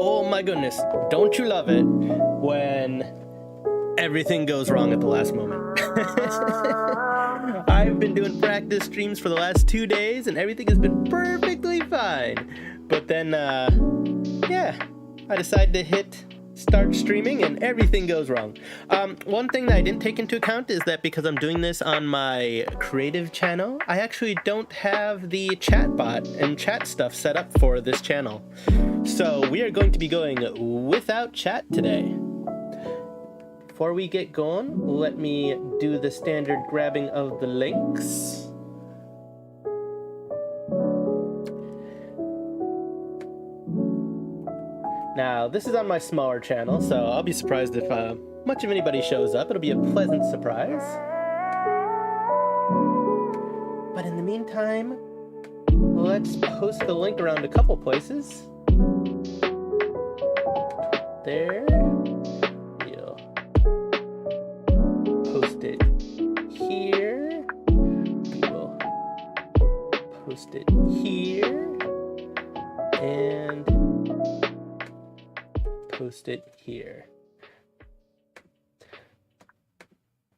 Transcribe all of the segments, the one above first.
Oh my goodness, don't you love it when everything goes wrong at the last moment? I've been doing practice streams for the last 2 days and everything has been perfectly fine. But then, yeah, I decided to hit start streaming and everything goes wrong. One thing that I didn't take into account is that because I'm doing this on my creative channel, I actually don't have the chat bot and chat stuff set up for this channel. So we are going to be going without chat today. Before we get going, let me do the standard grabbing of the links. Now, this is on my smaller channel, so I'll be surprised if much of anybody shows up. It'll be a pleasant surprise. But in the meantime, let's post the link around a couple places. There. We'll post it here. We'll post it here. And post it here.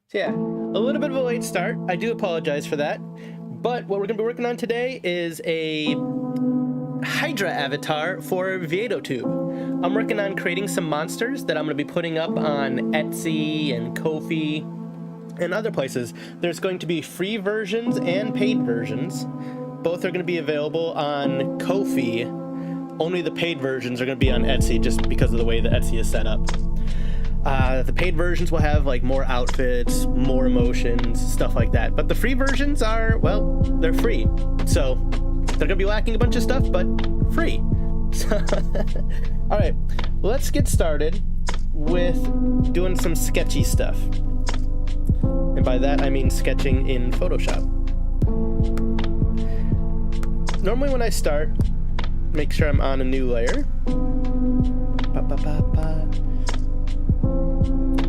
So yeah, a little bit of a late start. I do apologize for that. But what we're going to be working on today is a Hydra avatar for Veadotube. I'm working on creating some monsters that I'm going to be putting up on Etsy and Ko-fi and other places. There's going to be free versions and paid versions. Both are going to be available on Ko-fi. Only the paid versions are going to be on Etsy just because of the way the Etsy is set up. The paid versions will have like more outfits, more emotions, stuff like that. But the free versions are, well, they're free. So they're going to be lacking a bunch of stuff, but free. All right, let's get started with doing some sketchy stuff. And by that, I mean sketching in Photoshop. Normally when I start, make sure I'm on a new layer.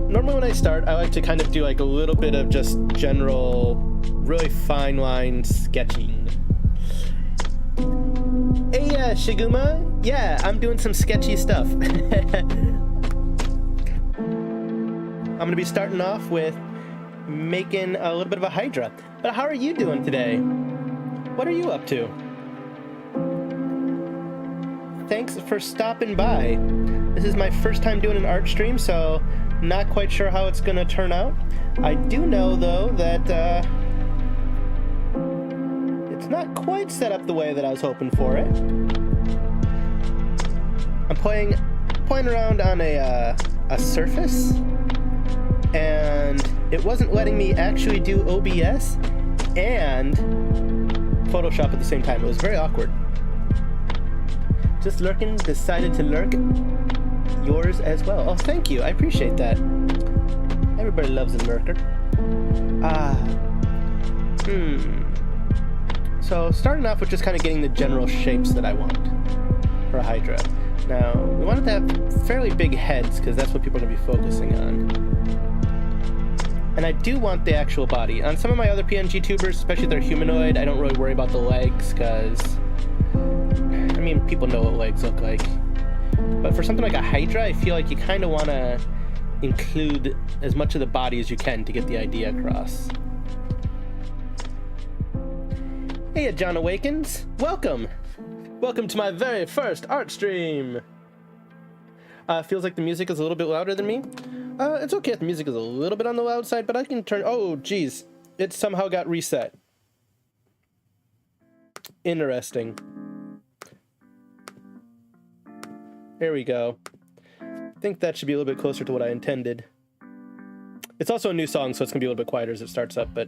Normally when I start, I like to kind of do like a little bit of just general, really fine line sketching. Hey, Shiguma. Yeah, I'm doing some sketchy stuff. I'm gonna be starting off with making a little bit of a Hydra. But how are you doing today? What are you up to? Thanks for stopping by. This is my first time doing an art stream, so not quite sure how it's gonna turn out. I do know though that it's not quite set up the way that I was hoping for it. I'm playing around on a surface, and it wasn't letting me actually do OBS and Photoshop at the same time. It was very awkward. Just lurking, decided to lurk. Yours as well. Oh, thank you. I appreciate that. Everybody loves a lurker. So starting off with just kind of getting the general shapes that I want for a Hydra. Now, we want it to have fairly big heads because that's what people are going to be focusing on. And I do want the actual body. On some of my other PNG tubers, especially if they're humanoid, I don't really worry about the legs because, I mean, people know what legs look like. But for something like a Hydra, I feel like you kind of want to include as much of the body as you can to get the idea across. Hey, John Awakens. Welcome. Welcome to my very first art stream. Feels like the music is a little bit louder than me. It's okay if the music is a little bit on the loud side, but I can turn... Oh, geez. It somehow got reset. Interesting. There we go. I think that should be a little bit closer to what I intended. It's also a new song, so it's gonna be a little bit quieter as it starts up, but...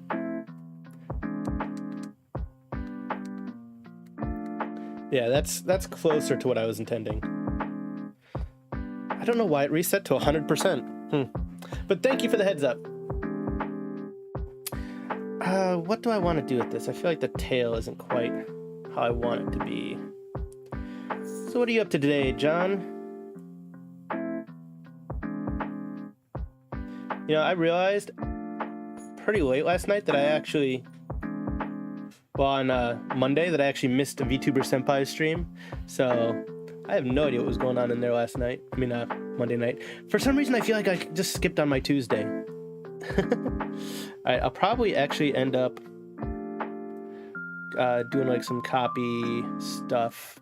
yeah, that's closer to what I was intending. I don't know why it reset to 100%. But thank you for the heads up. What do I want to do with this? I feel like the tail isn't quite how I want it to be. So what are you up to today, John? You know, I realized pretty late last night that I actually... well, on Monday, that I actually missed a VTuber Senpai stream. So I have no idea what was going on in there last night. I mean, Monday night. For some reason, I feel like I just skipped on my Tuesday. Alright, I'll probably actually end up doing like some copy stuff.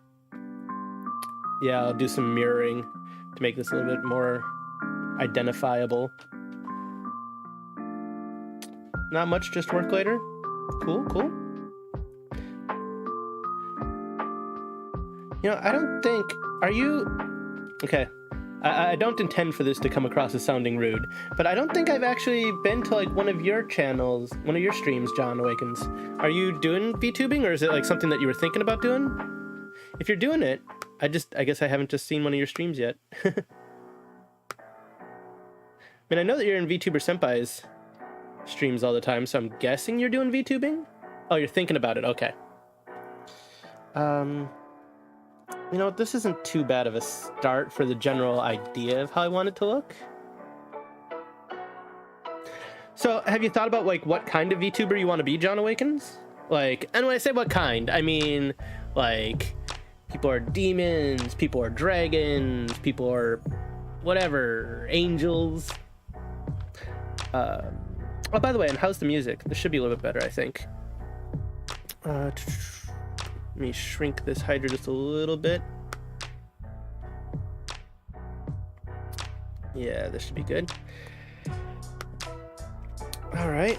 Yeah, I'll do some mirroring to make this a little bit more identifiable. Not much, just work later. Cool, cool. You know, I don't think... Are you... Okay. I don't intend for this to come across as sounding rude, but I don't think I've actually been to, like, one of your channels, one of your streams, John Awakens. Are you doing VTubing, or is it, like, something that you were thinking about doing? If you're doing it, I guess I haven't just seen one of your streams yet. I mean, I know that you're in VTuber Senpai's streams all the time, so I'm guessing you're doing VTubing? Oh, you're thinking about it, okay. You know, this isn't too bad of a start for the general idea of how I want it to look. So, have you thought about, like, what kind of VTuber you want to be, John Awakens? Like, and when I say what kind, I mean, like, people are demons, people are dragons, people are whatever, angels. Oh, by the way, and how's the music? This should be a little bit better, I think. Let me shrink this Hydra just a little bit. Yeah, this should be good. All right.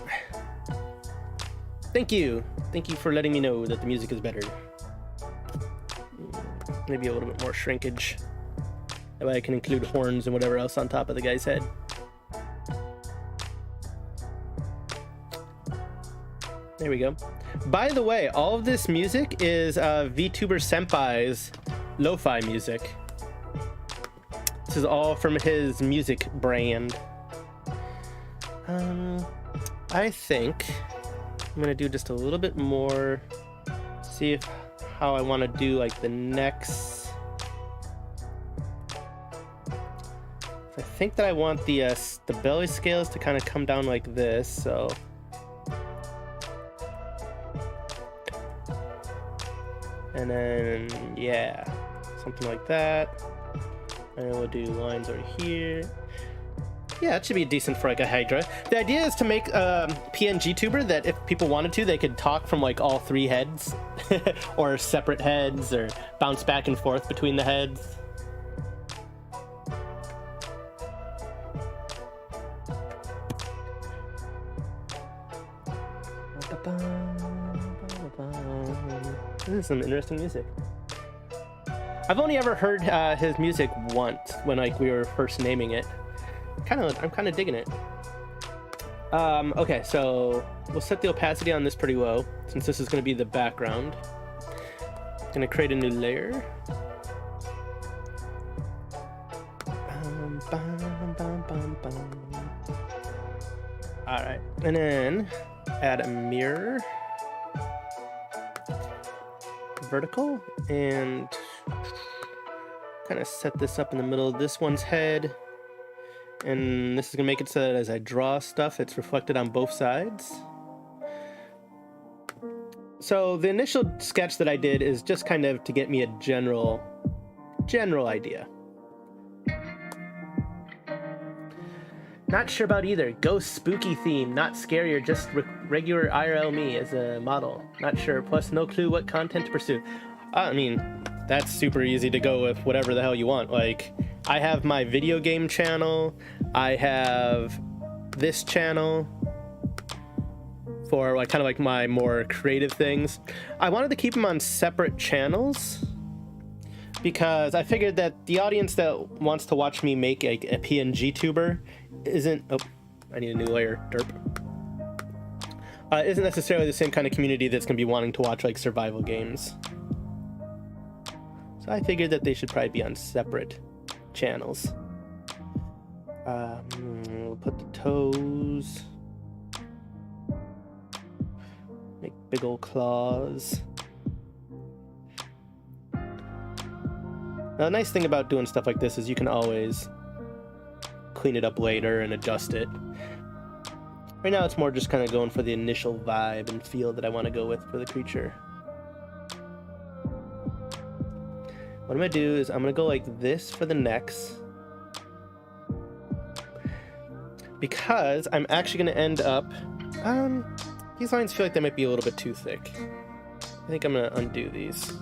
Thank you. Thank you for letting me know that the music is better. Maybe a little bit more shrinkage. That way I can include horns and whatever else on top of the guy's head. There we go. By the way, all of this music is VTuber Senpai's lo-fi music. This is all from his music brand. I think I'm gonna do just a little bit more. See how I want to do like the next. I think that I want the belly scales to kind of come down like this. So. And then, yeah, something like that. And then we'll do lines over here. Yeah, it should be decent for like a Hydra. The idea is to make a PNGTuber that if people wanted to, they could talk from like all three heads or separate heads or bounce back and forth between the heads. This is some interesting music. I've only ever heard his music once when like we were first naming it. I'm kind of digging it. Okay, so we'll set the opacity on this pretty low since this is going to be the background. I'm going to create a new layer. All right, and then add a mirror. Vertical, and kind of set this up in the middle of this one's head, and this is gonna make it so that as I draw stuff it's reflected on both sides. So the initial sketch that I did is just kind of to get me a general idea. Not sure about either. Ghost spooky theme, not scary or just regular IRL me as a model. Not sure, plus no clue what content to pursue. I mean, that's super easy to go with whatever the hell you want. Like, I have my video game channel. I have this channel for like kind of like my more creative things. I wanted to keep them on separate channels because I figured that the audience that wants to watch me make a PNGTuber isn't... Oh, I need a new layer. Derp. Isn't necessarily the same kind of community that's going to be wanting to watch like survival games. So I figured that they should probably be on separate channels. We'll put the toes. Make big old claws. Now, the nice thing about doing stuff like this is you can always clean it up later and adjust it. Right now it's more just kind of going for the initial vibe and feel that I want to go with for the creature. What I'm gonna do is I'm gonna go like this for the necks, because I'm actually gonna end up, these lines feel like they might be a little bit too thick. I think I'm gonna undo these.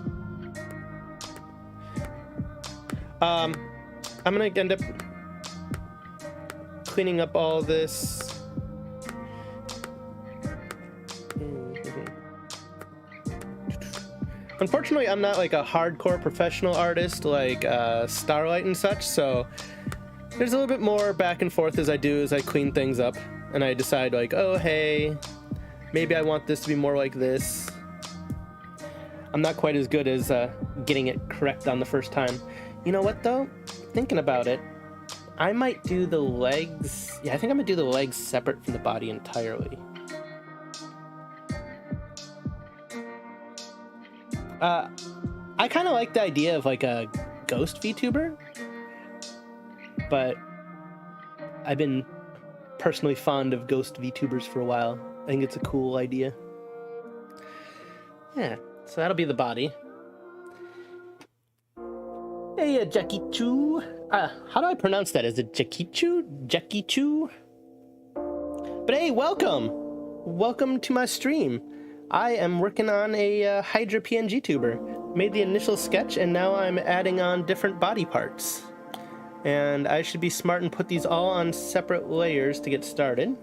I'm gonna end up cleaning up all this. Unfortunately, I'm not like a hardcore professional artist like Starlight and such, so there's a little bit more back and forth as I clean things up, and I decide like, oh hey, maybe I want this to be more like this. I'm not quite as good as getting it correct on the first time. You know what though? Thinking about it, I might do the legs. Yeah, I think I'm gonna do the legs separate from the body entirely. I kind of like the idea of like a ghost VTuber, but I've been personally fond of ghost VTubers for a while. I think it's a cool idea. Yeah, so that'll be the body. Hey, Jackie Chu. How do I pronounce that? Is it Jackie Chu? Jackie Chu? But hey, welcome! Welcome to my stream. I am working on a Hydra PNGTuber. Made the initial sketch, and now I'm adding on different body parts. And I should be smart and put these all on separate layers to get started.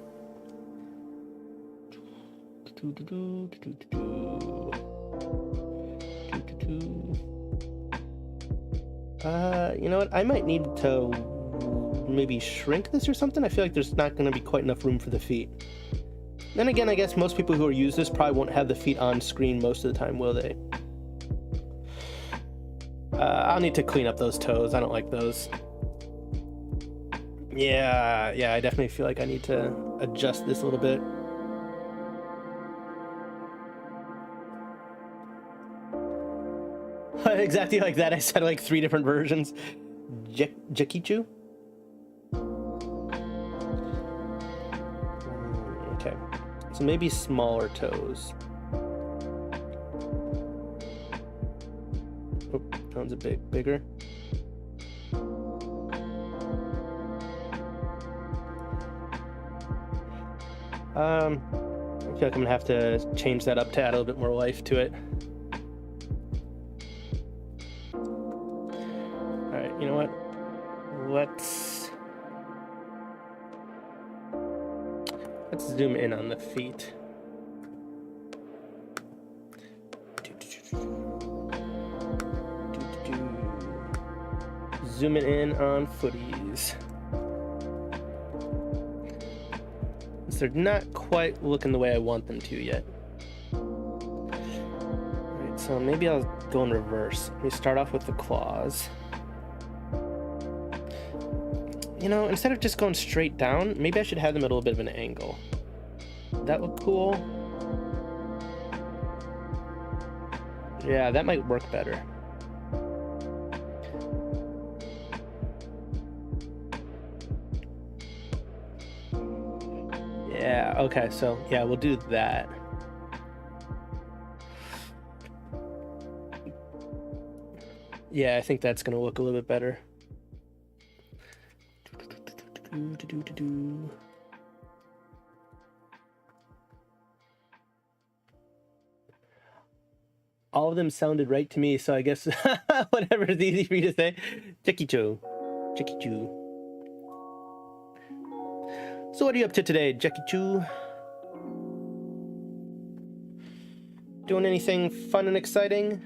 You know what? I might need to maybe shrink this or something. I feel like there's not going to be quite enough room for the feet. Then again, I guess most people who use this probably won't have the feet on screen most of the time, will they? I'll need to clean up those toes. I don't like those. Yeah, I definitely feel like I need to adjust this a little bit. Exactly like that. I said like 3 different versions. Jekichu? Okay. So maybe smaller toes. Oh, that one's a bit bigger. I feel like I'm gonna have to change that up to add a little bit more life to it. Alright, you know what? Let's zoom in on the feet. Zooming in on footies. They're not quite looking the way I want them to yet. Alright, so maybe I'll go in reverse. Let me start off with the claws. You know, instead of just going straight down, maybe I should have them at a little bit of an angle. Would that look cool? Yeah, that might work better. Yeah, okay, so yeah, we'll do that. Yeah, I think that's gonna look a little bit better. All of them sounded right to me, so I guess whatever is easy for you to say. Jekichu. Jekichu. So what are you up to today, Jekichu? Doing anything fun and exciting?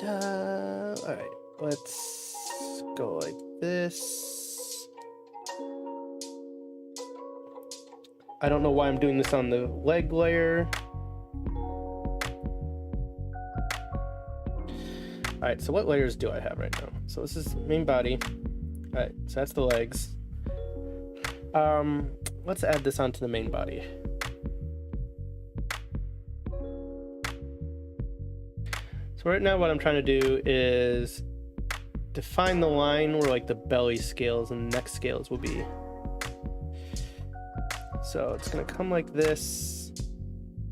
Alright, let's go like this. I don't know why I'm doing this on the leg layer. Alright, so what layers do I have right now? So this is main body. Alright, so that's the legs. Let's add this onto the main body. So right now what I'm trying to do is define the line where like the belly scales and neck scales will be. So it's gonna come like this,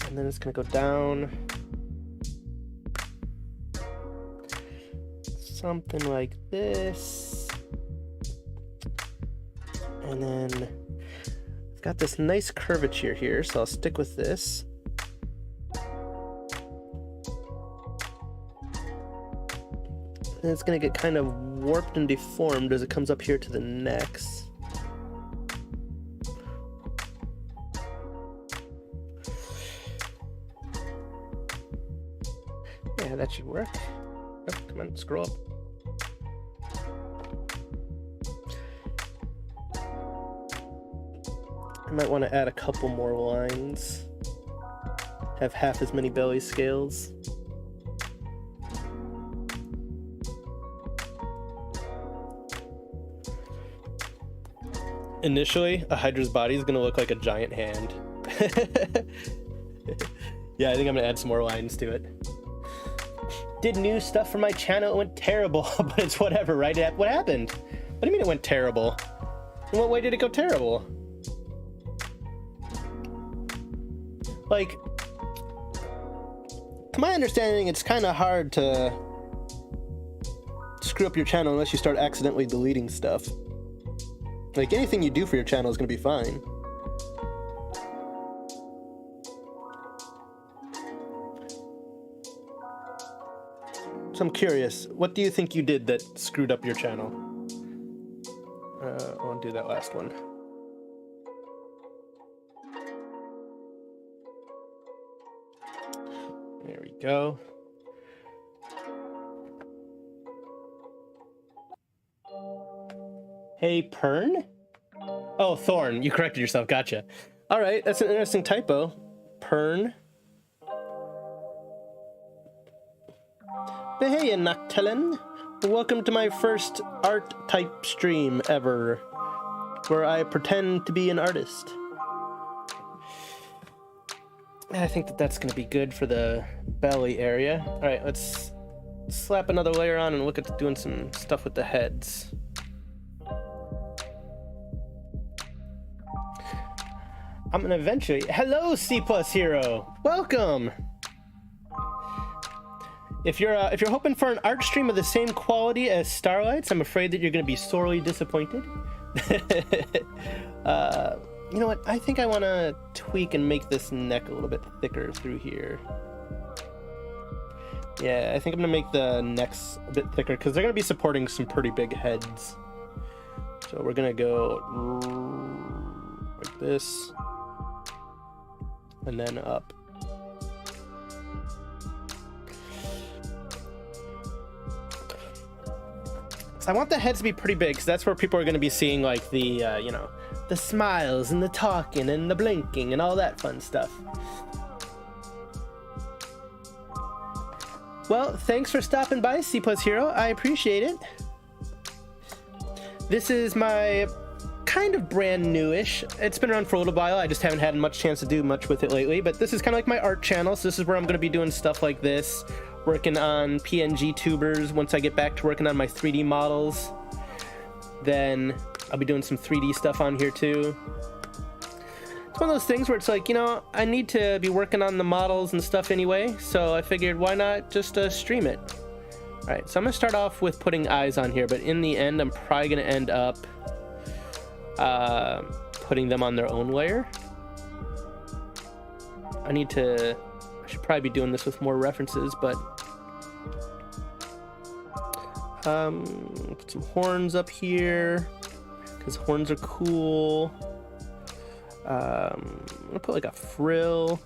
and then it's gonna go down, something like this. And then I've got this nice curvature here, so I'll stick with this. And it's going to get kind of warped and deformed as it comes up here to the necks. Yeah, that should work. Oh, come on, scroll up. I might want to add a couple more lines. Have half as many belly scales. Initially, a Hydra's body is going to look like a giant hand. Yeah, I think I'm going to add some more lines to it. Did new stuff for my channel, it went terrible, but it's whatever, right? What happened? What do you mean it went terrible? In what way did it go terrible? Like, to my understanding, it's kind of hard to screw up your channel unless you start accidentally deleting stuff. Like, anything you do for your channel is going to be fine. So I'm curious, what do you think you did that screwed up your channel? I want to do that last one. There we go. Hey, Pern? Oh, Thorn. You corrected yourself. Gotcha. All right, that's an interesting typo. Pern. But hey, Noctellin. Welcome to my first art type stream ever, where I pretend to be an artist. I think that that's going to be good for the belly area. All right, let's slap another layer on and look at doing some stuff with the heads. I'm gonna eventually. Hello, C+ Hero. Welcome. If you're hoping for an art stream of the same quality as Starlight's, I'm afraid that you're gonna be sorely disappointed. You know what? I think I want to tweak and make this neck a little bit thicker through here. Yeah, I think I'm gonna make the necks a bit thicker because they're gonna be supporting some pretty big heads. So we're gonna go like this. And then up. So I want the heads to be pretty big, because that's where people are going to be seeing, like, the, you know, the smiles and the talking and the blinking and all that fun stuff. Well, thanks for stopping by, C+ Hero. I appreciate it. This is my kind of brand newish. It's been around for a little while. I just haven't had much chance to do much with it lately, but this is kind of like my art channel. So this is where I'm going to be doing stuff like this, working on PNG tubers. Once I get back to working on my 3D models, then I'll be doing some 3D stuff on here too. It's one of those things where it's like, you know, I need to be working on the models and stuff anyway, so I figured why not just stream it. All right, so I'm going to start off with putting eyes on here, but in the end, I'm probably going to end up putting them on their own layer. I should probably be doing this with more references, but put some horns up here because horns are cool. I'm gonna put like a frill.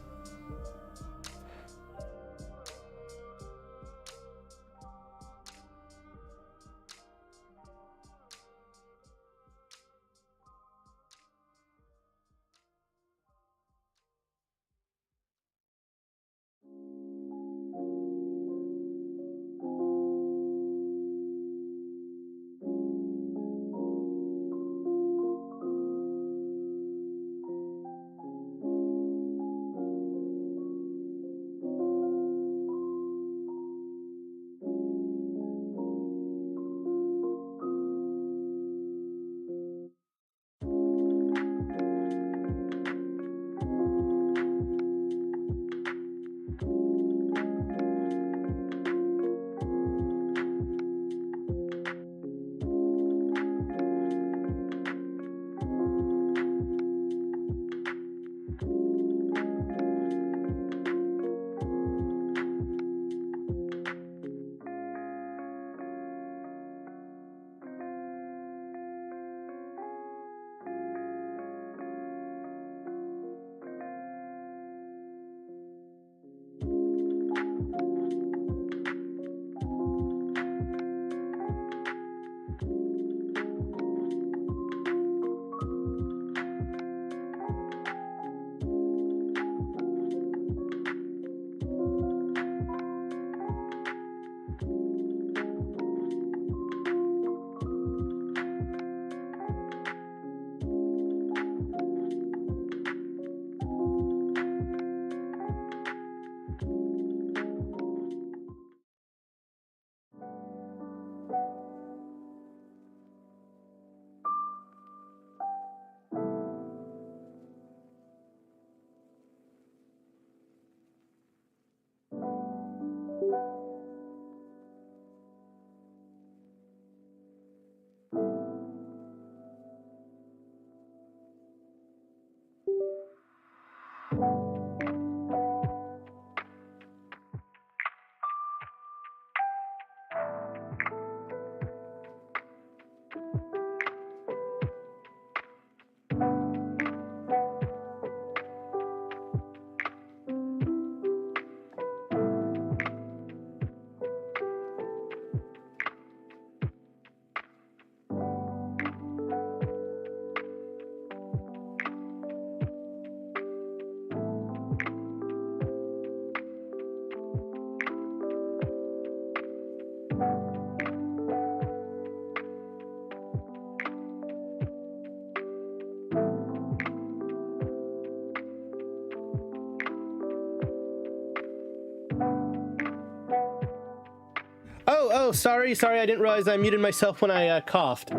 Oh, sorry, I didn't realize I muted myself when I coughed.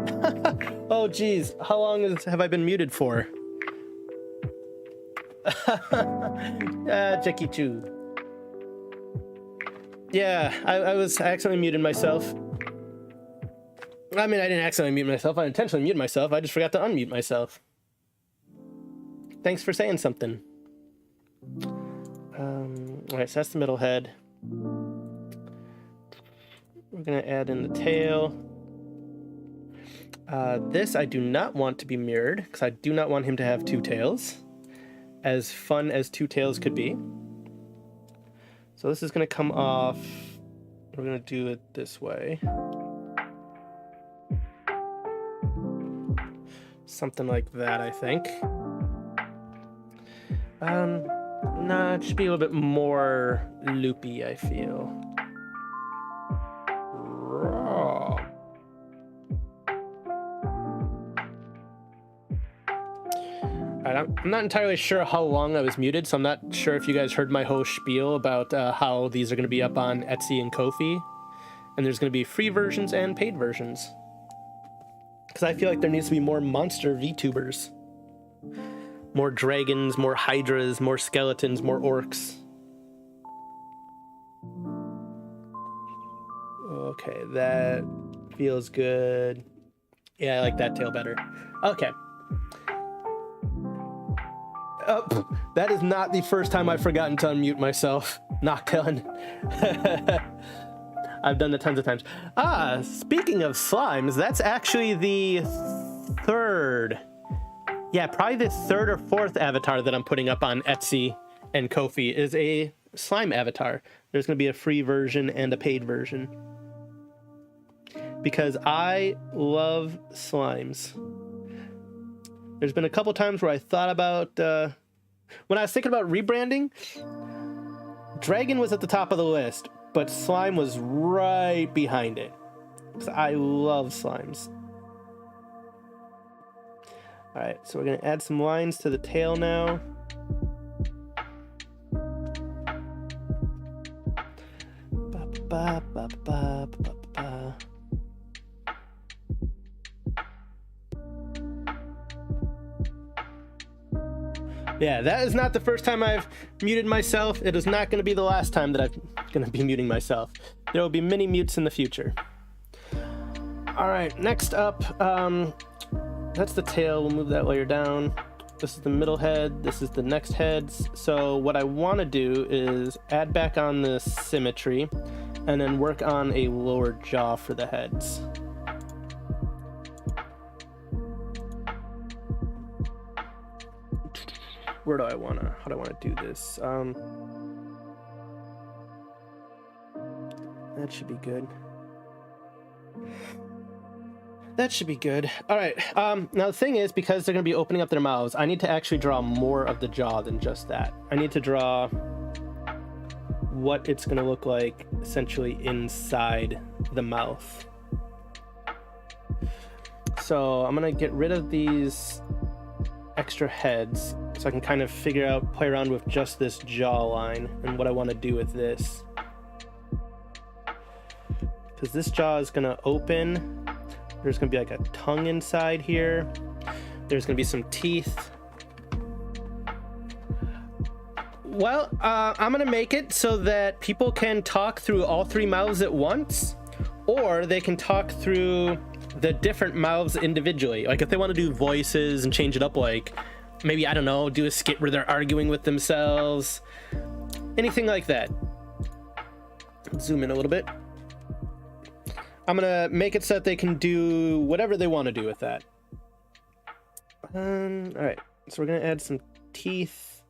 Oh, geez, how long have I been muted for? Jackie Choo. Yeah, I accidentally muted myself. I mean, I didn't accidentally mute myself. I intentionally muted myself. I just forgot to unmute myself. Thanks for saying something. All right, so that's the middle head. We're gonna add in the tail. This I do not want to be mirrored because I do not want him to have two tails. As fun as two tails could be. So this is gonna come off. We're gonna do it this way. Something like that, I think. Nah, it should be a little bit more loopy, I feel. Raw. I'm not entirely sure how long I was muted, so I'm not sure if you guys heard my whole spiel about how these are going to be up on Etsy and Ko-fi. And there's going to be free versions and paid versions. Because I feel like there needs to be more monster VTubers. More dragons, more hydras, more skeletons, more orcs. Okay, that feels good. Yeah, I like that tail better. Okay. That is not the first time I've forgotten to unmute myself. Not done. I've done it tons of times. Speaking of slimes, that's actually the third. Yeah, probably the third or fourth avatar that I'm putting up on Etsy and Ko-fi is a slime avatar. There's going to be a free version and a paid version. Because I love slimes. There's been a couple times where I thought about, when I was thinking about rebranding, Dragon was at the top of the list, but slime was right behind it. Because I love slimes. Alright, so we're going to add some lines to the tail now. Yeah, that is not the first time I've muted myself. It is not going to be the last time that I'm going to be muting myself. There will be many mutes in the future. Alright, next up, that's the tail. We'll move that layer down. This is the middle head. This is the next heads. So what I want to do is add back on the symmetry and then work on a lower jaw for the heads. How do I want to do this? That should be good. That should be good. All right. Now the thing is, because they're going to be opening up their mouths, I need to actually draw more of the jaw than just that. I need to draw what it's going to look like essentially inside the mouth. So I'm going to get rid of these extra heads so I can kind of play around with just this jawline and what I want to do with this. Because this jaw is going to open. There's going to be like a tongue inside here. There's going to be some teeth. Well, I'm going to make it so that people can talk through all three mouths at once, or they can talk through the different mouths individually. Like if they want to do voices and change it up, like maybe, I don't know, do a skit where they're arguing with themselves. Anything like that. Zoom in a little bit. I'm gonna make it so that they can do whatever they want to do with that. All right, so we're gonna add some teeth.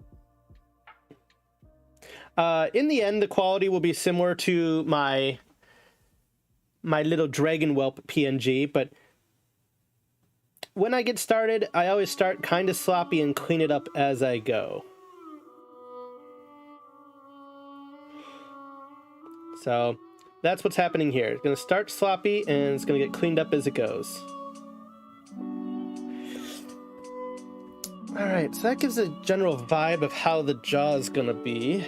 In the end, the quality will be similar to my little dragon whelp PNG, but when I get started, I always start kind of sloppy and clean it up as I go. So that's what's happening here. It's going to start sloppy and it's going to get cleaned up as it goes. Alright, so that gives a general vibe of how the jaw is going to be.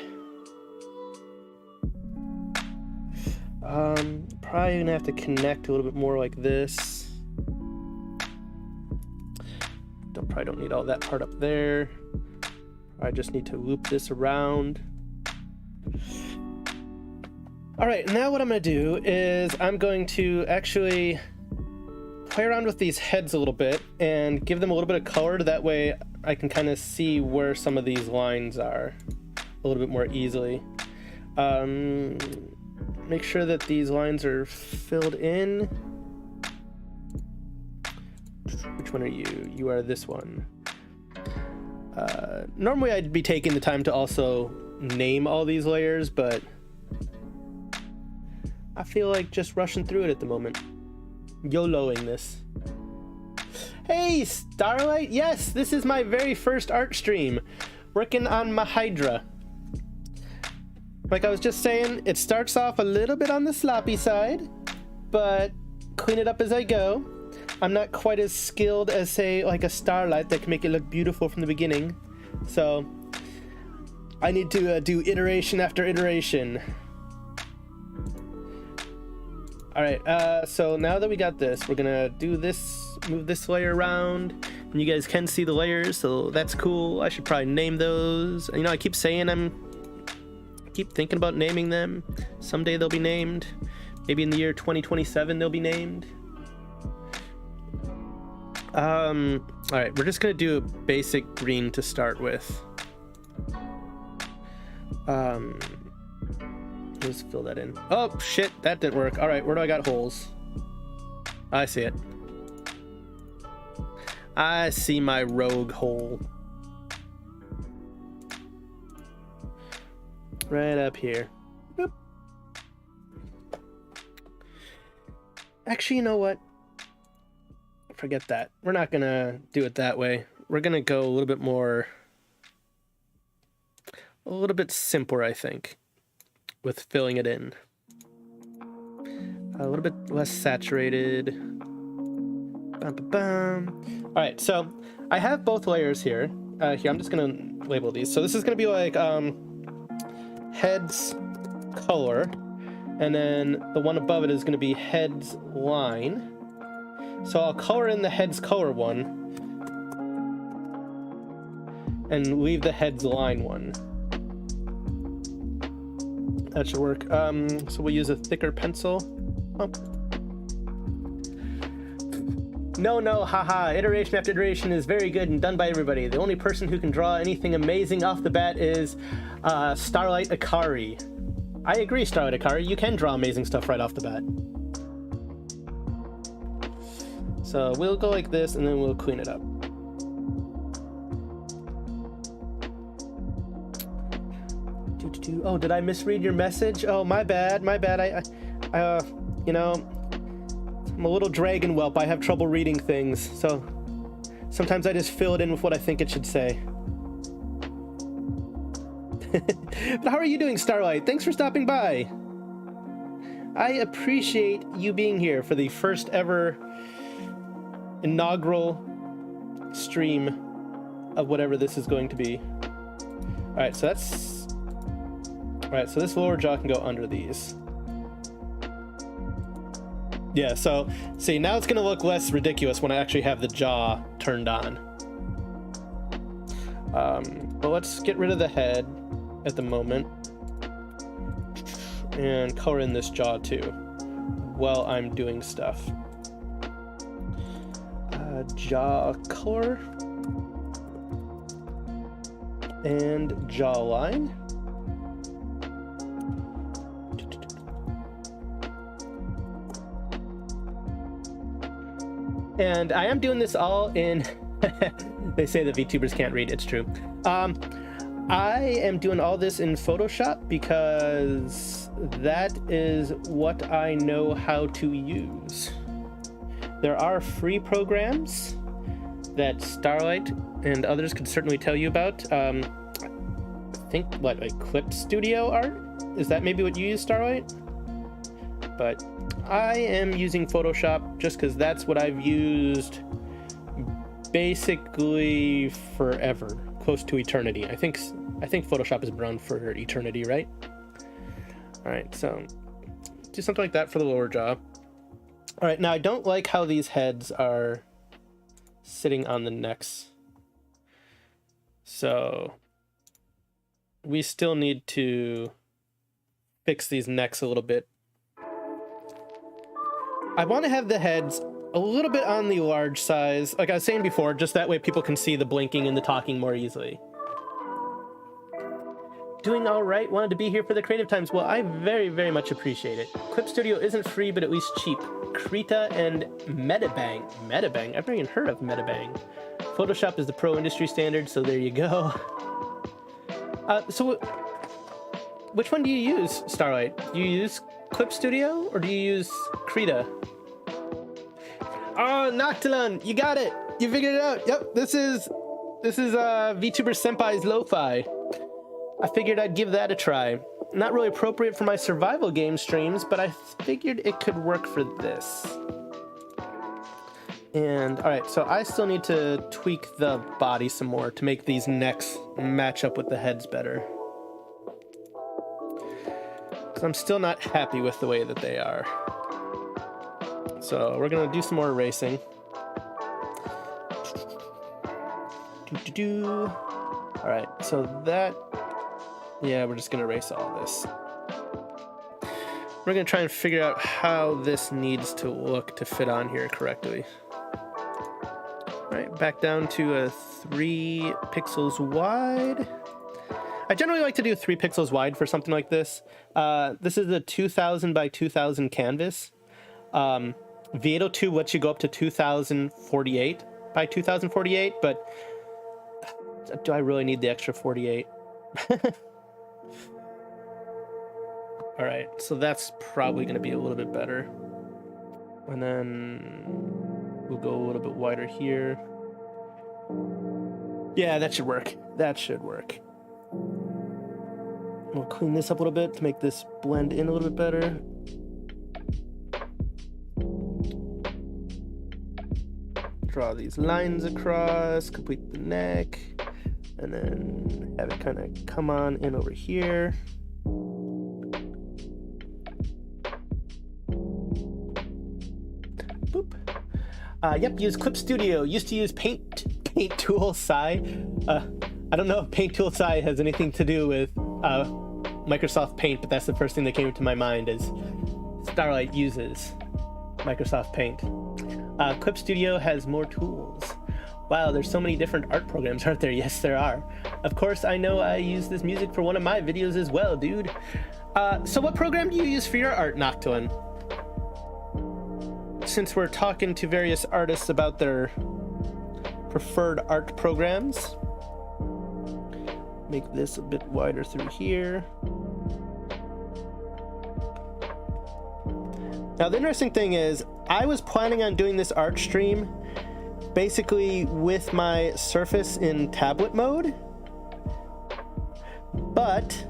probably gonna have to connect a little bit more like this. Probably don't need all that part up there. I just need to loop this around. All right, now what I'm gonna do is I'm going to actually play around with these heads a little bit and give them a little bit of color. That way I can kind of see where some of these lines are a little bit more easily. Make sure that these lines are filled in. Which one are you? You are this one. Normally I'd be taking the time to also name all these layers, but I feel like just rushing through it at the moment. YOLOing this. Hey, Starlight! Yes, this is my very first art stream. Working on my Hydra. Like I was just saying, it starts off a little bit on the sloppy side, but clean it up as I go. I'm not quite as skilled as, say, like a Starlight that can make it look beautiful from the beginning. So I need to do iteration after iteration. All right, so now that we got this, we're gonna do this, move this layer around, and you guys can see the layers, so that's cool. I should probably name those. You know, I keep saying I keep thinking about naming them. Someday they'll be named. Maybe in the year 2027 they'll be named. All right, we're just gonna do a basic green to start with. Let's fill that in. Oh shit, that didn't work. All right, where do I got holes? I see it. I see my rogue hole. Right up here. Boop. Actually, you know what? Forget that. We're not gonna do it that way. We're gonna go a little bit more, a little bit simpler, I think, with filling it in. A little bit less saturated. Bum, bum, bum. All right, so I have both layers here. Here, I'm just gonna label these. So this is gonna be like heads color, and then the one above it is gonna be heads line. So I'll color in the heads color one and leave the heads line one. That should work. So we'll use a thicker pencil. Oh. No, haha. Iteration after iteration is very good and done by everybody. The only person who can draw anything amazing off the bat is Starlight Akari. I agree, Starlight Akari. You can draw amazing stuff right off the bat. So we'll go like this, and then we'll clean it up. Oh, did I misread your message? Oh, my bad, my bad. You know, I'm a little dragon whelp. I have trouble reading things, so sometimes I just fill it in with what I think it should say. But how are you doing, Starlight? Thanks for stopping by. I appreciate you being here for the first ever inaugural stream of whatever this is going to be. All right, so that's... All right, so this lower jaw can go under these. Yeah, so see, now it's gonna look less ridiculous when I actually have the jaw turned on. But let's get rid of the head at the moment and color in this jaw too while I'm doing stuff. Jaw color and jawline. And I am doing this all in they say that VTubers can't read. It's true. I am doing all this in Photoshop because that is what I know how to use. There are free programs that Starlight and others could certainly tell you about. I think, what, like Clip Studio Art? Is that maybe what you use, Starlight? But I am using Photoshop just because that's what I've used basically forever, close to eternity. I think Photoshop has been around for eternity, right? All right, so do something like that for the lower jaw. All right, now I don't like how these heads are sitting on the necks. So we still need to fix these necks a little bit. I want to have the heads a little bit on the large size, like I was saying before, just that way people can see the blinking and the talking more easily. Doing all right, wanted to be here for the creative times. Well, I very, very much appreciate it. Clip Studio isn't free, but at least cheap. Krita and Metabang. Metabang? I've never even heard of Metabang. Photoshop is the pro industry standard, so there you go. So which one do you use, Starlight? Do you use Clip Studio or do you use Krita? Oh, Noctilon, you got it. You figured it out. Yep, this is VTuber Senpai's Lo-Fi. I figured I'd give that a try. Not really appropriate for my survival game streams, but I figured it could work for this. And all right, so I still need to tweak the body some more to make these necks match up with the heads better. Because I'm still not happy with the way that they are. So we're gonna do some more erasing. All right, so that, yeah, we're just gonna erase all this. We're gonna try and figure out how this needs to look to fit on here correctly. All right, back down to 3 pixels wide. I generally like to do 3 pixels wide for something like this. This is a 2000 by 2000 canvas. Veadotube lets you go up to 2048 by 2048, but do I really need the extra 48? All right, so that's probably going to be a little bit better. And then we'll go a little bit wider here. Yeah, that should work. That should work. We'll clean this up a little bit to make this blend in a little bit better. Draw these lines across, complete the neck, and then have it kind of come on in over here. Boop. Yep, use Clip Studio. Used to use Paint Tool Sci. I don't know if Paint Tool Sci has anything to do with Microsoft Paint, but that's the first thing that came to my mind is Starlight uses Microsoft Paint. Clip Studio has more tools. Wow, there's so many different art programs, aren't there? Yes, there are. Of course, I know I use this music for one of my videos as well, dude. So what program do you use for your art, Noctilon? Since we're talking to various artists about their preferred art programs. Make this a bit wider through here. Now, the interesting thing is, I was planning on doing this art stream basically with my Surface in tablet mode, but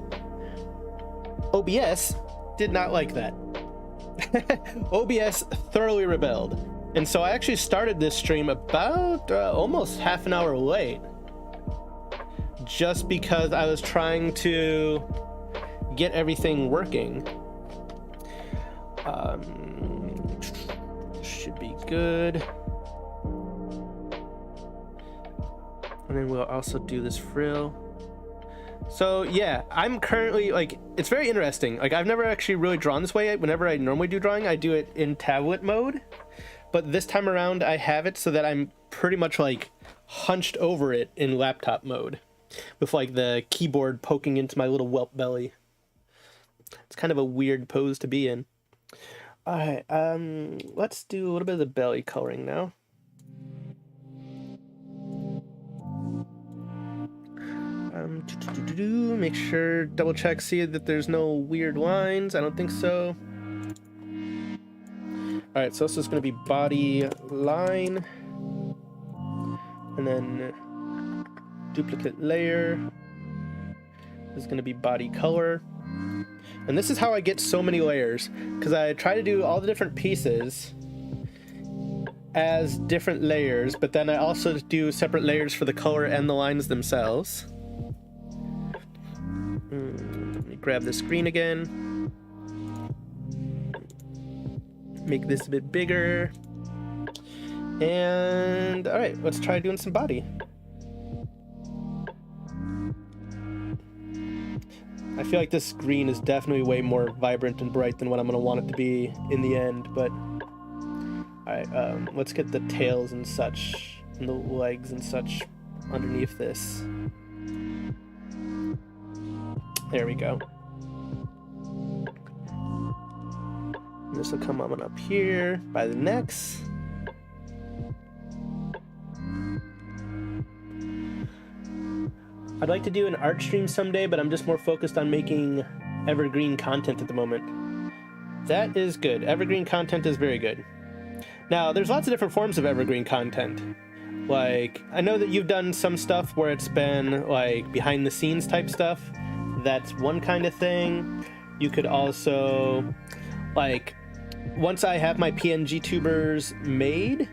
OBS did not like that. OBS thoroughly rebelled. And so I actually started this stream about almost half an hour late, just because I was trying to get everything working. Should be good. And then we'll also do this frill. So yeah, I'm currently, like, it's very interesting. Like, I've never actually really drawn this way. Whenever I normally do drawing, I do it in tablet mode. But this time around, I have it so that I'm pretty much like hunched over it in laptop mode, with like the keyboard poking into my little whelp belly. It's kind of a weird pose to be in. All right, let's do a little bit of the belly coloring now. Make sure, double check, see that there's no weird lines. I don't think so. All right, so this is going to be body line, and then duplicate layer. This is going to be body color. And this is how I get so many layers, because I try to do all the different pieces as different layers, but then I also do separate layers for the color and the lines themselves. Let me grab this green again. make this a bit bigger. And all right, let's try doing some body. I feel like this green is definitely way more vibrant and bright than what I'm gonna want it to be in the end, but all right, let's get the tails and such, and the legs and such underneath this. There we go. This will come on up here by the necks. I'd like to do an art stream someday, but I'm just more focused on making evergreen content at the moment. That is good. Evergreen content is very good. Now, there's lots of different forms of evergreen content. Like, I know that you've done some stuff where it's been like behind the scenes type stuff. That's one kind of thing. You could also, like, once I have my PNG tubers made,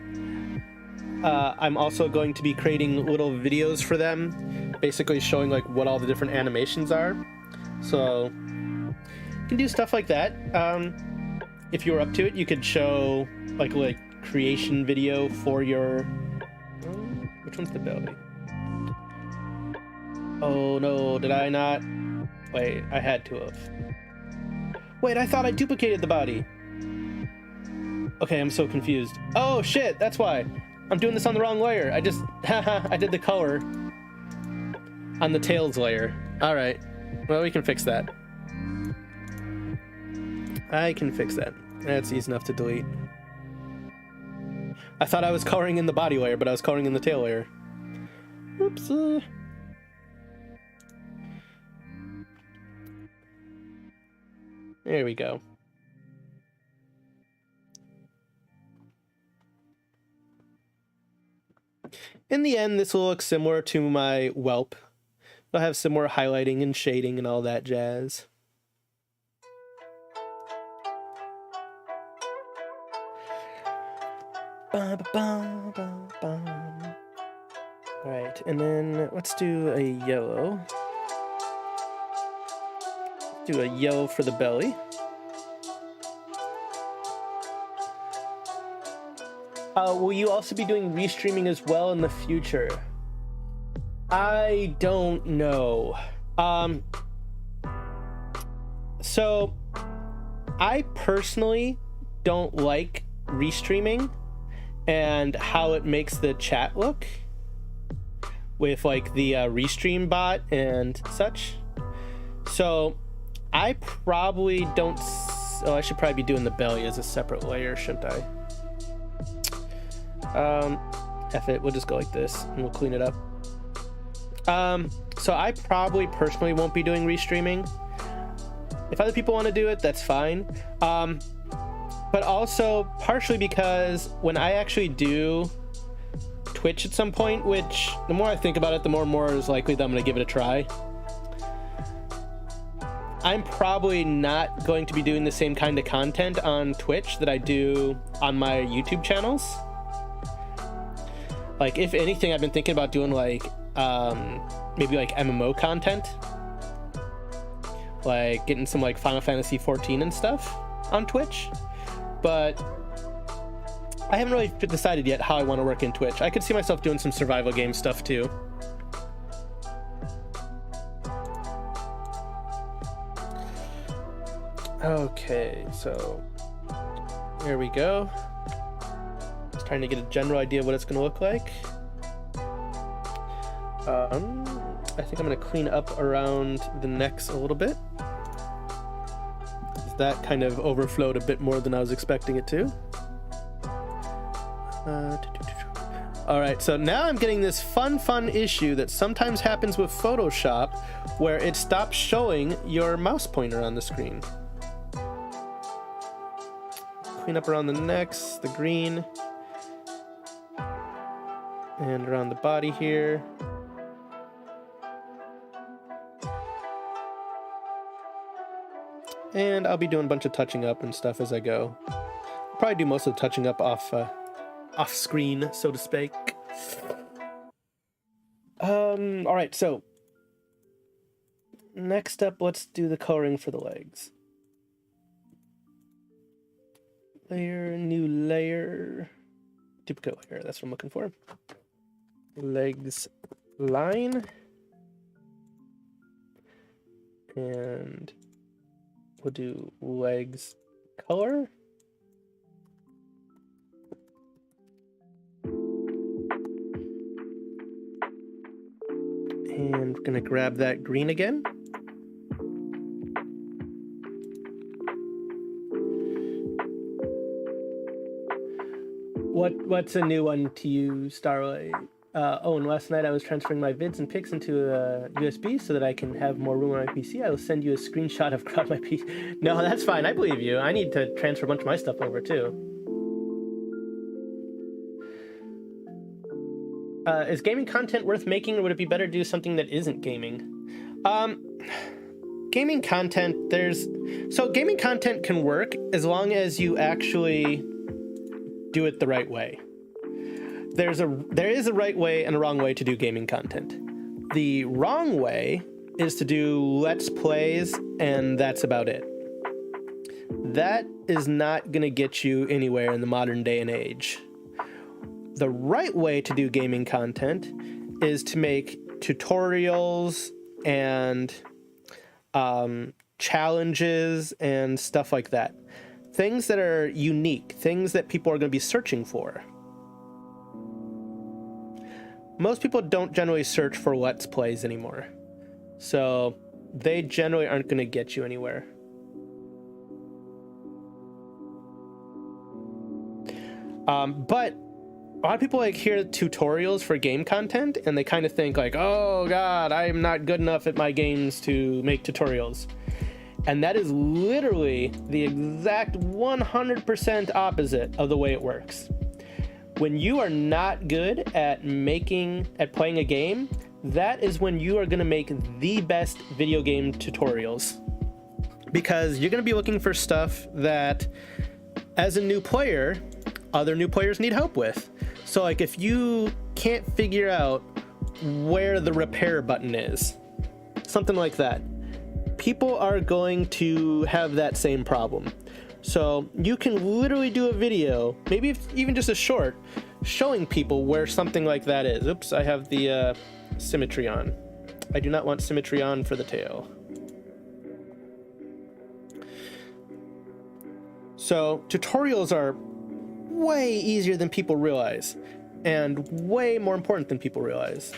I'm also going to be creating little videos for them, basically showing like what all the different animations are. So you can do stuff like that. If you were up to it, you could show like a creation video for your... which one's the belly? Oh no, did I not? Wait, I had to have. Wait, I thought I duplicated the body. Okay, I'm so confused. Oh shit, that's why. I'm doing this on the wrong layer. I just, haha, I did the color on the tails layer. All right, well, we can fix that. I can fix that. That's easy enough to delete. I thought I was coloring in the body layer, but I was coloring in the tail layer. Oops. There we go. In the end, this will look similar to my whelp. It'll have similar highlighting and shading and all that jazz. Alright, and then let's do a yellow. Do a yellow for the belly. Will you also be doing restreaming as well in the future? I don't know. So I personally don't like restreaming and how it makes the chat look with like the restream bot and such. So I probably don't... oh, I should probably be doing the belly as a separate layer, shouldn't I? F it, we'll just go like this and we'll clean it up. So I probably personally won't be doing restreaming. If other people want to do it, that's fine. But also partially because when I actually do Twitch at some point, which the more I think about it, the more and more is likely that I'm going to give it a try. I'm probably not going to be doing the same kind of content on Twitch that I do on my YouTube channels. Like, if anything, I've been thinking about doing like maybe like MMO content, like getting some like Final Fantasy 14 and stuff on Twitch, but I haven't really decided yet how I want to work in Twitch. I could see myself doing some survival game stuff too. Okay, so there we go. Just trying to get a general idea of what it's going to look like. I think I'm going to clean up around the necks a little bit. That kind of overflowed a bit more than I was expecting it to. All right, so now I'm getting this fun issue that sometimes happens with Photoshop where it stops showing your mouse pointer on the screen. Clean up around the necks, the green, and around the body here. And I'll be doing a bunch of touching up and stuff as I go. I'll probably do most of the touching up off screen, so to speak. All right, so next up, let's do the coloring for the legs. Layer, new layer, duplicate layer. That's what I'm looking for. Legs line, and we'll do legs color. And we're gonna grab that green again. What's a new one to you, Starlight? Oh, and last night I was transferring my vids and pics into a USB so that I can have more room on my PC. I will send you a screenshot of my PC. No, that's fine. I believe you. I need to transfer a bunch of my stuff over too. Is gaming content worth making, or would it be better to do something that isn't gaming? Gaming content, gaming content can work as long as you actually do it the right way. There is a right way and a wrong way to do gaming content. The wrong way is to do Let's Plays, and that's about it. That is not gonna get you anywhere in the modern day and age. The right way to do gaming content is to make tutorials and challenges and stuff like that. Things that are unique, things that people are going to be searching for. Most people don't generally search for Let's Plays anymore, so they generally aren't going to get you anywhere. But a lot of people hear tutorials for game content and they kind of think oh god, I'm not good enough at my games to make tutorials. And that is literally the exact 100% opposite of the way it works. When you are not good at playing a game, that is when you are going to make the best video game tutorials. Because you're going to be looking for stuff that, as a new player, other new players need help with. So if you can't figure out where the repair button is, something like that, people are going to have that same problem. So you can literally do a video, maybe even just a short, showing people where something like that is. Oops, I have the symmetry on. I do not want symmetry on for the tail. So tutorials are way easier than people realize, and way more important than people realize.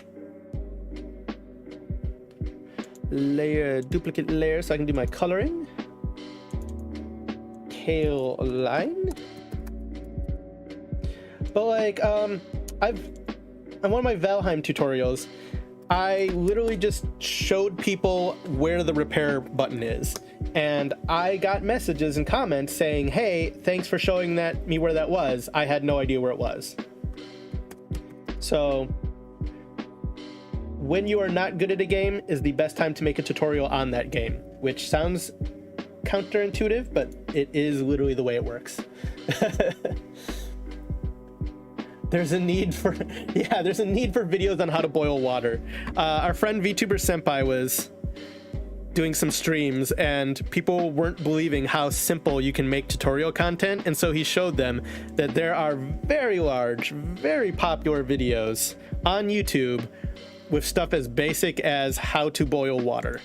Layer, duplicate layer, so I can do my coloring. Tail line. But on one of my Valheim tutorials, I literally just showed people where the repair button is. And I got messages and comments saying, hey, thanks for showing me where that was. I had no idea where it was. So when you are not good at a game is the best time to make a tutorial on that game, which sounds counterintuitive, but it is literally the way it works. There's a need for videos on how to boil water. Our friend VTuber Senpai was doing some streams and people weren't believing how simple you can make tutorial content, and so he showed them that there are very large, very popular videos on YouTube with stuff as basic as how to boil water.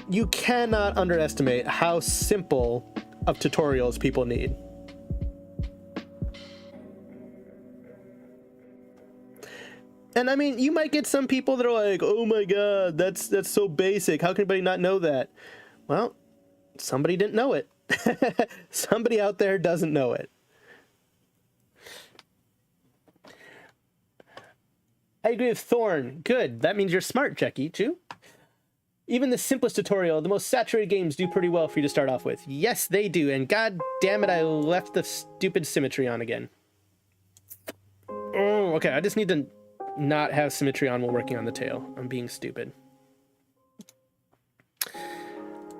You cannot underestimate how simple of tutorials people need. And I mean, you might get some people that are like, oh my god, that's so basic. How can anybody not know that? Well, somebody didn't know it. Somebody out there doesn't know it. I agree with Thorn. Good. That means you're smart, Jackie, too. Even the simplest tutorial, the most saturated games do pretty well for you to start off with. Yes, they do. And god damn it, I left the stupid symmetry on again. Oh, okay. I just need to not have symmetry on while working on the tail. I'm being stupid.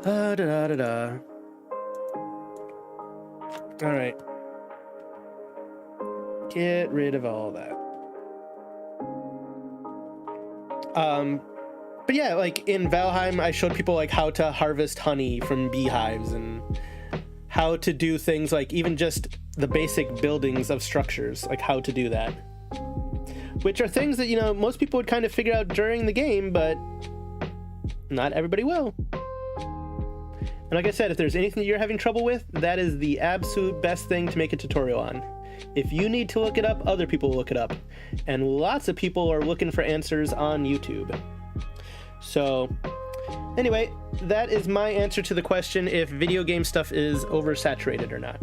All right. Get rid of all that. But yeah, in Valheim, I showed people how to harvest honey from beehives and how to do things like even just the basic buildings of structures, like how to do that. Which are things that, you know, most people would kind of figure out during the game, but not everybody will. And like I said, if there's anything that you're having trouble with, that is the absolute best thing to make a tutorial on. If you need to look it up, other people will look it up. And lots of people are looking for answers on YouTube. So anyway, that is my answer to the question if video game stuff is oversaturated or not.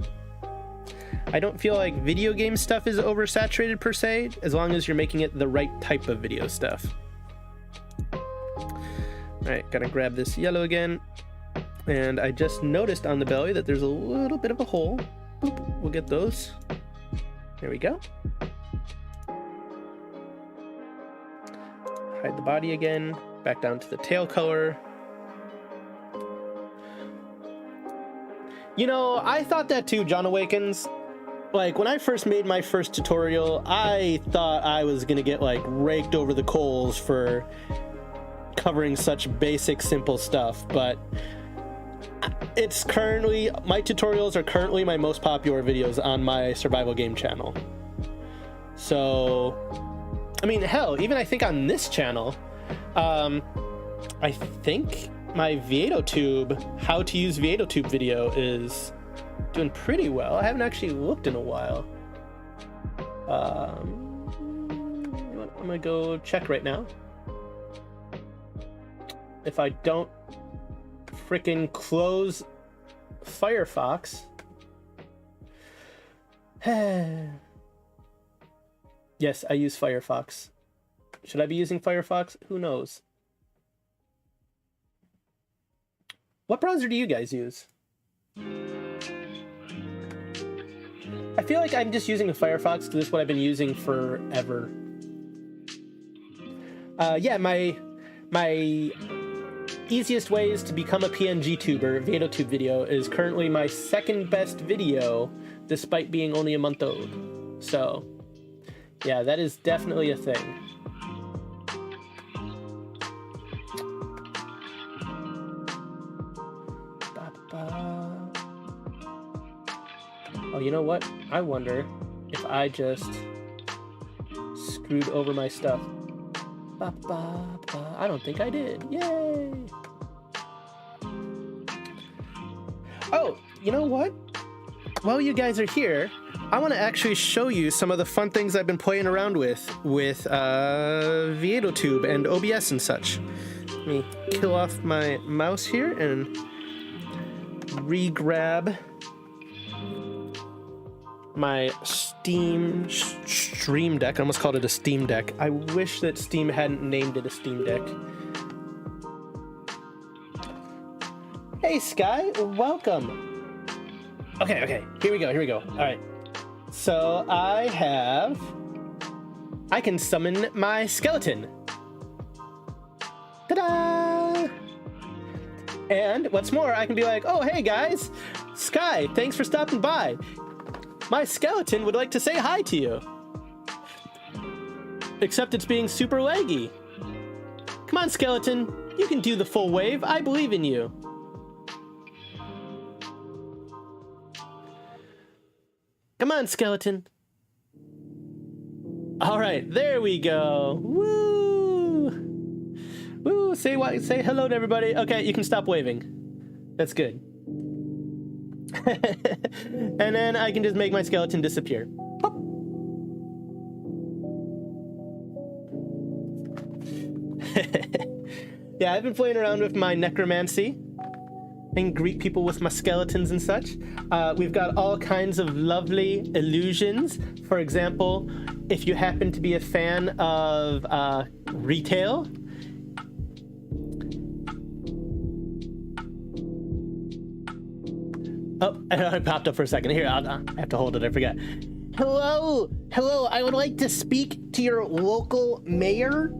I don't feel like video game stuff is oversaturated per se, as long as you're making it the right type of video stuff. Alright, gotta grab this yellow again. And I just noticed on the belly that there's a little bit of a hole. Boop, we'll get those. There we go. Hide the body again. Back down to the tail color. You know, I thought that too, John Awakens. Like, when I first made my first tutorial, I thought I was gonna get, like, raked over the coals for covering such basic, simple stuff, but it's currently, my tutorials are currently my most popular videos on my survival game channel. So, I mean, hell, even I think on this channel, I think my Veadotube, how to use Veadotube video is doing pretty well. I haven't actually looked in a while. I'm gonna go check right now. If I don't frickin' close Firefox. Yes, I use Firefox. Should I be using Firefox? Who knows? What browser do you guys use? I feel like I'm just using a Firefox because this is what I've been using forever. Yeah, my easiest ways to become a PNGTuber, Veadotube video, is currently my second best video, despite being only a month old. So, yeah, that is definitely a thing. Oh, you know what? I wonder if I just screwed over my stuff. I don't think I did. Yay! Oh, you know what? While you guys are here, I want to actually show you some of the fun things I've been playing around with Veadotube and OBS and such. Let me kill off my mouse here and re-grab my Stream Deck. I almost called it a Steam Deck. I wish that Steam hadn't named it a Steam Deck. Hey Sky, welcome. Okay, here we go. All right. So I can summon my skeleton. Ta-da! And what's more, I can be like, oh, hey guys, Sky, thanks for stopping by. My skeleton would like to say hi to you. Except it's being super laggy. Come on, skeleton. You can do the full wave. I believe in you. Come on, skeleton. All right, there we go. Woo! Woo! Say hello to everybody. Okay, you can stop waving. That's good. And then I can just make my skeleton disappear. Pop. Yeah, I've been playing around with my necromancy and greet people with my skeletons and such. We've got all kinds of lovely illusions. For example, if you happen to be a fan of retail, oh, it popped up for a second. Here, I have to hold it. I forgot. Hello, I would like to speak to your local mayor,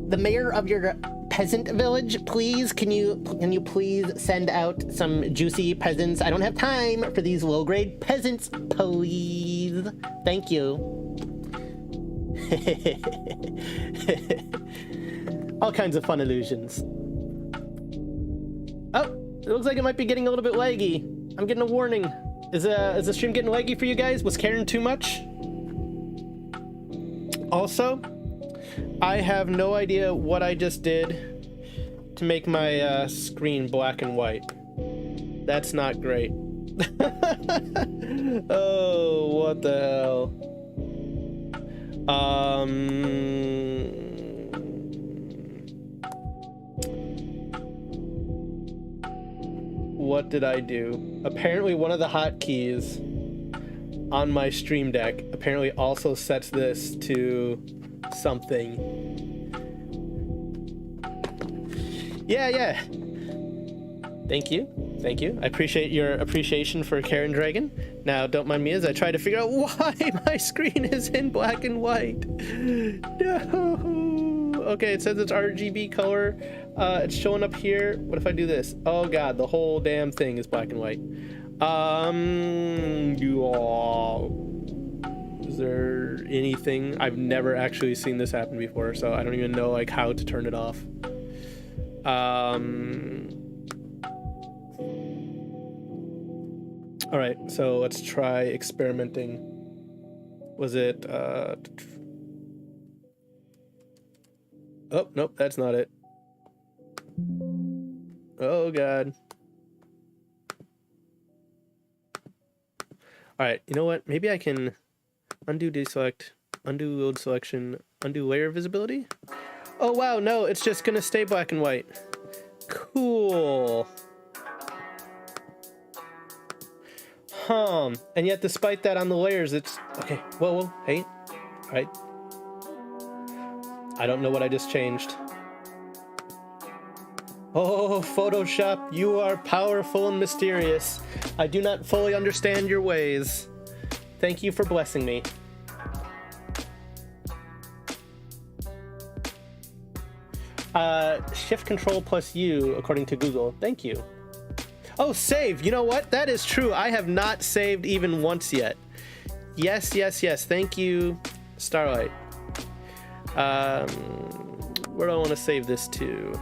the mayor of your peasant village. Please, can you please send out some juicy peasants? I don't have time for these low-grade peasants, please. Thank you. All kinds of fun illusions. Oh, it looks like it might be getting a little bit laggy. I'm getting a warning. Is the stream getting laggy for you guys? Was Karen too much? Also, I have no idea what I just did to make my screen black and white. That's not great. Oh, what the hell? What did I do? Apparently one of the hotkeys on my Stream Deck apparently also sets this to something. Yeah. Thank you. I appreciate your appreciation for Karen Dragon. Now, don't mind me as I try to figure out why my screen is in black and white. No. Okay, it says it's RGB color. It's showing up here. What if I do this? Oh god, the whole damn thing is black and white. Is there anything? I've never actually seen this happen before, so I don't even know like how to turn it off. All right, so let's try experimenting. Was it, oh, nope, that's not it. Oh, God. All right, you know what? Maybe I can undo deselect, undo load selection, undo layer visibility. Oh, wow, no, it's just gonna stay black and white. Cool. And yet despite that on the layers, it's okay. Whoa, hey, all right. I don't know what I just changed. Oh, Photoshop, you are powerful and mysterious. I do not fully understand your ways. Thank you for blessing me. Shift Control plus U, according to Google. Thank you. Oh, save. You know what? That is true. I have not saved even once yet. Yes. Thank you, Starlight. Where do I want to save this to?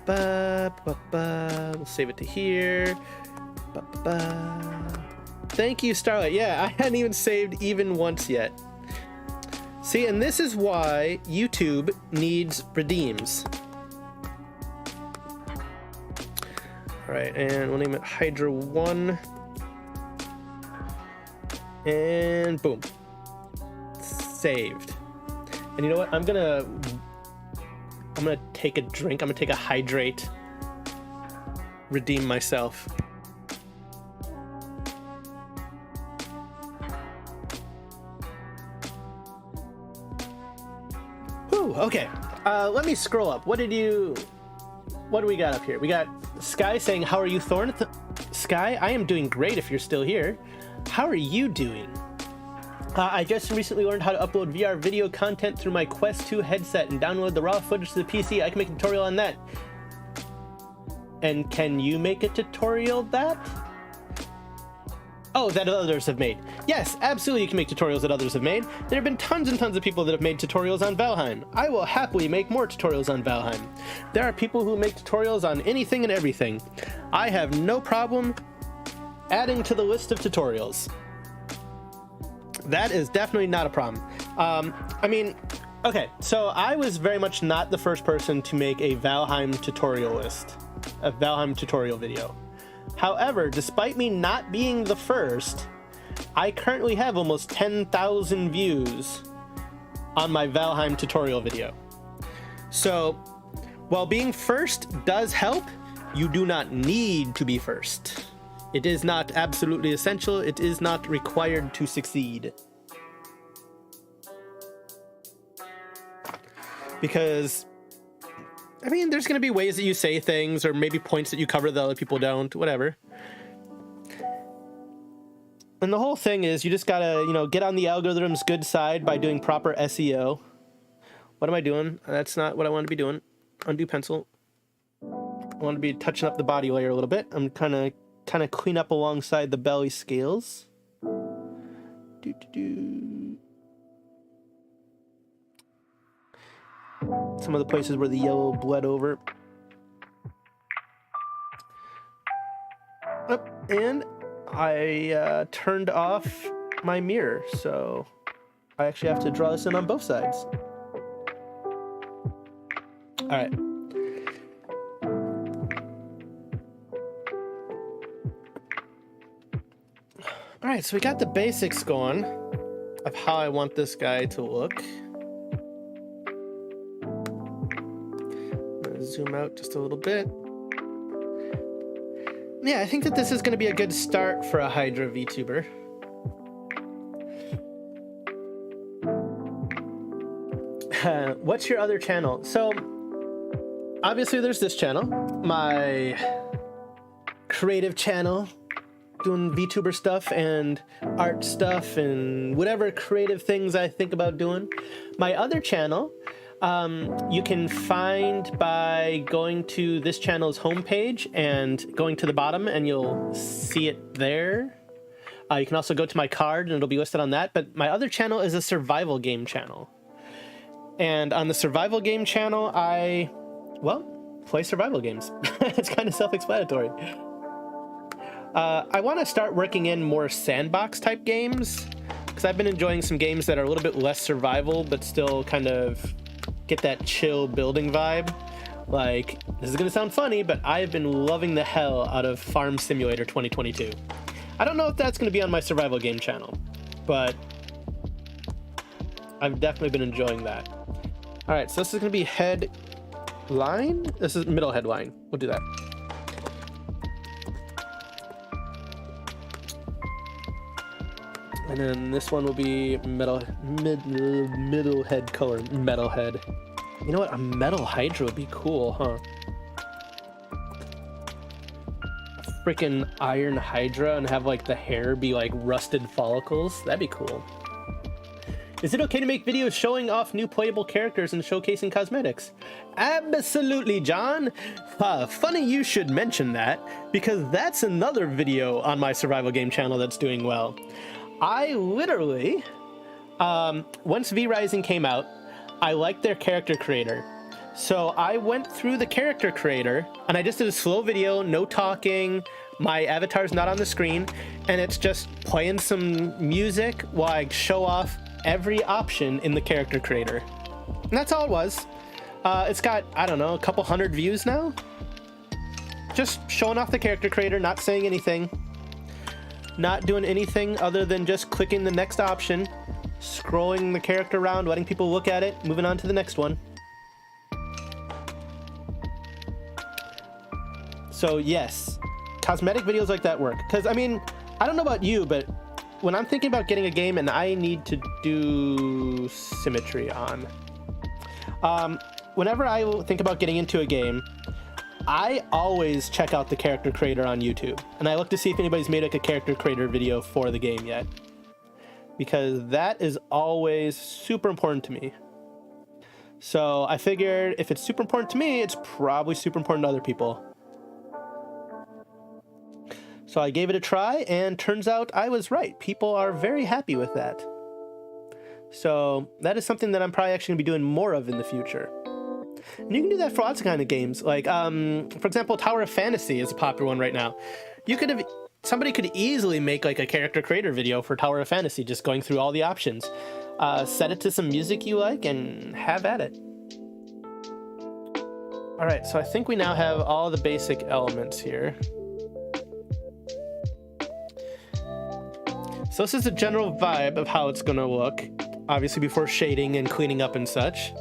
We'll save it to here. Thank you, Starlight. Yeah, I hadn't even saved even once yet. See, and this is why YouTube needs redeems. All right, and we'll name it Hydra 1. And boom. Saved. And you know what? I'm gonna take a drink. I'm gonna take a hydrate. Redeem myself. Whew, okay. Let me scroll up. What do we got up here? We got Sky saying, how are you, Thorn? Sky, I am doing great if you're still here. How are you doing? I just recently learned how to upload VR video content through my Quest 2 headset and download the raw footage to the PC. I can make a tutorial on that. And can you make a tutorial that? Oh, that others have made. Yes, absolutely you can make tutorials that others have made. There have been tons and tons of people that have made tutorials on Valheim. I will happily make more tutorials on Valheim. There are people who make tutorials on anything and everything. I have no problem adding to the list of tutorials. That is definitely not a problem. I mean, okay, so I was very much not the first person to make a Valheim tutorial list, a Valheim tutorial video. However, despite me not being the first, I currently have almost 10,000 views on my Valheim tutorial video. So, while being first does help, you do not need to be first. It is not absolutely essential. It is not required to succeed. Because, I mean, there's going to be ways that you say things or maybe points that you cover that other people don't, whatever. And the whole thing is you just got to, you know, get on the algorithm's good side by doing proper SEO. What am I doing? That's not what I want to be doing. Undo pencil. I want to be touching up the body layer a little bit. I'm kind of clean up alongside the belly scales. Some of the places where the yellow bled over. Oh, and I turned off my mirror, so I actually have to draw this in on both sides. All right. All right, so we got the basics going of how I want this guy to look. I'm gonna zoom out just a little bit. Yeah, I think that this is going to be a good start for a Hydra VTuber. What's your other channel? So, obviously there's this channel, my creative channel, doing VTuber stuff and art stuff and whatever creative things I think about doing. My other channel, you can find by going to this channel's homepage and going to the bottom, and you'll see it there. You can also go to my card and it'll be listed on that. But my other channel is a survival game channel. And on the survival game channel, I, well, play survival games. It's kind of self-explanatory. I want to start working in more sandbox type games, because I've been enjoying some games that are a little bit less survival, but still kind of get that chill building vibe. Like, this is gonna sound funny, but I've been loving the hell out of Farm Simulator 2022. I don't know if that's gonna be on my survival game channel, but I've definitely been enjoying that. All right, so this is gonna be headline. This is middle headline. We'll do that. And then this one will be middle head color, metal head. You know what? A metal Hydra would be cool, huh? A freaking iron Hydra and have like the hair be like rusted follicles. That'd be cool. Is it okay to make videos showing off new playable characters and showcasing cosmetics? Absolutely, John. Funny you should mention that, because that's another video on my survival game channel that's doing well. I literally, once V Rising came out, I liked their character creator. So I went through the character creator and I just did a slow video, no talking, my avatar's not on the screen, and it's just playing some music while I show off every option in the character creator. And that's all it was. It's got, I don't know, a couple hundred views now. Just showing off the character creator, not saying anything. Not doing anything other than just clicking the next option, scrolling the character around, letting people look at it, moving on to the next one. So yes, cosmetic videos like that work. Because I mean, I don't know about you, but when I'm thinking about getting a game and I need to do symmetry on, whenever I think about getting into a game, I always check out the character creator on YouTube, and I look to see if anybody's made like a character creator video for the game yet, because that is always super important to me. So I figured if it's super important to me, it's probably super important to other people. So I gave it a try, and turns out I was right. People are very happy with that. So that is something that I'm probably actually gonna be doing more of in the future. And you can do that for lots of kind of games. Like, for example, Tower of Fantasy is a popular one right now. Somebody could easily make like a character creator video for Tower of Fantasy, just going through all the options. Set it to some music you like and have at it. All right, so I think we now have all the basic elements here. So this is the general vibe of how it's gonna look, obviously before shading and cleaning up and such.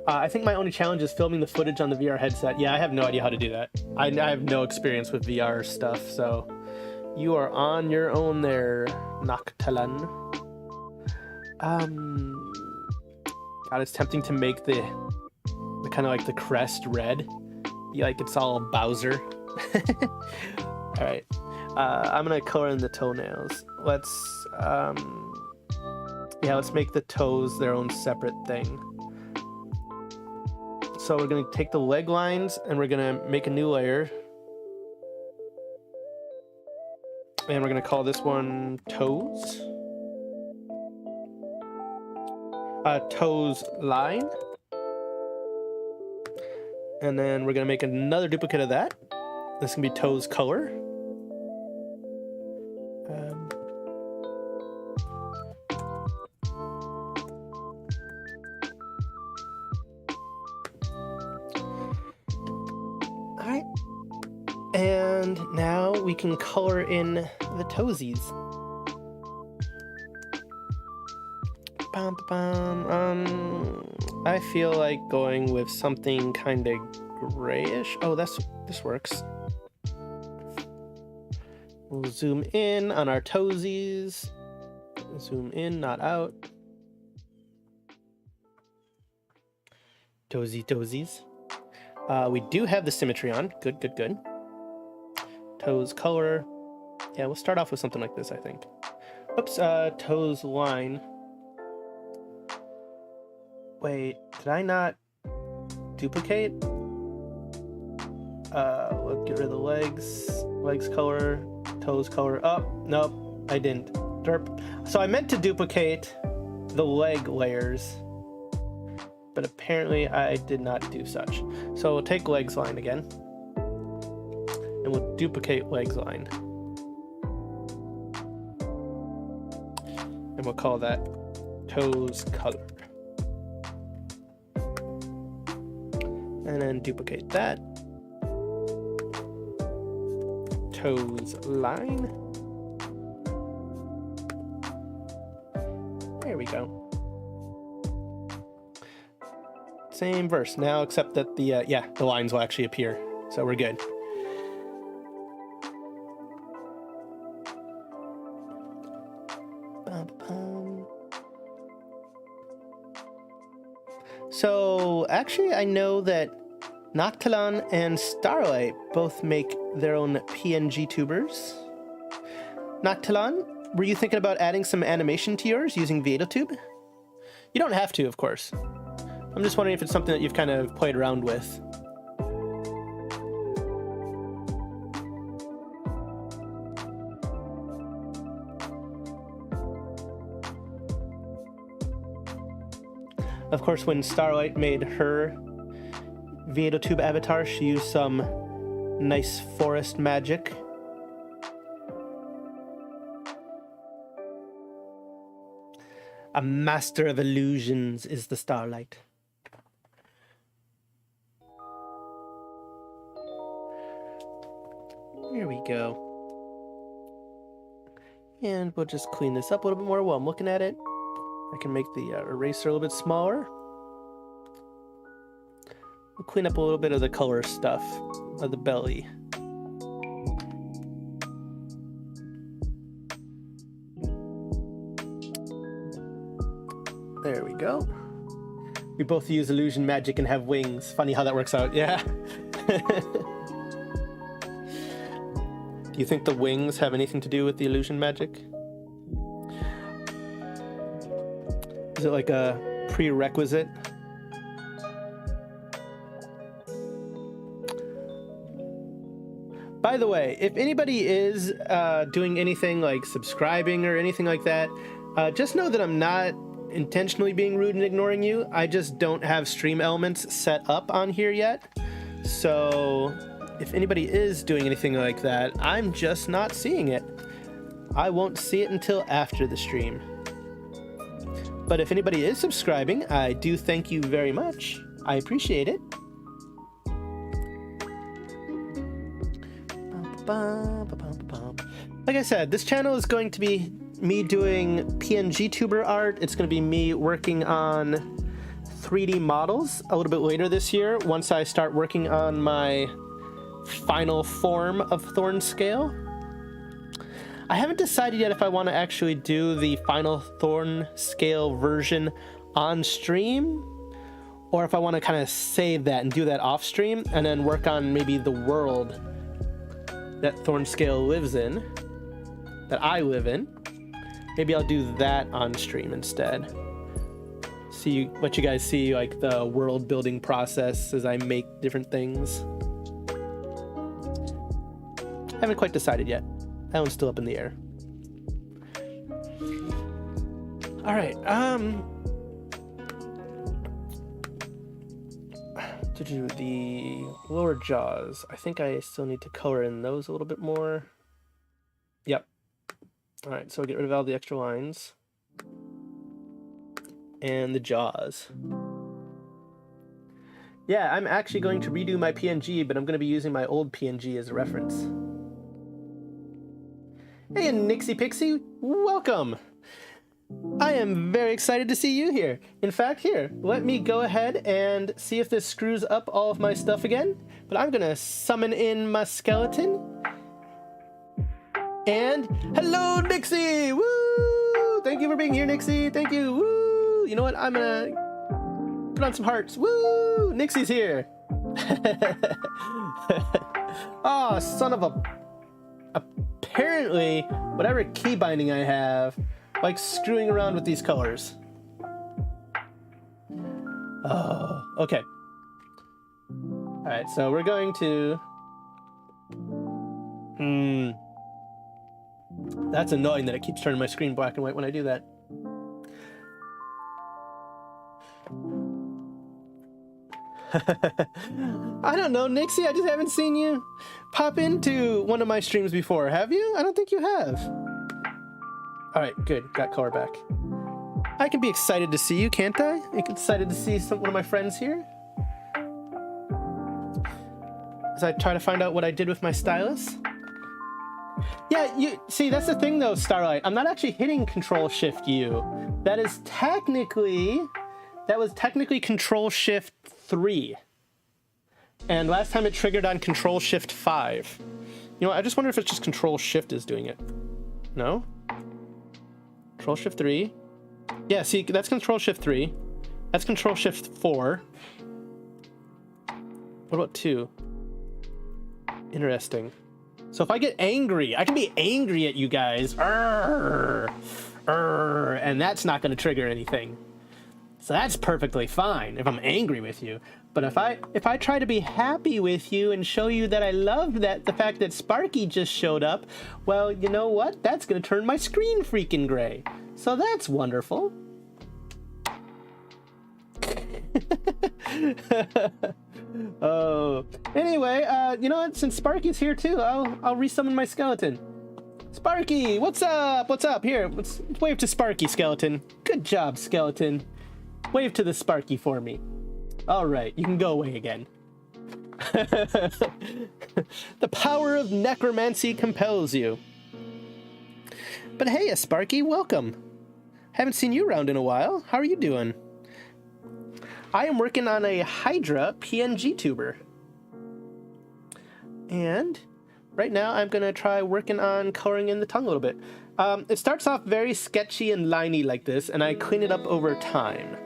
I think my only challenge is filming the footage on the VR headset. Yeah, I have no idea how to do that. I have no experience with VR stuff, so you are on your own there, Noctalan. God, it's tempting to make the kind of like the crest red. Yeah, like it's all Bowser. All right, I'm gonna color in the toenails. Let's make the toes their own separate thing. So we're going to take the leg lines and we're going to make a new layer. And we're going to call this one toes. Toes line. And then we're gonna make another duplicate of that. This can be Toe's color. All right. And now we can color in the toesies. Bum, bum. I feel like going with something kind of grayish. Oh, this works. We'll zoom in on our toesies. Zoom in, not out. Toesies. We do have the symmetry on. Good, good, good. Toes color. Yeah, we'll start off with something like this, I think. Oops, toes line. Wait, did I not duplicate? Let's get rid of the legs. Legs color, toes color. Oh, nope, I didn't. Derp. So I meant to duplicate the leg layers, but apparently I did not do such. So we'll take legs line again, and we'll duplicate legs line. And we'll call that toes color. And then duplicate that. Toes line. There we go. Same verse now, except that the lines will actually appear. So we're good. So actually, I know that Noctilon and Starlight both make their own PNGTubers. Noctilon, were you thinking about adding some animation to yours using Veadotube? You don't have to, of course. I'm just wondering if it's something that you've kind of played around with. Of course, when Starlight made her Veadotube Avatar, she used some nice forest magic. A master of illusions is the Starlight. Here we go. And we'll just clean this up a little bit more while I'm looking at it. I can make the eraser a little bit smaller. We'll clean up a little bit of the color stuff of the belly. There we go. We both use illusion magic and have wings. Funny how that works out, yeah. Do you think the wings have anything to do with the illusion magic? Is it like a prerequisite? By the way, if anybody is doing anything like subscribing or anything like that, just know that I'm not intentionally being rude and ignoring you. I just don't have stream elements set up on here yet. So if anybody is doing anything like that, I'm just not seeing it. I won't see it until after the stream. But if anybody is subscribing, I do thank you very much. I appreciate it. Like I said, this channel is going to be me doing PNGTuber art. It's going to be me working on 3D models a little bit later this year, once I start working on my final form of Thornscale. I haven't decided yet if I want to actually do the final Thornscale version on stream, or if I want to kind of save that and do that off stream and then work on maybe the world that Thornscale lives in, that I live in. Maybe I'll do that on stream instead. Let you guys see like the world building process as I make different things. I haven't quite decided yet. That one's still up in the air. All right. To do the lower jaws, I think I still need to color in those a little bit more. Yep. All right, so I'll get rid of all the extra lines. And the jaws. Yeah, I'm actually going to redo my PNG, but I'm going to be using my old PNG as a reference. Hey, Nixie Pixie, welcome! I am very excited to see you here. In fact, here, let me go ahead and see if this screws up all of my stuff again. But I'm going to summon in my skeleton. And hello, Nixie! Woo! Thank you for being here, Nixie. Thank you. Woo! You know what? I'm going to put on some hearts. Woo! Nixie's here. Oh, son of a... Apparently, whatever key binding I have, like screwing around with these colors. Oh, okay. All right, so we're going to... That's annoying that it keeps turning my screen black and white when I do that. I don't know, Nixie, I just haven't seen you pop into one of my streams before, have you? I don't think you have. All right, good, got color back. I can be excited to see you, can't I? I'm excited to see one of my friends here. As I try to find out what I did with my stylus. Yeah, you see, that's the thing though, Starlight. I'm not actually hitting Control-Shift-U. That was technically Control-Shift-3. And last time it triggered on Control-Shift-5. You know, I just wonder if it's just Control-Shift is doing it. No? Control-Shift-3. Yeah, see, that's Control-Shift-3. That's Control-Shift-4. What about 2? Interesting. So if I get angry, I can be angry at you guys. And that's not going to trigger anything. So that's perfectly fine if I'm angry with you. But if I try to be happy with you and show you that I love the fact that Sparky just showed up, well, you know what? That's going to turn my screen freaking gray. So that's wonderful. Oh, anyway, you know what? Since Sparky's here too, I'll resummon my skeleton. Sparky, what's up? What's up? Here, let's wave to Sparky, skeleton. Good job, skeleton. Wave to the Sparky for me. All right, you can go away again. The power of necromancy compels you. But hey, Sparky, welcome. Haven't seen you around in a while. How are you doing? I am working on a Hydra PNGTuber. And right now I'm going to try working on coloring in the tongue a little bit. It starts off very sketchy and liney like this, and I clean it up over time.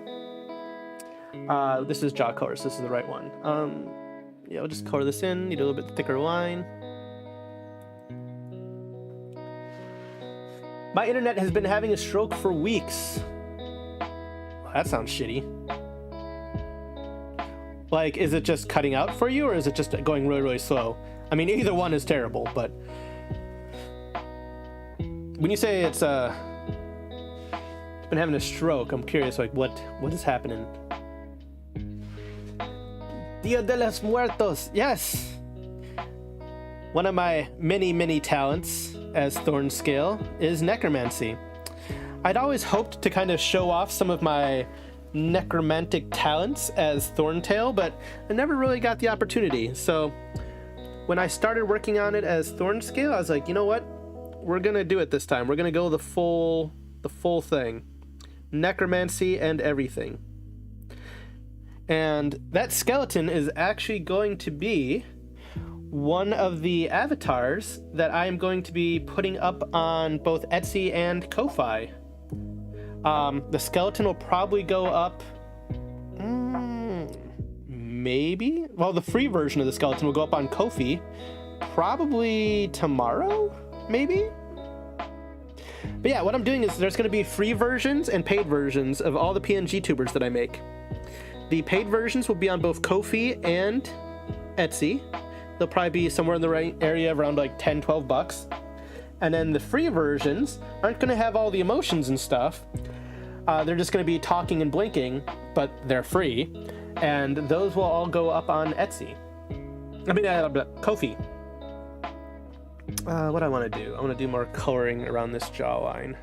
This is jaw color, so this is the right one. Yeah, I'll just color this in, need a little bit thicker line. My internet has been having a stroke for weeks. Well, that sounds shitty. Like, is it just cutting out for you, or is it just going really, really slow? I mean, either one is terrible, but... When you say it's been having a stroke, I'm curious, like, what is happening? Dia de los Muertos, yes! One of my many, many talents as Thornscale is necromancy. I'd always hoped to kind of show off some of my necromantic talents as Thorntail, but I never really got the opportunity. So when I started working on it as Thornscale, I was like, you know what? We're gonna do it this time. We're gonna go the full thing. Necromancy and everything. And that skeleton is actually going to be one of the avatars that I am going to be putting up on both Etsy and Ko-Fi. The skeleton will probably go up, maybe? Well, the free version of the skeleton will go up on Ko-Fi probably tomorrow, maybe? But yeah, what I'm doing is there's going to be free versions and paid versions of all the PNG tubers that I make. The paid versions will be on both Ko-Fi and Etsy. They'll probably be somewhere in the right area around like 10, 12 bucks. And then the free versions aren't going to have all the emotions and stuff. They're just going to be talking and blinking, but they're free. and those will all go up on Etsy. I mean, Ko-fi. What do I want to do? I want to do more coloring around this jawline.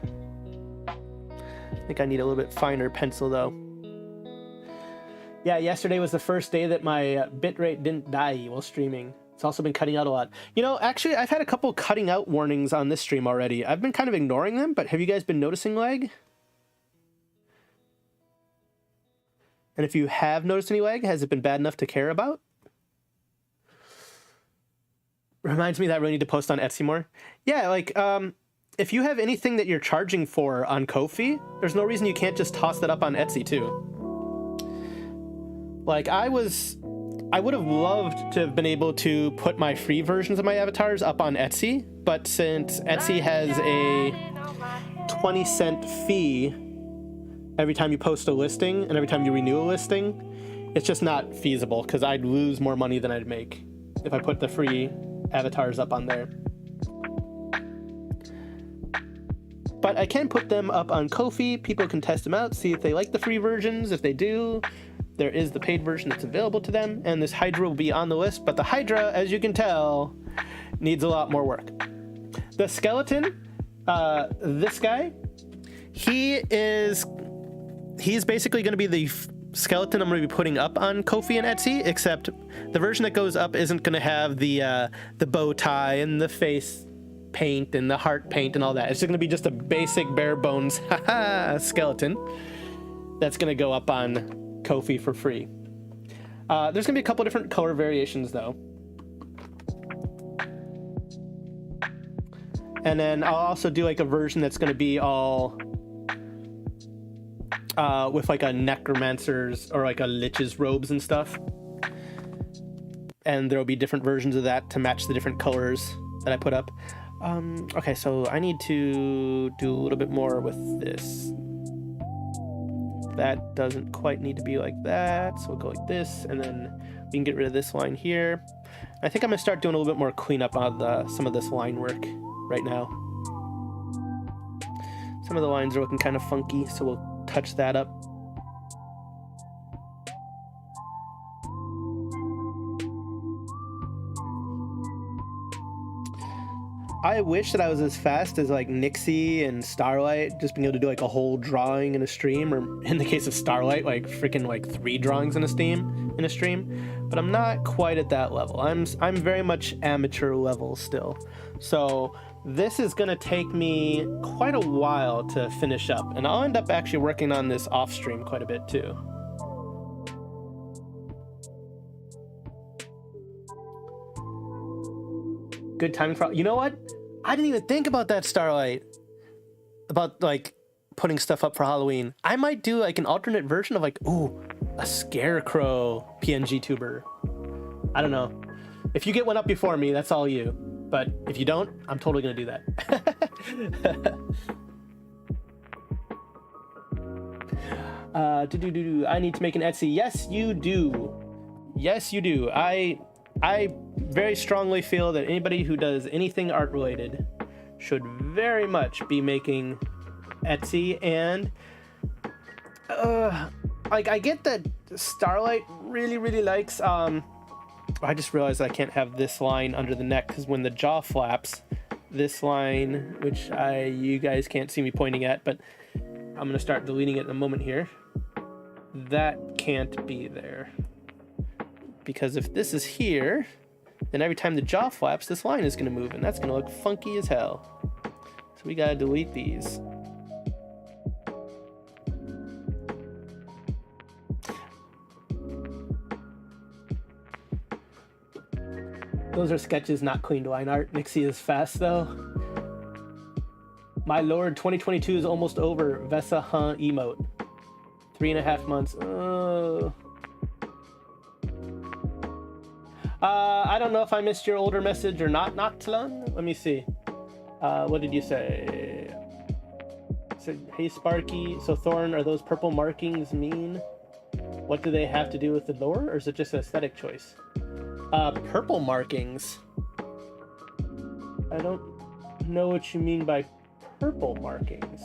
I think I need a little bit finer pencil though. Yeah, yesterday was the first day that my bitrate didn't die while streaming. It's also been cutting out a lot. You know, actually, I've had a couple cutting out warnings on this stream already. I've been kind of ignoring them, but have you guys been noticing lag? And if you have noticed any lag, has it been bad enough to care about? Reminds me that I really need to post on Etsy more. Yeah, like, if you have anything that you're charging for on Ko-fi, there's no reason you can't just toss that up on Etsy too. Like, I would have loved to have been able to put my free versions of my avatars up on Etsy, but since Etsy has a 20-cent fee every time you post a listing and every time you renew a listing, it's just not feasible because I'd lose more money than I'd make if I put the free avatars up on there. But I can put them up on Ko-fi. People can test them out, see if they like the free versions. If they do, there is the paid version that's available to them, and this Hydra will be on the list, but the Hydra, as you can tell, needs a lot more work. The skeleton, this guy, he's basically going to be the skeleton I'm going to be putting up on Ko-fi and Etsy, except the version that goes up isn't going to have the bow tie and the face paint and the heart paint and all that. It's just going to be just a basic bare bones skeleton that's going to go up on Ko-fi for free. There's gonna be a couple different color variations though, and then I'll also do like a version that's gonna be all with like a necromancer's or like a lich's robes and stuff, and there'll be different versions of that to match the different colors that I put up. Okay, so I need to do a little bit more with this. That doesn't quite need to be like that, so we'll go like this, and then we can get rid of this line here. I think I'm gonna start doing a little bit more cleanup on some of this line work right now. Some of the lines are looking kind of funky, so we'll touch that up. I wish that I was as fast as like Nixie and Starlight, just being able to do like a whole drawing in a stream, or in the case of Starlight, like freaking like 3 drawings in a stream. But I'm not quite at that level. I'm very much amateur level still. So this is gonna take me quite a while to finish up, and I'll end up actually working on this off stream quite a bit too. Good timing for, you know what? I didn't even think about that, Starlight. About like putting stuff up for Halloween. I might do like an alternate version of like, ooh, a scarecrow PNGTuber. I don't know. If you get one up before me, that's all you. But if you don't, I'm totally gonna do that. I need to make an Etsy. Yes, you do. Yes, you do. I very strongly feel that anybody who does anything art related should very much be making Etsy. And like, I get that Starlight really likes I just realized I can't have this line under the neck, because when the jaw flaps, this line, which you guys can't see me pointing at, but I'm gonna start deleting it in a moment here, that can't be there. Because if this is here, then every time the jaw flaps, this line is going to move, and that's going to look funky as hell. So we got to delete these. Those are sketches, not cleaned line art. Nixie is fast, though. My lord, 2022 is almost over. Vesa huh emote. 3.5 months. Oh. I don't know if I missed your older message or not, Noctilon. Let me see. What did you say? So, hey, Sparky. So, Thorn, are those purple markings mean? What do they have to do with the lore, or is it just an aesthetic choice? Purple markings? I don't know what you mean by purple markings.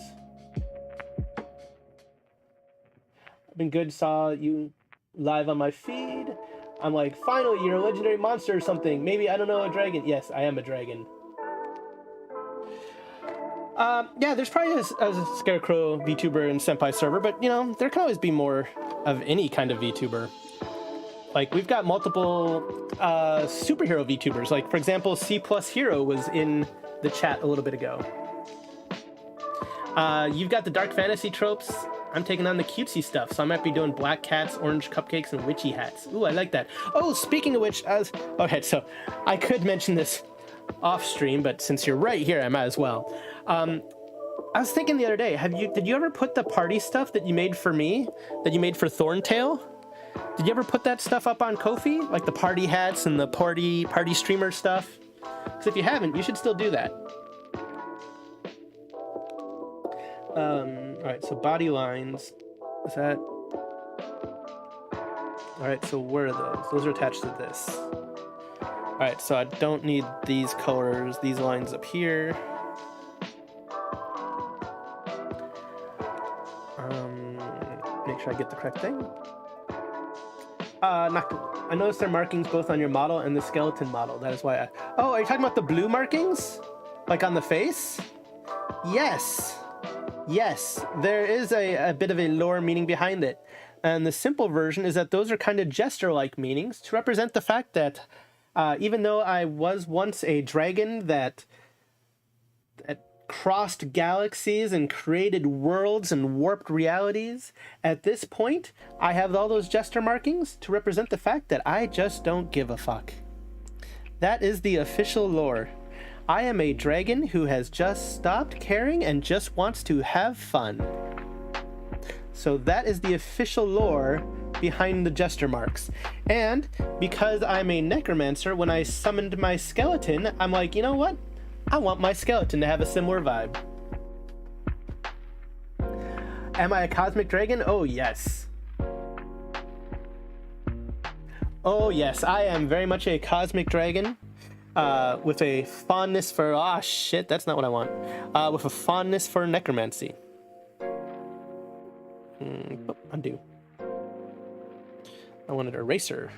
I've been good, saw you live on my feed. I'm like, finally, you're a legendary monster or something. Maybe, I don't know, a dragon. Yes, I am a dragon. Yeah, there's probably a Scarecrow VTuber and Senpai server, but, you know, there can always be more of any kind of VTuber. Like, we've got multiple superhero VTubers. Like, for example, C+ Hero was in the chat a little bit ago. You've got the dark fantasy tropes. I'm taking on the cutesy stuff, so I might be doing black cats, orange cupcakes, and witchy hats. Ooh, I like that. Oh, speaking of which, okay, so I could mention this off stream, but since you're right here, I might as well. I was thinking the other day, did you ever put the party stuff that you made for me, that you made for Thornscale? Did you ever put that stuff up on Ko-fi? Like the party hats and the party streamer stuff? Because if you haven't, you should still do that. Alright, so body lines. Is that... Alright, so where are those? Those are attached to this. Alright, so I don't need these colors, these lines up here. Make sure I get the correct thing. I noticed there are markings both on your model and the skeleton model. That is why I... Oh, are you talking about the blue markings? Like on the face? Yes. Yes, there is a bit of a lore meaning behind it. And the simple version is that those are kind of gesture-like meanings to represent the fact that even though I was once a dragon that crossed galaxies and created worlds and warped realities, at this point, I have all those gesture markings to represent the fact that I just don't give a fuck. That is the official lore. I am a dragon who has just stopped caring and just wants to have fun. So that is the official lore behind the gesture marks. And because I'm a necromancer, when I summoned my skeleton, I'm like, you know what? I want my skeleton to have a similar vibe. Am I a cosmic dragon? Oh, yes. Oh, yes, I am very much a cosmic dragon. With a fondness for... Ah, shit, that's not what I want. With a fondness for necromancy. Undo. I wanted eraser.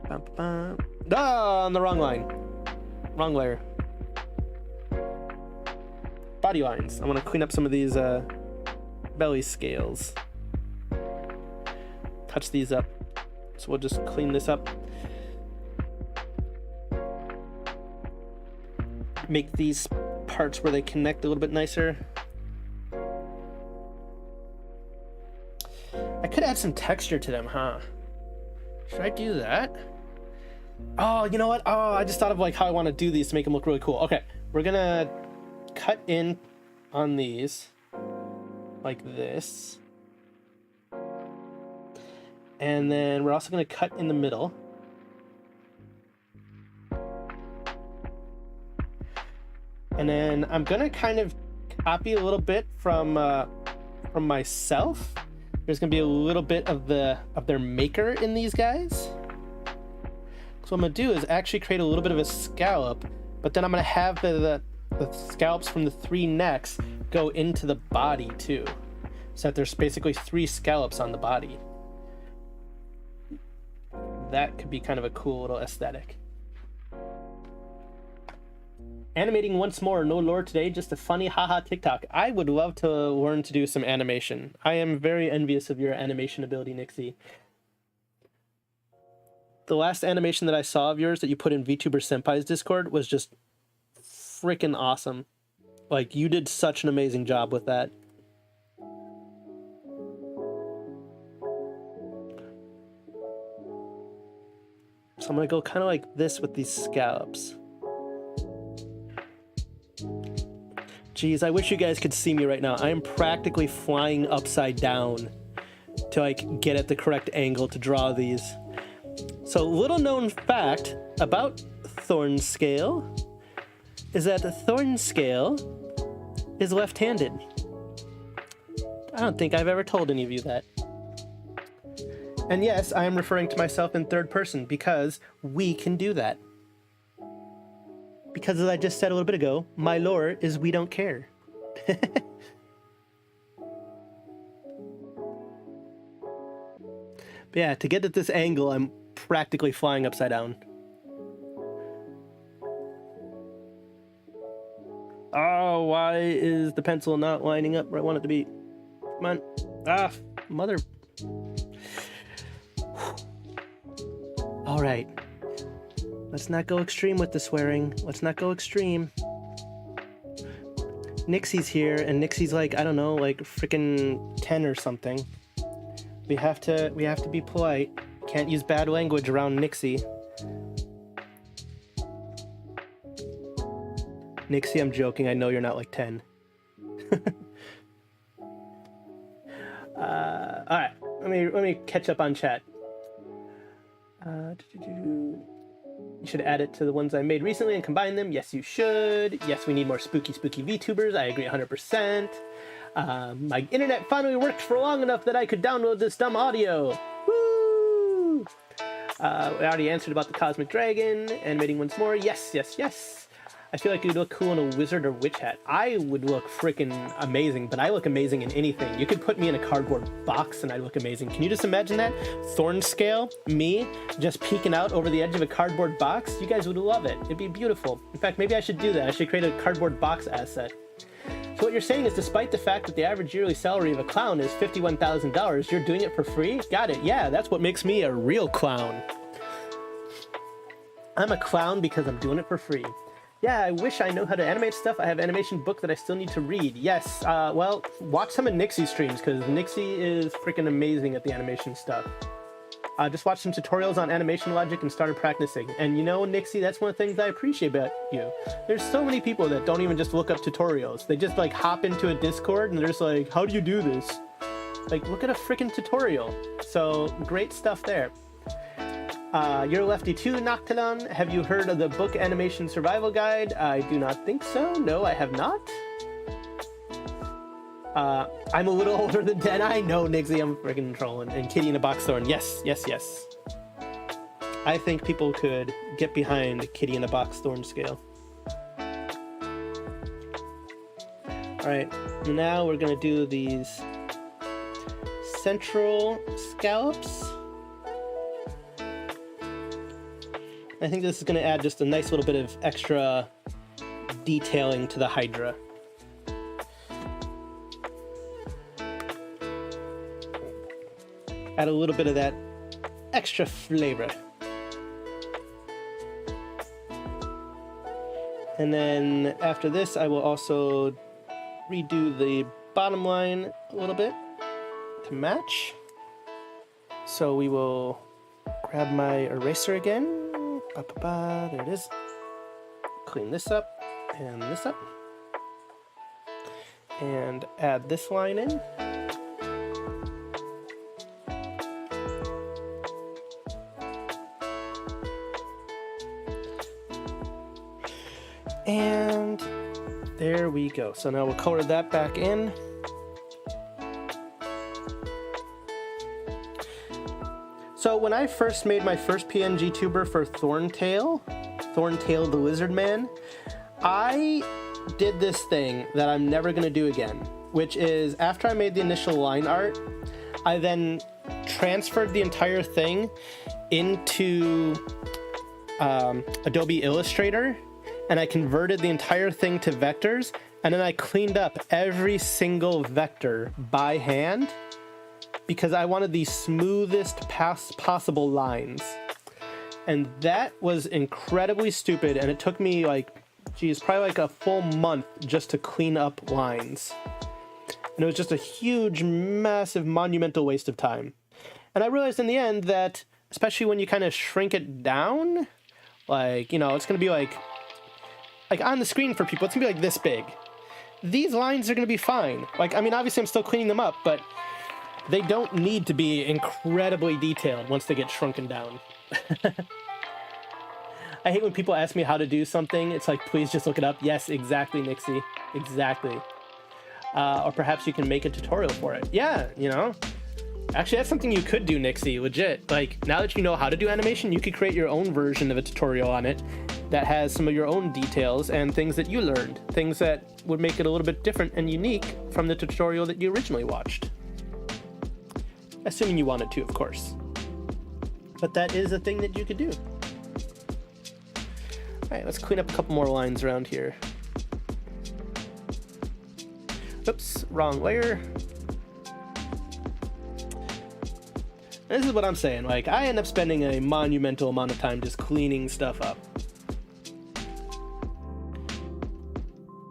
Ah, on the wrong line. Wrong layer. Body lines. I want to clean up some of these belly scales. Touch these up. So we'll just clean this up. Make these parts where they connect a little bit nicer. I could add some texture to them, huh? Should I do that? Oh, you know what? Oh, I just thought of like how I want to do these to make them look really cool. Okay, we're gonna cut in on these like this. And then we're also gonna cut in the middle. And then I'm gonna kind of copy a little bit from myself. There's gonna be a little bit of their maker in these guys. So what I'm gonna do is actually create a little bit of a scallop, but then I'm gonna have the scallops from the 3 necks go into the body too, so that there's basically 3 scallops on the body. That could be kind of a cool little aesthetic. Animating once more, no lore today, just a funny haha TikTok. I would love to learn to do some animation. I am very envious of your animation ability, Nixie. The last animation that I saw of yours that you put in VTuber Senpai's Discord was just freaking awesome. Like, you did such an amazing job with that. So I'm gonna go kind of like this with these scallops. Jeez, I wish you guys could see me right now. I am practically flying upside down to like get at the correct angle to draw these. So little known fact about Thornscale is that Thornscale is left-handed. I don't think I've ever told any of you that. And yes, I am referring to myself in third person because we can do that. Because as I just said a little bit ago, my lore is we don't care. But yeah, to get at this angle, I'm practically flying upside down. Oh, why is the pencil not lining up where I want it to be? Come on. Ah, mother. All right. Let's not go extreme with the swearing. Let's not go extreme. Nixie's here, and Nixie's like, I don't know, like freaking 10 or something. We have to be polite. Can't use bad language around Nixie. Nixie, I'm joking. I know you're not like 10. All right, let me catch up on chat. You should add it to the ones I made recently and combine them. Yes, you should. Yes, we need more spooky VTubers. I agree 100%. My internet finally worked for long enough that I could download this dumb audio. Woo! We already answered about the Cosmic Dragon. Animating once more. Yes. I feel like you'd look cool in a wizard or witch hat. I would look freaking amazing, but I look amazing in anything. You could put me in a cardboard box and I look amazing. Can you just imagine that? Thornscale, me, just peeking out over the edge of a cardboard box? You guys would love it. It'd be beautiful. In fact, maybe I should do that. I should create a cardboard box asset. So what you're saying is, despite the fact that the average yearly salary of a clown is $51,000, you're doing it for free? Got it. Yeah, that's what makes me a real clown. I'm a clown because I'm doing it for free. Yeah, I wish I know how to animate stuff. I have an animation book that I still need to read. Yes, well, watch some of Nixie's streams, because Nixie is freaking amazing at the animation stuff. Just watched some tutorials on animation logic and started practicing. And you know, Nixie, that's one of the things I appreciate about you. There's so many people that don't even just look up tutorials. They just like hop into a Discord and they're just like, how do you do this? Like, look at a freaking tutorial. So, great stuff there. You're Lefty too, Noctilon. Have you heard of the book Animation Survival Guide? I do not think so. No, I have not. I'm a little older than 10. I know, Nixie. I'm freaking trolling. And Kitty in a Box Thorn. Yes. I think people could get behind Kitty in a Box Thornscale. Alright, now we're going to do these central scallops. I think this is going to add just a nice little bit of extra detailing to the Hydra. Add a little bit of that extra flavor. And then after this, I will also redo the bottom line a little bit to match. So we will grab my eraser again. There it is. Clean this up and this up. And add this line in. And there we go. So now we'll color that back in. So when I first made my first PNG tuber for Thorntail the Lizard Man, I did this thing that I'm never going to do again, which is after I made the initial line art, I then transferred the entire thing into Adobe Illustrator, and I converted the entire thing to vectors, and then I cleaned up every single vector by hand because I wanted the smoothest possible lines. And that was incredibly stupid, and it took me like, geez, probably like a full month just to clean up lines. And it was just a huge, massive, monumental waste of time. And I realized in the end that, especially when you kind of shrink it down, like, you know, it's going to be like on the screen for people, it's going to be like this big. These lines are going to be fine. Like, I mean, obviously I'm still cleaning them up, but they don't need to be incredibly detailed once they get shrunken down. I hate when people ask me how to do something. It's like, please just look it up. Yes, exactly, Nixie. Exactly. Or perhaps you can make a tutorial for it. Yeah, you know. Actually, that's something you could do, Nixie, legit. Like, now that you know how to do animation, you could create your own version of a tutorial on it that has some of your own details and things that you learned. Things that would make it a little bit different and unique from the tutorial that you originally watched. Assuming you wanted to, of course. but that is a thing that you could do. All right, let's clean up a couple more lines around here. Oops, wrong layer. This is what I'm saying, like, I end up spending a monumental amount of time just cleaning stuff up.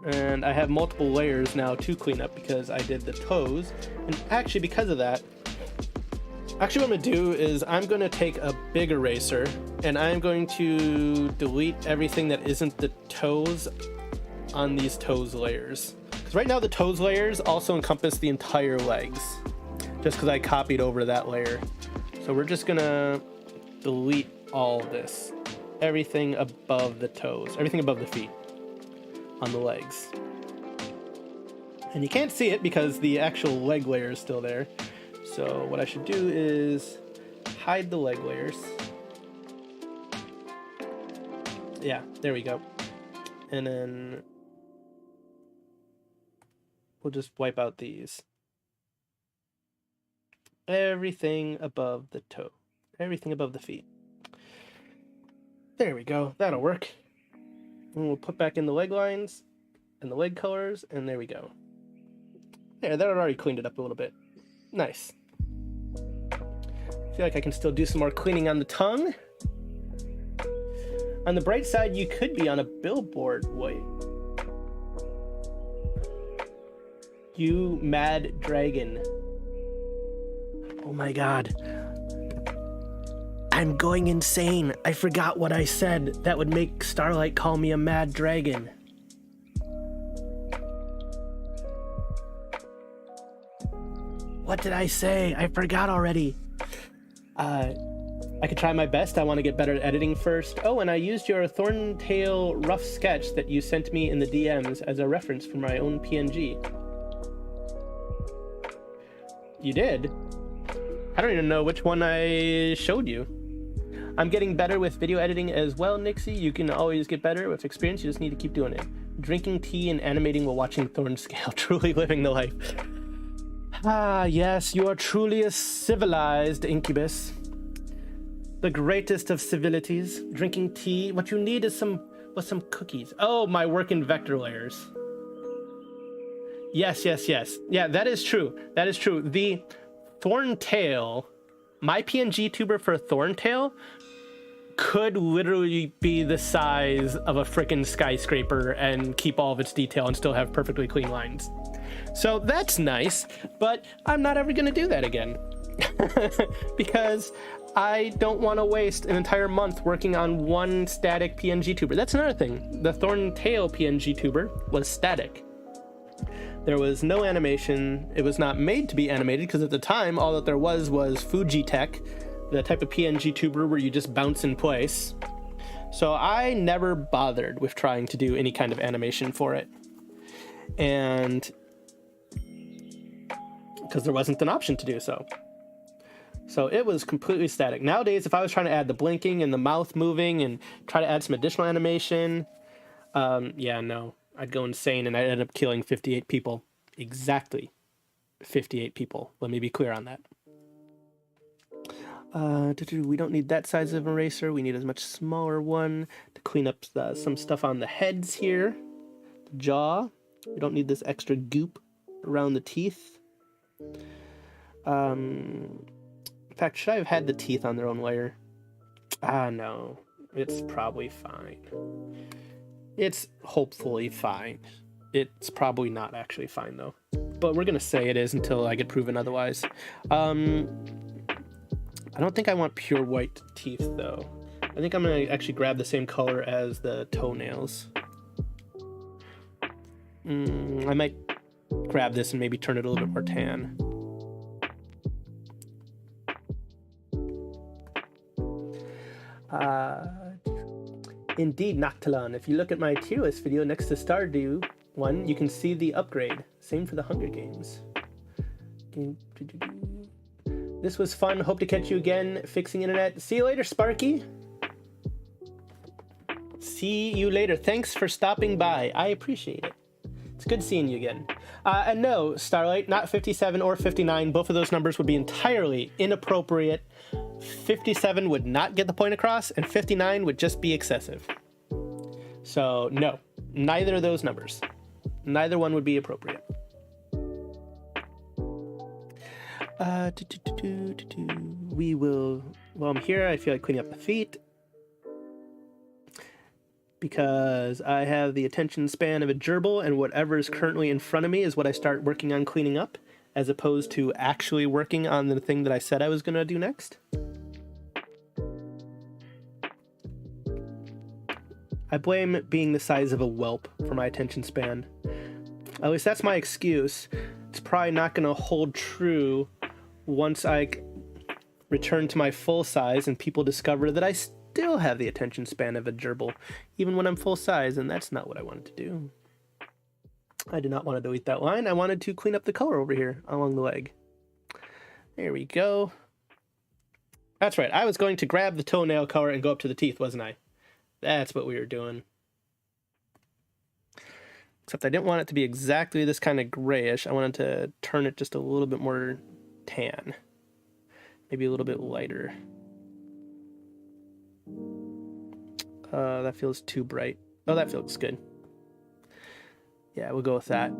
And I have multiple layers now to clean up because I did the toes. And actually, because of that, actually what I'm gonna do is I'm gonna take a big eraser and I'm going to delete everything that isn't the toes on these toes layers. Because right now the toes layers also encompass the entire legs, just because I copied over that layer. So we're just gonna delete all this. Everything above the toes, everything above the feet on the legs. And you can't see it because the actual leg layer is still there. So what I should do is hide the leg layers. Yeah, there we go. And then we'll just wipe out these. Everything above the toe. Everything above the feet. There we go. That'll work. And we'll put back in the leg lines and the leg colors, and there we go. There, that already cleaned it up a little bit. Nice. Feel like I can still do some more cleaning on the tongue. On the bright side, you could be on a billboard. Wait. You mad dragon. Oh my god. I'm going insane. I forgot what I said. That would make Starlight call me a mad dragon. What did I say? I forgot already. I could try my best. I want to get better at editing first. Oh, and I used your Thorntail rough sketch that you sent me in the DMs as a reference for my own PNG. You did? I don't even know which one I showed you. I'm getting better with video editing as well, Nixie. You can always get better with experience. You just need to keep doing it. Drinking tea and animating while watching Thornscale. Truly living the life. Ah, yes, you are truly a civilized incubus. The greatest of civilities. Drinking tea. What you need is some cookies. Oh, my work in vector layers. Yes, yes, yes. Yeah, that is true. That is true. The Thorntail, my PNGTuber for Thorntail could literally be the size of a frickin' skyscraper and keep all of its detail and still have perfectly clean lines. So that's nice, but I'm not ever gonna do that again. Because I don't want to waste an entire month working on one static PNGTuber. That's another thing. The Thorntail PNGTuber was static. There was no animation. It was not made to be animated because at the time, all that there was Fujitech, the type of PNGTuber where you just bounce in place. So I never bothered with trying to do any kind of animation for it. And because there wasn't an option to do so. So it was completely static. Nowadays, if I was trying to add the blinking and the mouth moving and try to add some additional animation, yeah, no. I'd go insane and I'd end up killing 58 people. Exactly 58 people. Let me be clear on that. We don't need that size of eraser. We need a much smaller one to clean up some stuff on the heads here. The jaw. We don't need this extra goop around the teeth. In fact, should I have had the teeth on their own layer? No. It's probably fine. It's hopefully fine. It's probably not actually fine, though. But we're going to say it is until I get proven otherwise. I don't think I want pure white teeth, though. I think I'm going to actually grab the same color as the toenails. I might grab this and maybe turn it a little bit more tan. Indeed, Noctilon. If you look at my tier list video next to Stardew one, you can see the upgrade. Same for the Hunger Games. This was fun. Hope to catch you again. Fixing internet. See you later, Sparky. See you later. Thanks for stopping by. I appreciate it. It's good seeing you again. And no, Starlight, not 57 or 59. Both of those numbers would be entirely inappropriate 57 would not get the point across, and 59 would just be excessive. So no, neither of those numbers. Neither one would be appropriate. We will, while I'm here, I feel like cleaning up the feet, because I have the attention span of a gerbil, and whatever is currently in front of me is what I start working on cleaning up, as opposed to actually working on the thing that I said I was going to do next. I blame being the size of a whelp for my attention span. At least that's my excuse. It's probably not going to hold true once I return to my full size and people discover that I still have the attention span of a gerbil, even when I'm full size, and that's not what I wanted to do. I did not want to delete that line. I wanted to clean up the color over here along the leg. There we go. That's right. I was going to grab the toenail color and go up to the teeth, wasn't I? That's what we were doing. Except I didn't want it to be exactly this kind of grayish. I wanted to turn it just a little bit more tan. Maybe a little bit lighter. That feels too bright. Oh, that feels good. Yeah, we'll go with that.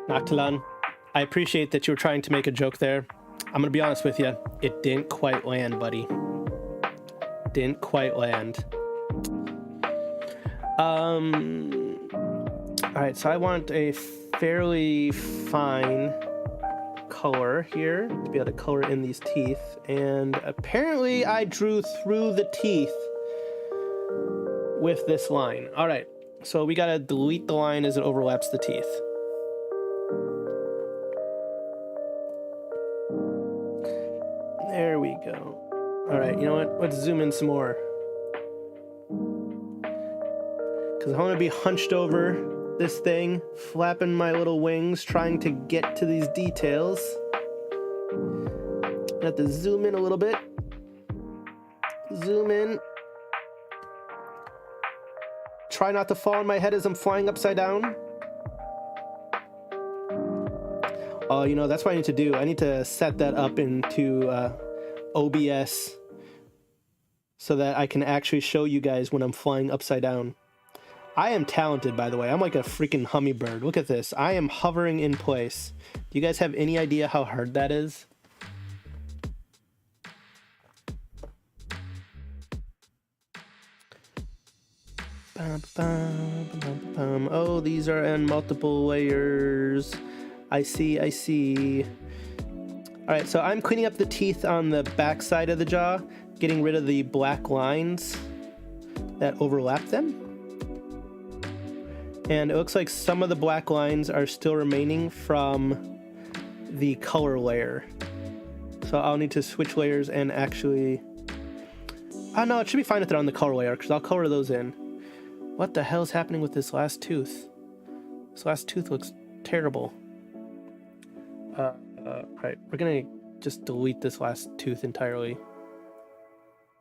Noctilon, I appreciate that you were trying to make a joke there. I'm gonna be honest with you, it didn't quite land, buddy. Didn't quite land. Alright, so I want a fairly fine color here to be able to color in these teeth, and apparently I drew through the teeth with this line. Alright, so we gotta delete the line as it overlaps the teeth. There we go. Alright, you know what? Let's zoom in some more. Because I want to be hunched over this thing, flapping my little wings, trying to get to these details. I have to zoom in a little bit. Zoom in. Try not to fall on my head as I'm flying upside down. Oh, you know, that's what I need to do. I need to set that up into OBS so that I can actually show you guys when I'm flying upside down. I am talented, by the way. I'm like a freaking hummingbird. Look at this. I am hovering in place. Do you guys have any idea how hard that is? Oh, these are in multiple layers. I see, I see. Alright, so I'm cleaning up the teeth on the back side of the jaw, getting rid of the black lines that overlap them. And it looks like some of the black lines are still remaining from the color layer. So I'll need to switch layers and actually... Oh no, it should be fine if they're on the color layer, because I'll color those in. What the hell is happening with this last tooth? This last tooth looks terrible. Right, we're gonna just delete this last tooth entirely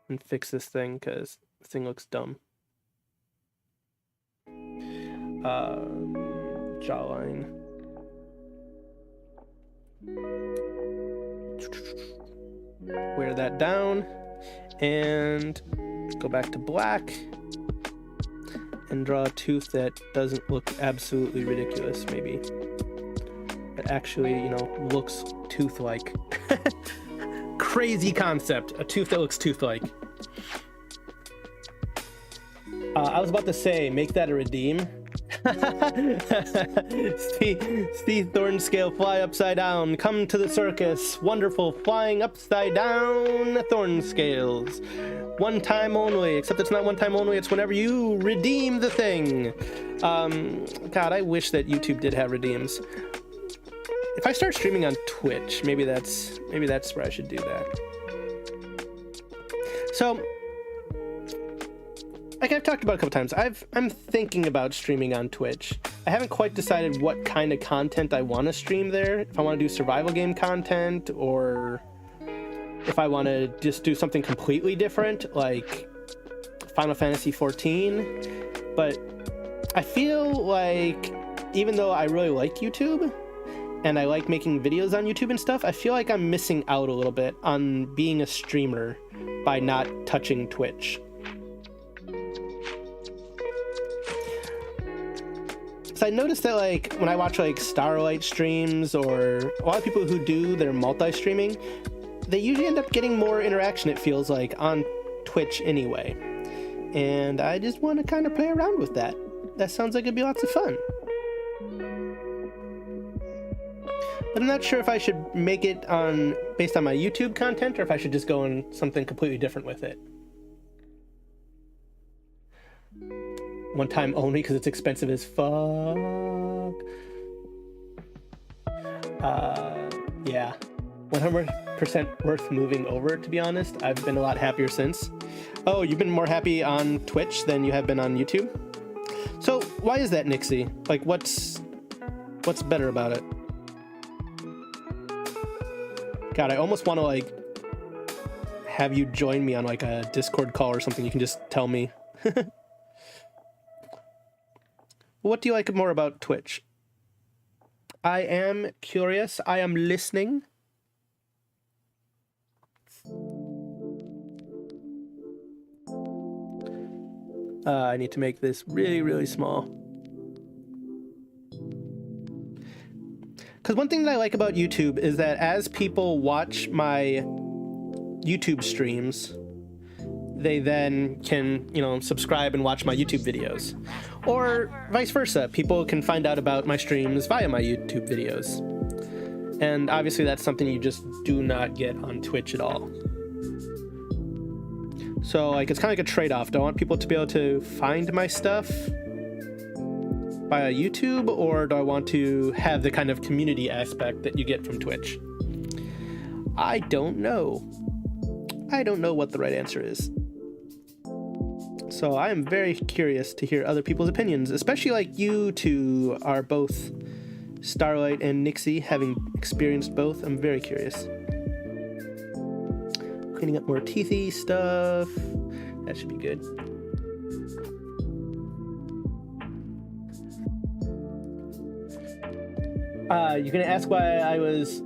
and fix this thing, because this thing looks dumb. Jawline. Wear that down and go back to black and draw a tooth that doesn't look absolutely ridiculous, maybe. It actually, you know, looks tooth-like. Crazy concept, a tooth that looks tooth-like. I was about to say, make that a redeem. see Thornscale fly upside down. Come to the circus. Wonderful flying upside down Thornscales. One time only, except it's not one time only, it's whenever you redeem the thing. God, I wish that YouTube did have redeems. If I start streaming on Twitch, maybe that's where I should do that. So, like I've talked about a couple times, I'm thinking about streaming on Twitch. I haven't quite decided what kind of content I want to stream there. If I want to do survival game content or if I want to just do something completely different, like Final Fantasy 14. But I feel like even though I really like YouTube and I like making videos on YouTube and stuff, I feel like I'm missing out a little bit on being a streamer by not touching Twitch. So I noticed that, like, when I watch like Starlight streams or a lot of people who do their multi-streaming, they usually end up getting more interaction, it feels like, on Twitch anyway. And I just want to kind of play around with that. That sounds like it'd be lots of fun. But I'm not sure if I should make it based on my YouTube content or if I should just go on something completely different with it. One time only because it's expensive as fuck. Yeah. 100% worth moving over, to be honest. I've been a lot happier since. Oh, you've been more happy on Twitch than you have been on YouTube? So why is that, Nixie? Like, what's better about it? God, I almost want to, like, have you join me on, like, a Discord call or something. You can just tell me. What do you like more about Twitch? I am curious. I am listening. I need to make this really, really small. Because one thing that I like about YouTube is that as people watch my YouTube streams, they then can, you know, subscribe and watch my YouTube videos. Or vice versa. People can find out about my streams via my YouTube videos. And obviously that's something you just do not get on Twitch at all. So, like, it's kind of like a trade-off. Do I want people to be able to find my stuff via YouTube, or do I want to have the kind of community aspect that you get from Twitch? I don't know. I don't know what the right answer is. So I am very curious to hear other people's opinions, especially like you two are both Starlight and Nixie, having experienced both. I'm very curious. Cleaning up more teethy stuff. That should be good. You're gonna ask why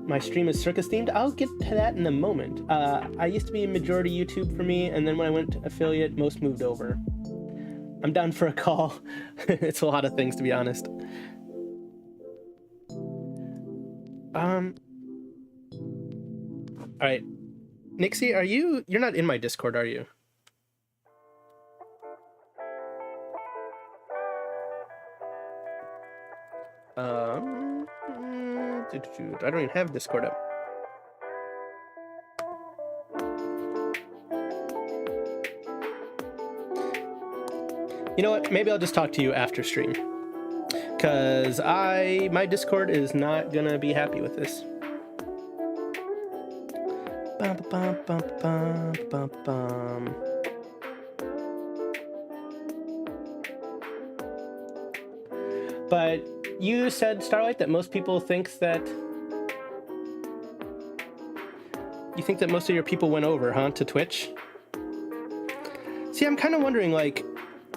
my stream is circus themed? I'll get to that in a moment. I used to be majority YouTube for me, and then when I went to affiliate, most moved over. I'm down for a call. It's a lot of things, to be honest. Alright. Nixie, you're not in my Discord, are you? I don't even have Discord up. You know what? Maybe I'll just talk to you after stream. Because my Discord is not gonna be happy with this. Bum, bum, bum, bum, bum, bum. But you said, Starlight, that most people think that... You think that most of your people went over, huh, to Twitch? See, I'm kind of wondering, like,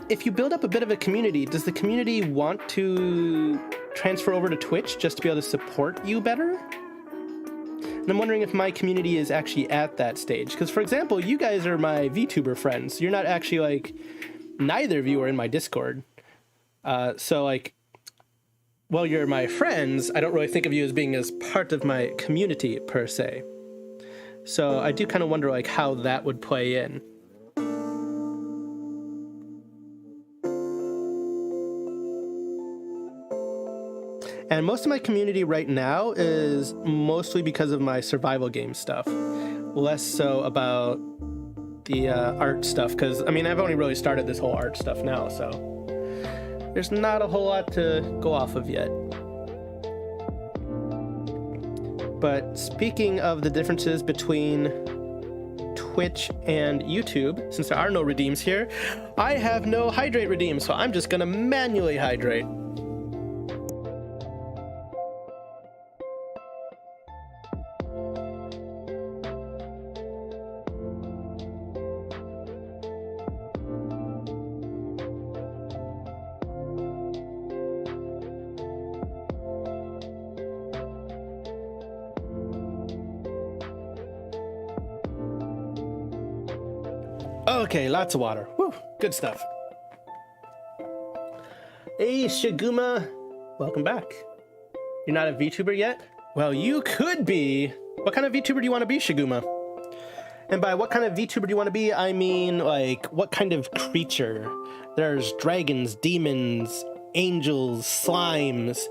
if you build up a bit of a community, does the community want to transfer over to Twitch just to be able to support you better? And I'm wondering if my community is actually at that stage. Because, for example, you guys are my VTuber friends. You're not actually, like, neither of you are in my Discord. So, like, well, you're my friends, I don't really think of you as being as part of my community, per se. So I do kind of wonder, like, how that would play in. And most of my community right now is mostly because of my survival game stuff. Less so about the art stuff, because, I mean, I've only really started this whole art stuff now, so there's not a whole lot to go off of yet. But speaking of the differences between Twitch and YouTube, since there are no redeems here, I have no hydrate redeem, so I'm just gonna manually hydrate. Okay, lots of water. Woo, good stuff. Hey, Shiguma. Welcome back. You're not a VTuber yet? Well, you could be. What kind of VTuber do you want to be, Shiguma? And by what kind of VTuber do you want to be, I mean, like, what kind of creature? There's dragons, demons, angels, slimes,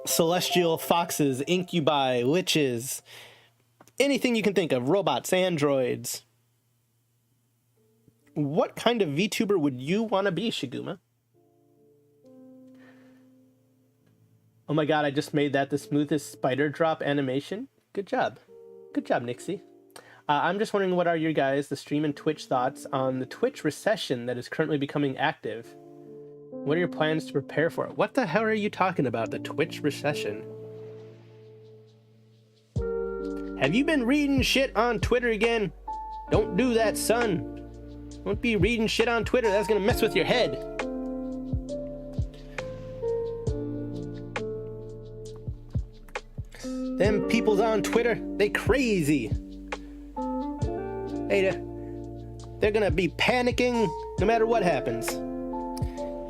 celestial foxes, incubi, liches, anything you can think of, robots, androids. What kind of VTuber would you want to be, Shiguma? Oh my god, I just made that the smoothest spider drop animation. Good job. Good job, Nixie. I'm just wondering, what are your guys, the stream and Twitch thoughts on the Twitch recession that is currently becoming active? What are your plans to prepare for it? What the hell are you talking about, the Twitch recession? Have you been reading shit on Twitter again? Don't do that, son. Don't be reading shit on Twitter. That's gonna mess with your head. Them people's on Twitter, they crazy. Hey, they're gonna be panicking no matter what happens.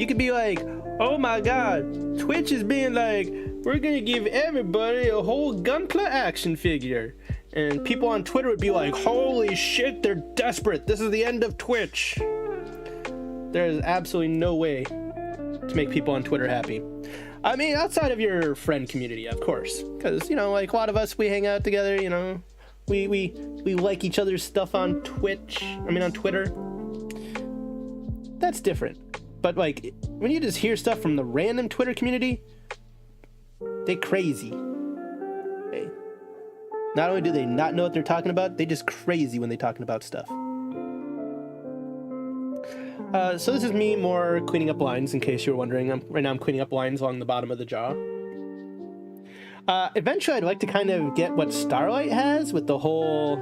You could be like, oh my god, Twitch is being like, we're gonna give everybody a whole Gunpla action figure. And people on Twitter would be like, holy shit, they're desperate. This is the end of Twitch. There is absolutely no way to make people on Twitter happy. I mean, outside of your friend community, of course. Because, you know, like a lot of us, we hang out together, you know. We like each other's stuff on Twitch. I mean, on Twitter. That's different. But, like, when you just hear stuff from the random Twitter community, they crazy. Okay? Not only do they not know what they're talking about, they just crazy when they're talking about stuff. So this is me more cleaning up lines, in case you were wondering. Right now I'm cleaning up lines along the bottom of the jaw. Eventually I'd like to kind of get what Starlight has with the whole,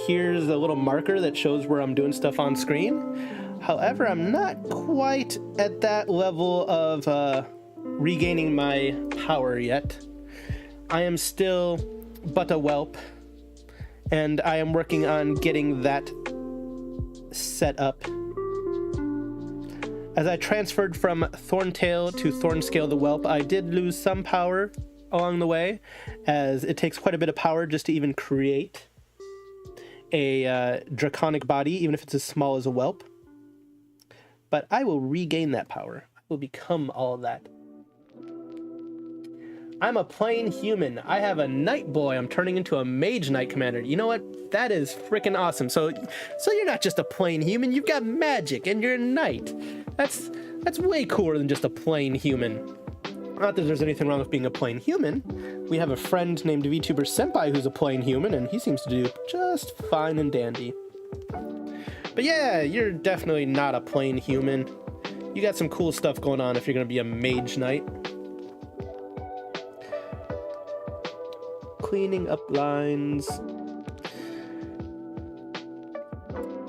here's a little marker that shows where I'm doing stuff on screen. However, I'm not quite at that level of regaining my power yet. I am still but a whelp, and I am working on getting that set up. As I transferred from Thorntail to Thornscale the Whelp, I did lose some power along the way, as it takes quite a bit of power just to even create a draconic body, even if it's as small as a whelp. But I will regain that power. I will become all of that. I'm a plain human. I have a Knight Boy. I'm turning into a Mage Knight Commander. You know what? That is freaking awesome. So you're not just a plain human. You've got magic, and you're a knight. That's way cooler than just a plain human. Not that there's anything wrong with being a plain human. We have a friend named VTuber Senpai who's a plain human, and he seems to do just fine and dandy. But yeah, you're definitely not a plain human. You got some cool stuff going on if you're going to be a Mage Knight. Cleaning up lines.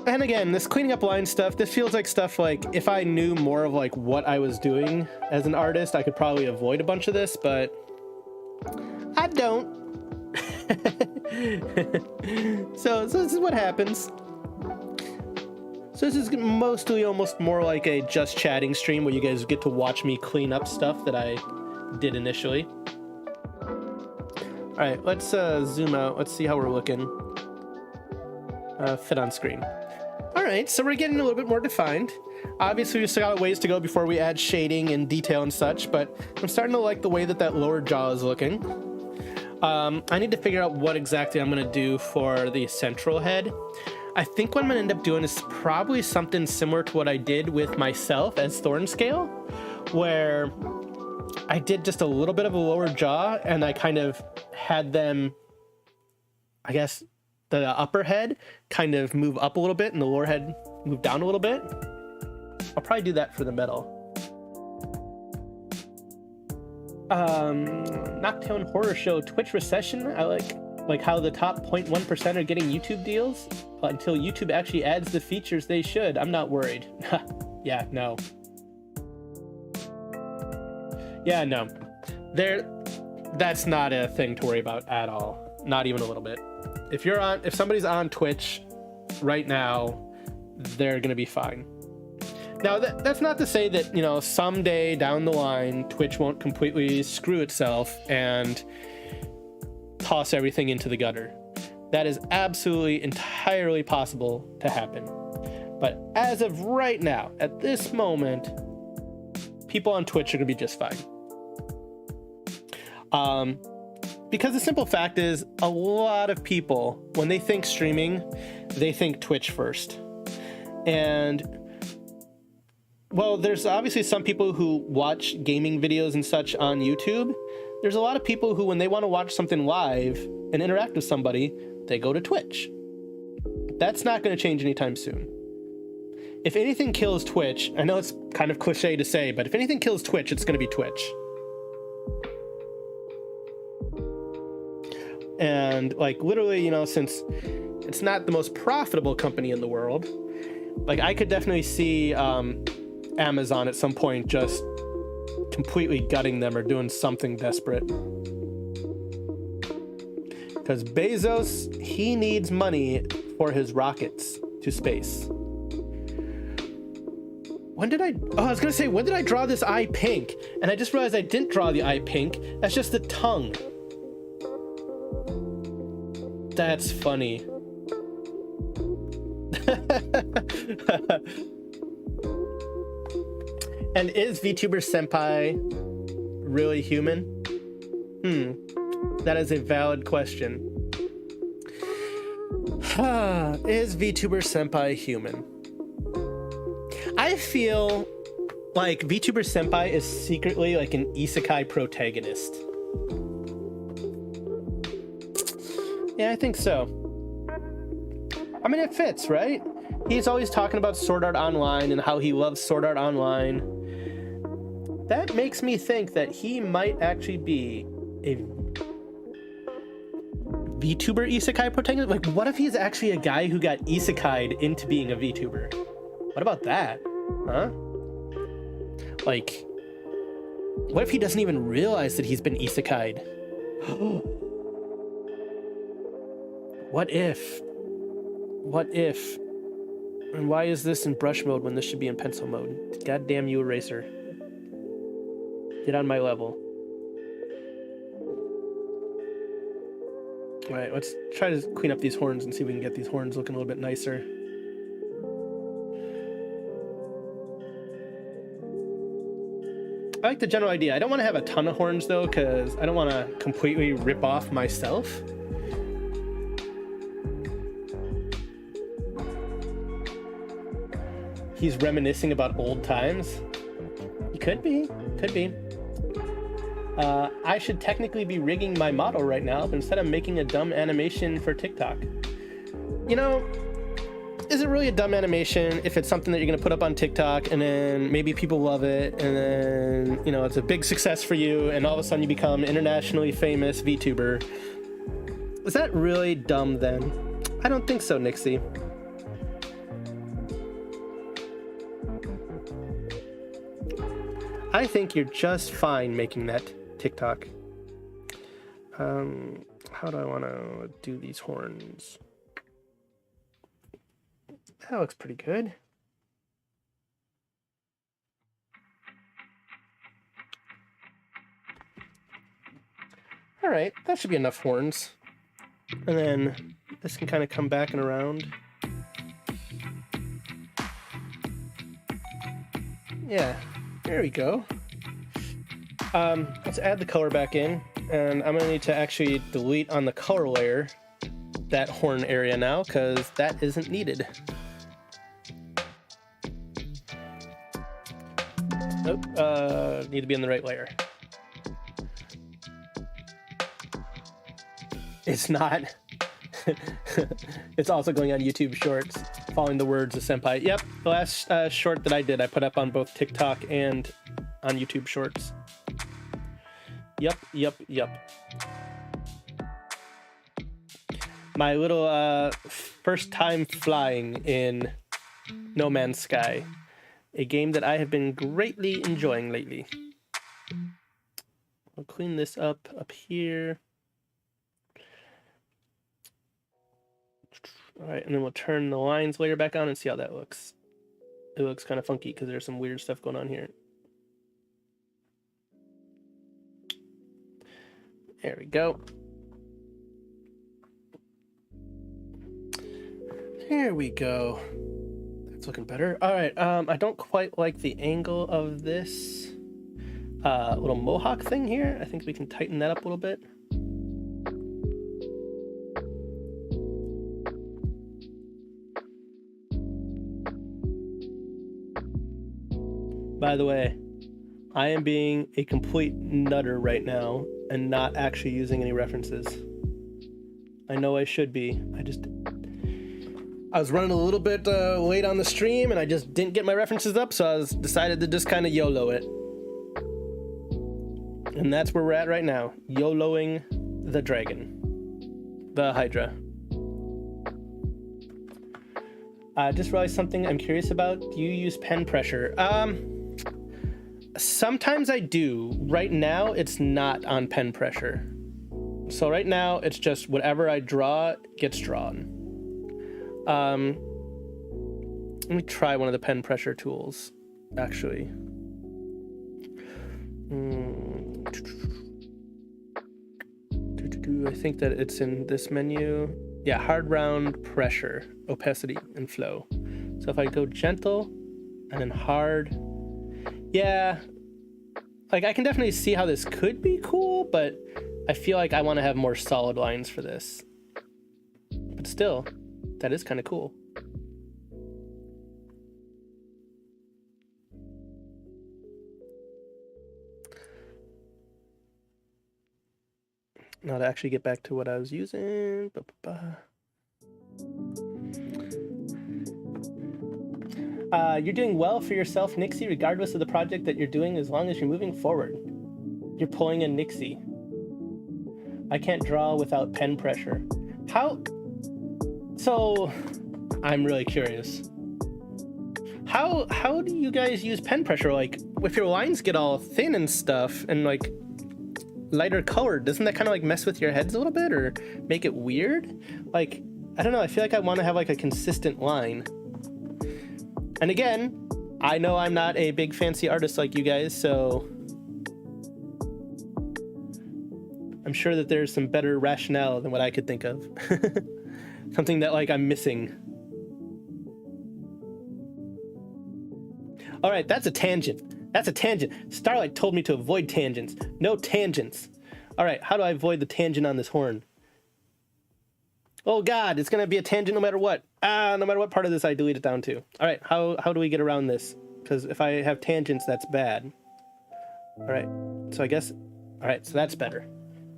And again, this cleaning up line stuff, this feels like stuff like, if I knew more of like what I was doing as an artist, I could probably avoid a bunch of this, but I don't. So this is what happens. So this is mostly almost more like a just chatting stream where you guys get to watch me clean up stuff that I did initially. All right, let's zoom out. Let's see how we're looking. Fit on screen. All right, so we're getting a little bit more defined. Obviously, we still got a ways to go before we add shading and detail and such, but I'm starting to like the way that lower jaw is looking. I need to figure out what exactly I'm gonna do for the central head. I think what I'm gonna end up doing is probably something similar to what I did with myself as Thornscale, where I did just a little bit of a lower jaw and I kind of had them, I guess, the upper head kind of move up a little bit and the lower head move down a little bit. I'll probably do that for the middle. Noctown Horror Show Twitch recession. I like how the top 0.1% are getting YouTube deals, but until YouTube actually adds the features they should, I'm not worried. Yeah, no. Yeah, no. That's not a thing to worry about at all. Not even a little bit. If somebody's on Twitch right now, they're gonna be fine. Now, that's not to say that, you know, someday down the line, Twitch won't completely screw itself and toss everything into the gutter. That is absolutely entirely possible to happen. But as of right now, at this moment, people on Twitch are gonna be just fine. Because the simple fact is, a lot of people, when they think streaming, they think Twitch first. And well, there's obviously some people who watch gaming videos and such on YouTube. There's a lot of people who, when they want to watch something live and interact with somebody, they go to Twitch. That's not going to change anytime soon. If anything kills Twitch, I know it's kind of cliche to say, but if anything kills Twitch, it's going to be Twitch. And like literally, you know, since it's not the most profitable company in the world, like I could definitely see Amazon at some point just completely gutting them or doing something desperate. Because Bezos, he needs money for his rockets to space. When did I was gonna say, when did I draw this eye pink? And I just realized I didn't draw the eye pink. That's just the tongue. That's funny. And is VTuber Senpai really human? That is a valid question. Is VTuber Senpai human? I feel like VTuber Senpai is secretly like an isekai protagonist. Yeah, I think so. I mean, it fits, right? He's always talking about Sword Art Online and how he loves Sword Art Online. That makes me think that he might actually be a VTuber isekai protagonist. Like, what if he's actually a guy who got isekai'd into being a VTuber? What about that? Huh? Like, what if he doesn't even realize that he's been isekai'd? What if? What if? And why is this in brush mode when this should be in pencil mode? Goddamn you, eraser. Get on my level. All right, let's try to clean up these horns and see if we can get these horns looking a little bit nicer. I like the general idea. I don't want to have a ton of horns though, because I don't want to completely rip off myself. He's reminiscing about old times. He could be. Could be. I should technically be rigging my model right now, but instead I'm making a dumb animation for TikTok. You know, is it really a dumb animation if it's something that you're going to put up on TikTok and then maybe people love it and then, you know, it's a big success for you and all of a sudden you become internationally famous VTuber? Is that really dumb then? I don't think so, Nixie. I think you're just fine making that TikTok. How do I want to do these horns? That looks pretty good. All right, that should be enough horns. And then this can kind of come back and around. Yeah. There we go. Let's add the color back in, and I'm gonna need to actually delete on the color layer that horn area now, because that isn't needed. Nope, need to be in the right layer. It's not. It's also going on YouTube Shorts, following the words of Senpai. Yep, the last short that I did, I put up on both TikTok and on YouTube Shorts. Yep. My little first time flying in No Man's Sky, a game that I have been greatly enjoying lately. I'll clean this up here. All right, and then we'll turn the lines layer back on and see how that looks. It looks kind of funky because there's some weird stuff going on here. There we go. There we go. That's looking better. All right, I don't quite like the angle of this little mohawk thing here. I think we can tighten that up a little bit. By the way, I am being a complete nutter right now and not actually using any references. I know I should be. I was running a little bit late on the stream and I just didn't get my references up, so I decided to just kind of YOLO it. And that's where we're at right now. YOLOing the dragon. The Hydra. Just realized something I'm curious about. Do you use pen pressure? Sometimes I do. Right now, it's not on pen pressure. So right now, it's just whatever I draw gets drawn. Let me try one of the pen pressure tools, actually. I think that it's in this menu. Yeah, hard round, pressure, opacity, and flow. So if I go gentle and then hard, yeah, like I can definitely see how this could be cool, but I feel like I want to have more solid lines for this. But still, that is kind of cool. Now to actually get back to what I was using. You're doing well for yourself, Nixie, regardless of the project that you're doing, as long as you're moving forward. You're pulling a Nixie. I can't draw without pen pressure. How? So, I'm really curious. How do you guys use pen pressure? Like, if your lines get all thin and stuff, and like lighter colored, doesn't that kind of like mess with your heads a little bit or make it weird? Like, I don't know, I feel like I want to have like a consistent line. And again, I know I'm not a big fancy artist like you guys, so I'm sure that there's some better rationale than what I could think of. Something that like I'm missing. All right, that's a tangent. That's a tangent. Starlight told me to avoid tangents. No tangents. All right, how do I avoid the tangent on this horn? Oh God, it's gonna be a tangent no matter what. No matter what part of this I delete it down to. All right, how do we get around this? Because if I have tangents, that's bad. All right, so I guess, all right, so that's better.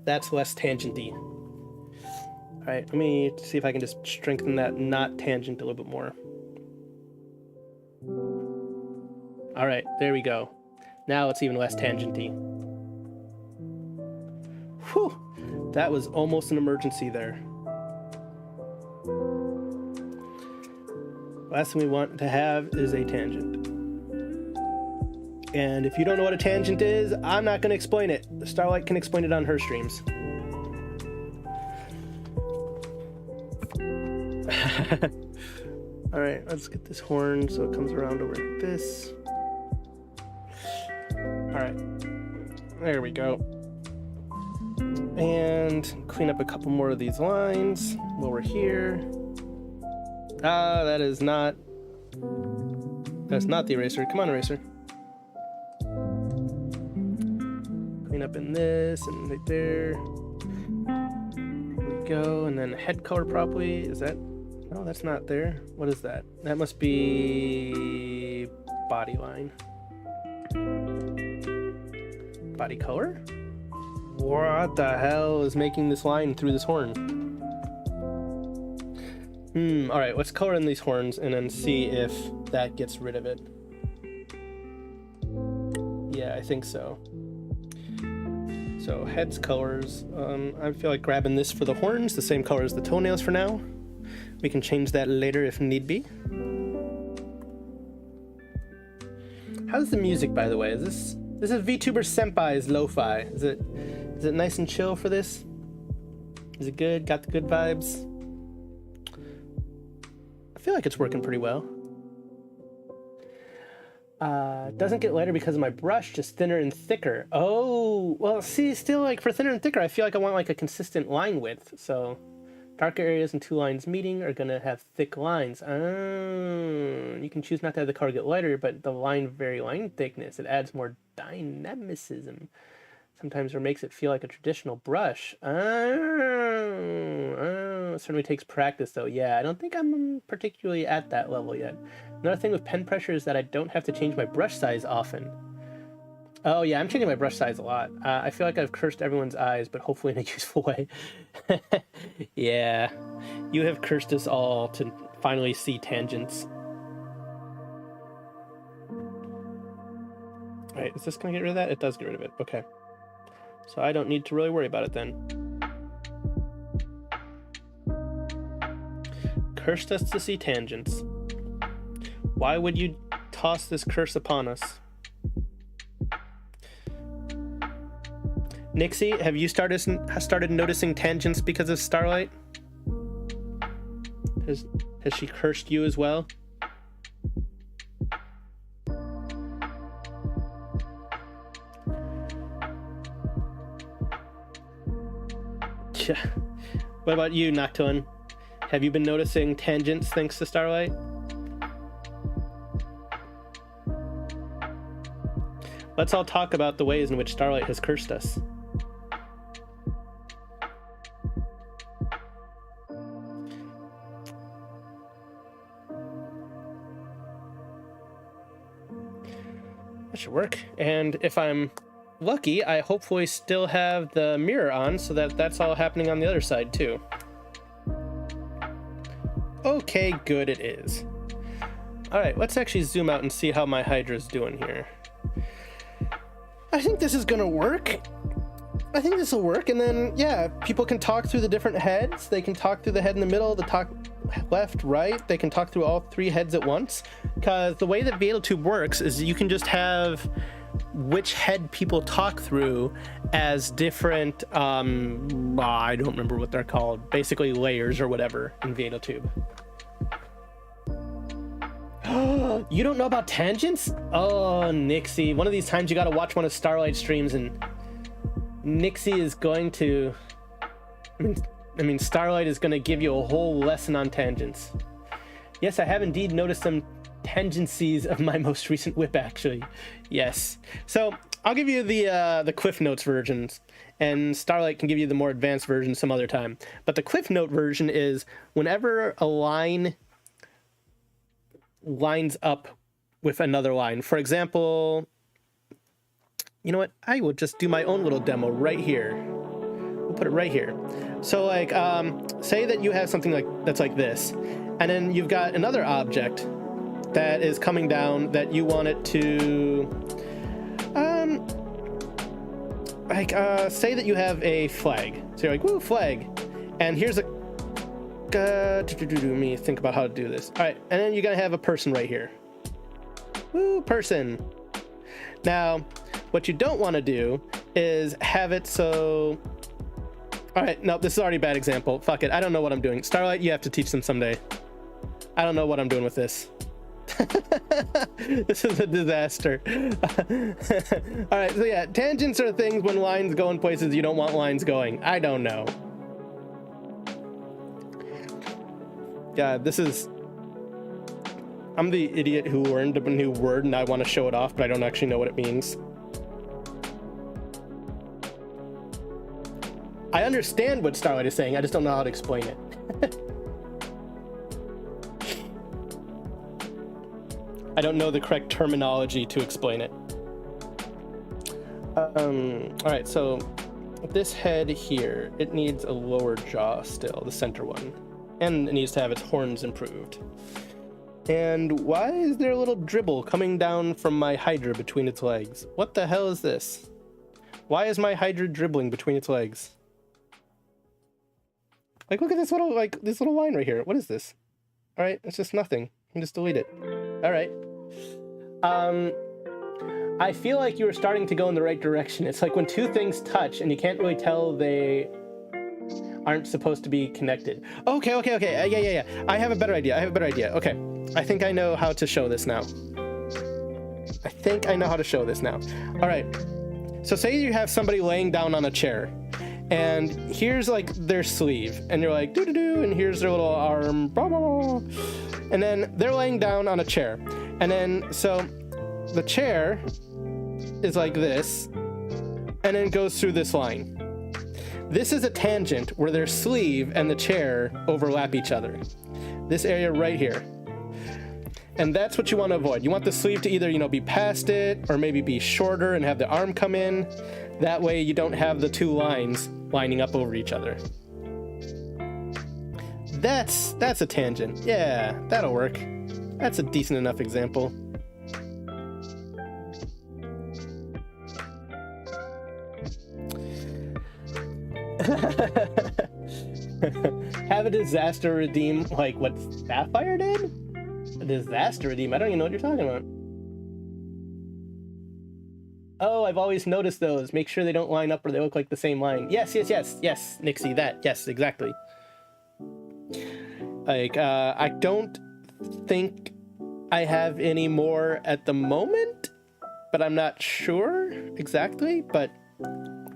That's less tangent-y. All right, let me see if I can just strengthen that not tangent a little bit more. All right, there we go. Now it's even less tangent-y. Whew, that was almost an emergency there. Last thing we want to have is a tangent. And if you don't know what a tangent is, I'm not going to explain it. Starlight can explain it on her streams. All right, let's get this horn so it comes around over like this. All right, there we go. And clean up a couple more of these lines while we're here. That's not the eraser. Come on, eraser. Clean up in this and right there. There we go. And then head color properly. Is that? No, that's not there. What is that? That must be body line. Body color? What the hell is making this line through this horn? All right, let's color in these horns and then see if that gets rid of it. Yeah, I think so. So heads colors, I feel like grabbing this for the horns, the same color as the toenails for now. We can change that later if need be. How's the music, by the way? This is VTuber Senpai's lo-fi. Is it nice and chill for this? Is it good? Got the good vibes? feel like it's working pretty well. Doesn't get lighter because of my brush, just thinner and thicker. Oh, well, see, still, like, for thinner and thicker, I feel like I want, like, a consistent line width. So, darker areas and two lines meeting are going to have thick lines. Oh, you can choose not to have the color get lighter, but the line vary line thickness. It adds more dynamicism. Sometimes it makes it feel like a traditional brush. Oh, it certainly takes practice, though. Yeah, I don't think I'm particularly at that level yet. Another thing with pen pressure is that I don't have to change my brush size often. Oh, yeah, I'm changing my brush size a lot. I feel like I've cursed everyone's eyes, but hopefully in a useful way. Yeah, you have cursed us all to finally see tangents. All right, is this going to get rid of that? It does get rid of it. Okay. So I don't need to really worry about it then. Cursed us to see tangents. Why would you toss this curse upon us? Nixie, have you started noticing tangents because of Starlight? Has she cursed you as well? Yeah. What about you, Noctun? Have you been noticing tangents thanks to Starlight? Let's all talk about the ways in which Starlight has cursed us. That should work. And if I'm lucky, I hopefully still have the mirror on so that that's all happening on the other side too. Okay, good it is. All right, let's actually zoom out and see how my Hydra's doing here. I think this is gonna work. I think this will work, and then, yeah, people can talk through the different heads. They can talk through the head in the middle, the top, left, right. They can talk through all three heads at once. Because the way that Veadotube works is you can just have which head people talk through as different, I don't remember what they're called, basically layers or whatever in Veadotube. You don't know about tangents? Oh, Nixie, one of these times you gotta watch one of Starlight streams and Nixie is going to, I mean, Starlight is gonna give you a whole lesson on tangents. Yes, I have indeed noticed some tangencies of my most recent whip, actually. Yes. So I'll give you the Cliff Notes versions, and Starlight can give you the more advanced version some other time. But the Cliff Note version is whenever a line lines up with another line. For example, you know what? I will just do my own little demo right here. We'll put it right here. So like, say that you have something like that's like this, and then you've got another object that is coming down that you want it to, say that you have a flag. So you're like, woo, flag. And here's a, let me think about how to do this. All right, and then you're gonna have a person right here. Woo, person. Now, what you don't want to do is have it so, all right, no, this is already a bad example. Fuck it, I don't know what I'm doing. Starlight, you have to teach them someday. I don't know what I'm doing with this. This is a disaster. All right, so yeah, tangents are things when lines go in places you don't want lines going. I don't know. Yeah, this is, I'm the idiot who learned a new word and I want to show it off, but I don't actually know what it means. I understand what Starlight is saying, I just don't know how to explain it. I don't know the correct terminology to explain it. All right, so this head here, it needs a lower jaw still, the center one. And it needs to have its horns improved. And why is there a little dribble coming down from my Hydra between its legs? What the hell is this? Why is my Hydra dribbling between its legs? Like, look at this little, like, this little line right here. What is this? All right, it's just nothing. I can just delete it. All right. I feel like you were starting to go in the right direction. It's like when two things touch and you can't really tell they... aren't supposed to be connected. Okay. Yeah. I have a better idea. Okay. I think I know how to show this now. All right. So say you have somebody laying down on a chair, and here's like their sleeve, and you're like, doo-doo-doo, and here's their little arm, blah, blah, blah. And then they're laying down on a chair. And then, so the chair is like this, and then it goes through this line. This is a tangent where their sleeve and the chair overlap each other. This area right here. And that's what you want to avoid. You want the sleeve to either, you know, be past it or maybe be shorter and have the arm come in. That way you don't have the two lines lining up over each other. That's a tangent. Yeah, that'll work. That's a decent enough example. Have a disaster redeem like what Sapphire did? A disaster redeem? I don't even know what you're talking about. Oh, I've always noticed those. Make sure they don't line up or they look like the same line. Yes, Nixie, that. Yes, exactly. Like, I don't think I have any more at the moment, but I'm not sure exactly, but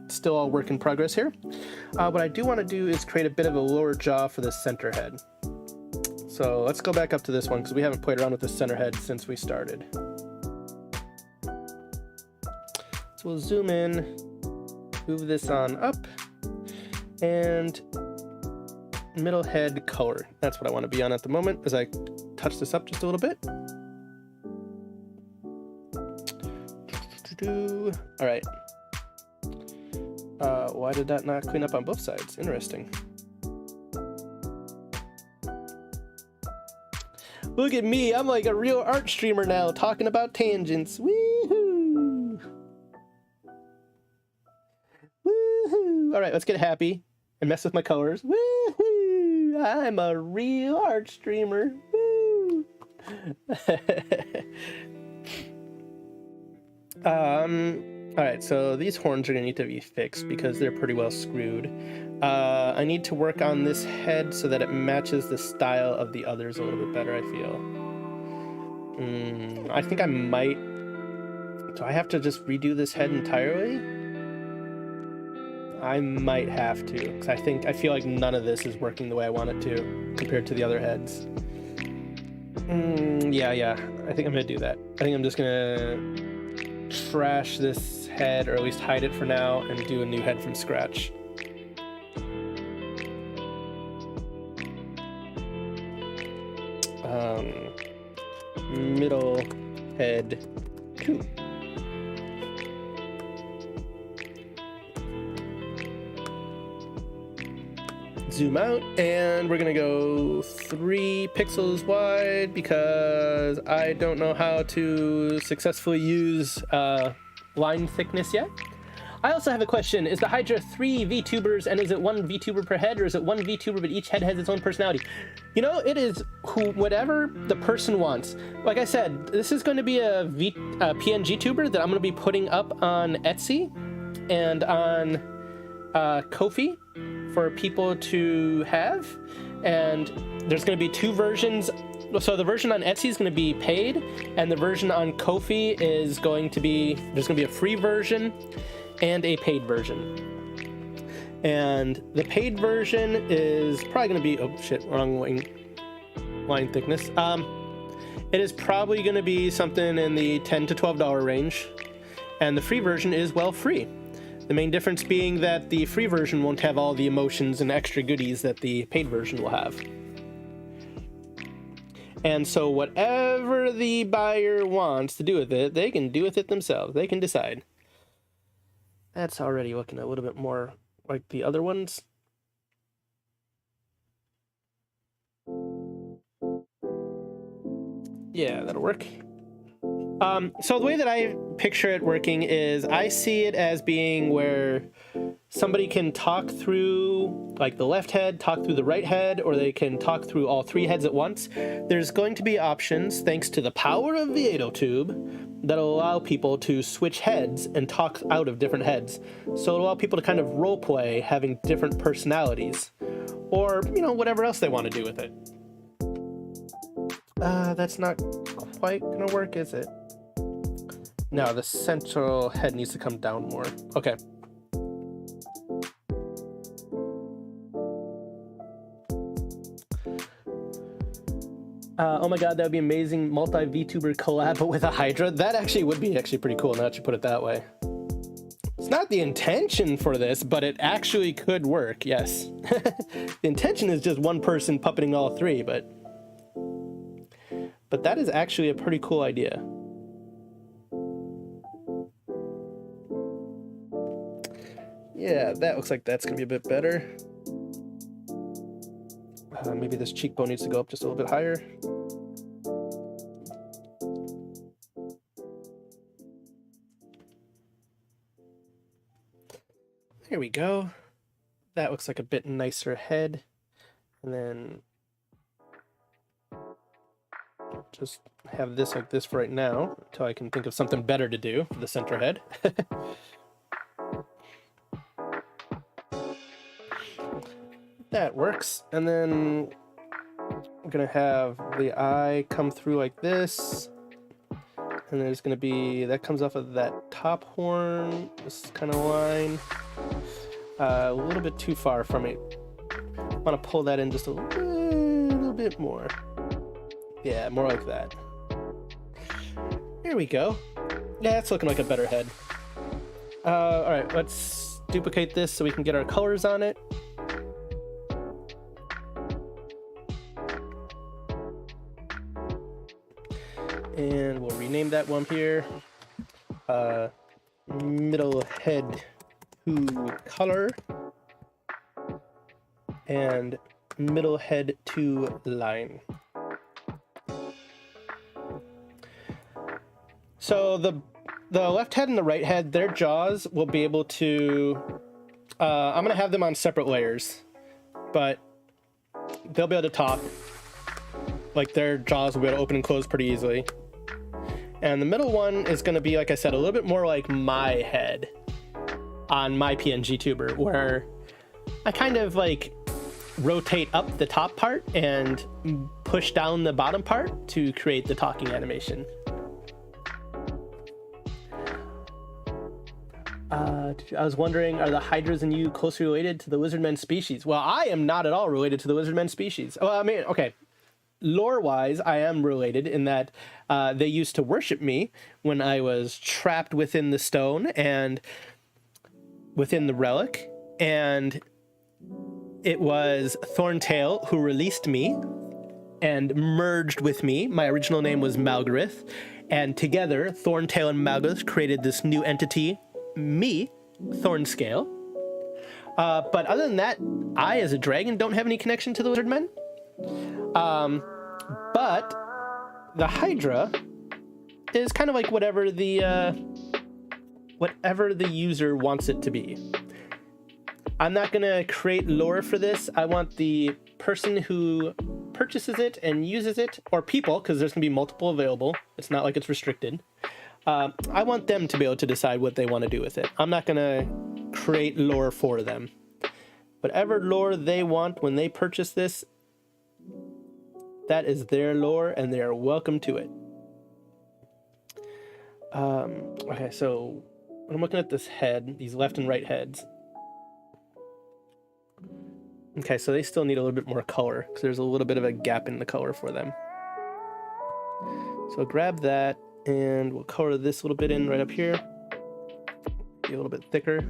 still all work in progress here. What I do want to do is create a bit of a lower jaw for the center head. So let's go back up to this one because we haven't played around with the center head since we started. So we'll zoom in, move this on up, and middle head color. That's what I want to be on at the moment as I touch this up just a little bit. All right. Why did that not clean up on both sides? Interesting. Look at me, I'm like a real art streamer now, talking about tangents. Woohoo! Woohoo! All right, let's get happy and mess with my colors. Woohoo! I'm a real art streamer. Woo! All right, so these horns are gonna need to be fixed because they're pretty well screwed. I need to work on this head so that it matches the style of the others a little bit better, I feel. I think I might... Do I have to just redo this head entirely? I might have to, because I feel like none of this is working the way I want it to, compared to the other heads. Yeah, I think I'm gonna do that. I think I'm just gonna trash this head, or at least hide it for now, and do a new head from scratch. Middle head 2. Zoom out, and we're gonna go 3 pixels wide because I don't know how to successfully use line thickness yet. I also have a question. Is the Hydra 3 VTubers, and is it 1 VTuber per head, or is it 1 VTuber but each head has its own personality? You know, it is whatever the person wants. Like I said, this is going to be a PNGTuber that I'm going to be putting up on Etsy and on Ko-fi for people to have. And there's going to be 2 versions. So the version on Etsy is going to be paid, and the version on Ko-fi is going to be, there's going to be a free version and a paid version. And the paid version is probably going to be, oh shit, wrong line thickness. It is probably going to be something in the $10 to $12 range, and the free version is, well, free. The main difference being that the free version won't have all the emotions and extra goodies that the paid version will have. And so whatever the buyer wants to do with it, they can do with it themselves. They can decide. That's already looking a little bit more like the other ones. Yeah, that'll work. So the way that I picture it working is I see it as being where somebody can talk through like the left head, talk through the right head, or they can talk through all three heads at once. There's going to be options, thanks to the power of Veadotube, that'll allow people to switch heads and talk out of different heads. So it'll allow people to kind of role play having different personalities, or, you know, whatever else they want to do with it. That's not quite gonna work, is it? No, the central head needs to come down more. Okay. Oh my god, that would be amazing. Multi-VTuber collab with a Hydra. That actually would be pretty cool now that you put it that way. It's not the intention for this, but it actually could work, yes. The intention is just one person puppeting all three, but that is actually a pretty cool idea. Yeah, that looks like that's gonna be a bit better. Maybe this cheekbone needs to go up just a little bit higher. There we go. That looks like a bit nicer head. And then just have this like this for right now until I can think of something better to do for the center head. That works. And then I'm gonna have the eye come through like this, and there's gonna be that comes off of that top horn, this kind of line, a little bit too far from it. I want to pull that in just a little bit more. Yeah, more like that. Here we go. Yeah, it's looking like a better head. All right, let's duplicate this so we can get our colors on it. And we'll rename that one here. Middle head to color. And middle head to line. So the left head and the right head, their jaws will be able to... I'm going to have them on separate layers. But they'll be able to talk. Like their jaws will be able to open and close pretty easily. And the middle one is going to be, like I said, a little bit more like my head on my PNGTuber, where I kind of like rotate up the top part and push down the bottom part to create the talking animation. I was wondering, are the Hydras and you closely related to the lizardmen species? Well, I am not at all related to the lizardmen species. Well, I mean, okay. Lore-wise, I am related in that they used to worship me when I was trapped within the stone and within the relic, and it was Thornscale who released me and merged with me. My original name was Malgarith, and together Thornscale and Malgarith created this new entity, me, Thornscale. But other than that, I as a dragon don't have any connection to the lizardmen. But the Hydra is kind of like whatever the user wants it to be. I'm not gonna create lore for this. I want the person who purchases it and uses it, or people, because there's gonna be multiple available. It's not like it's restricted. I want them to be able to decide what they want to do with it. I'm not gonna create lore for them. Whatever lore they want when they purchase this, that is their lore, and they are welcome to it. Okay, so I'm looking at this head, these left and right heads. Okay, so they still need a little bit more color, because there's a little bit of a gap in the color for them. So grab that, and we'll color this a little bit in right up here. Be a little bit thicker.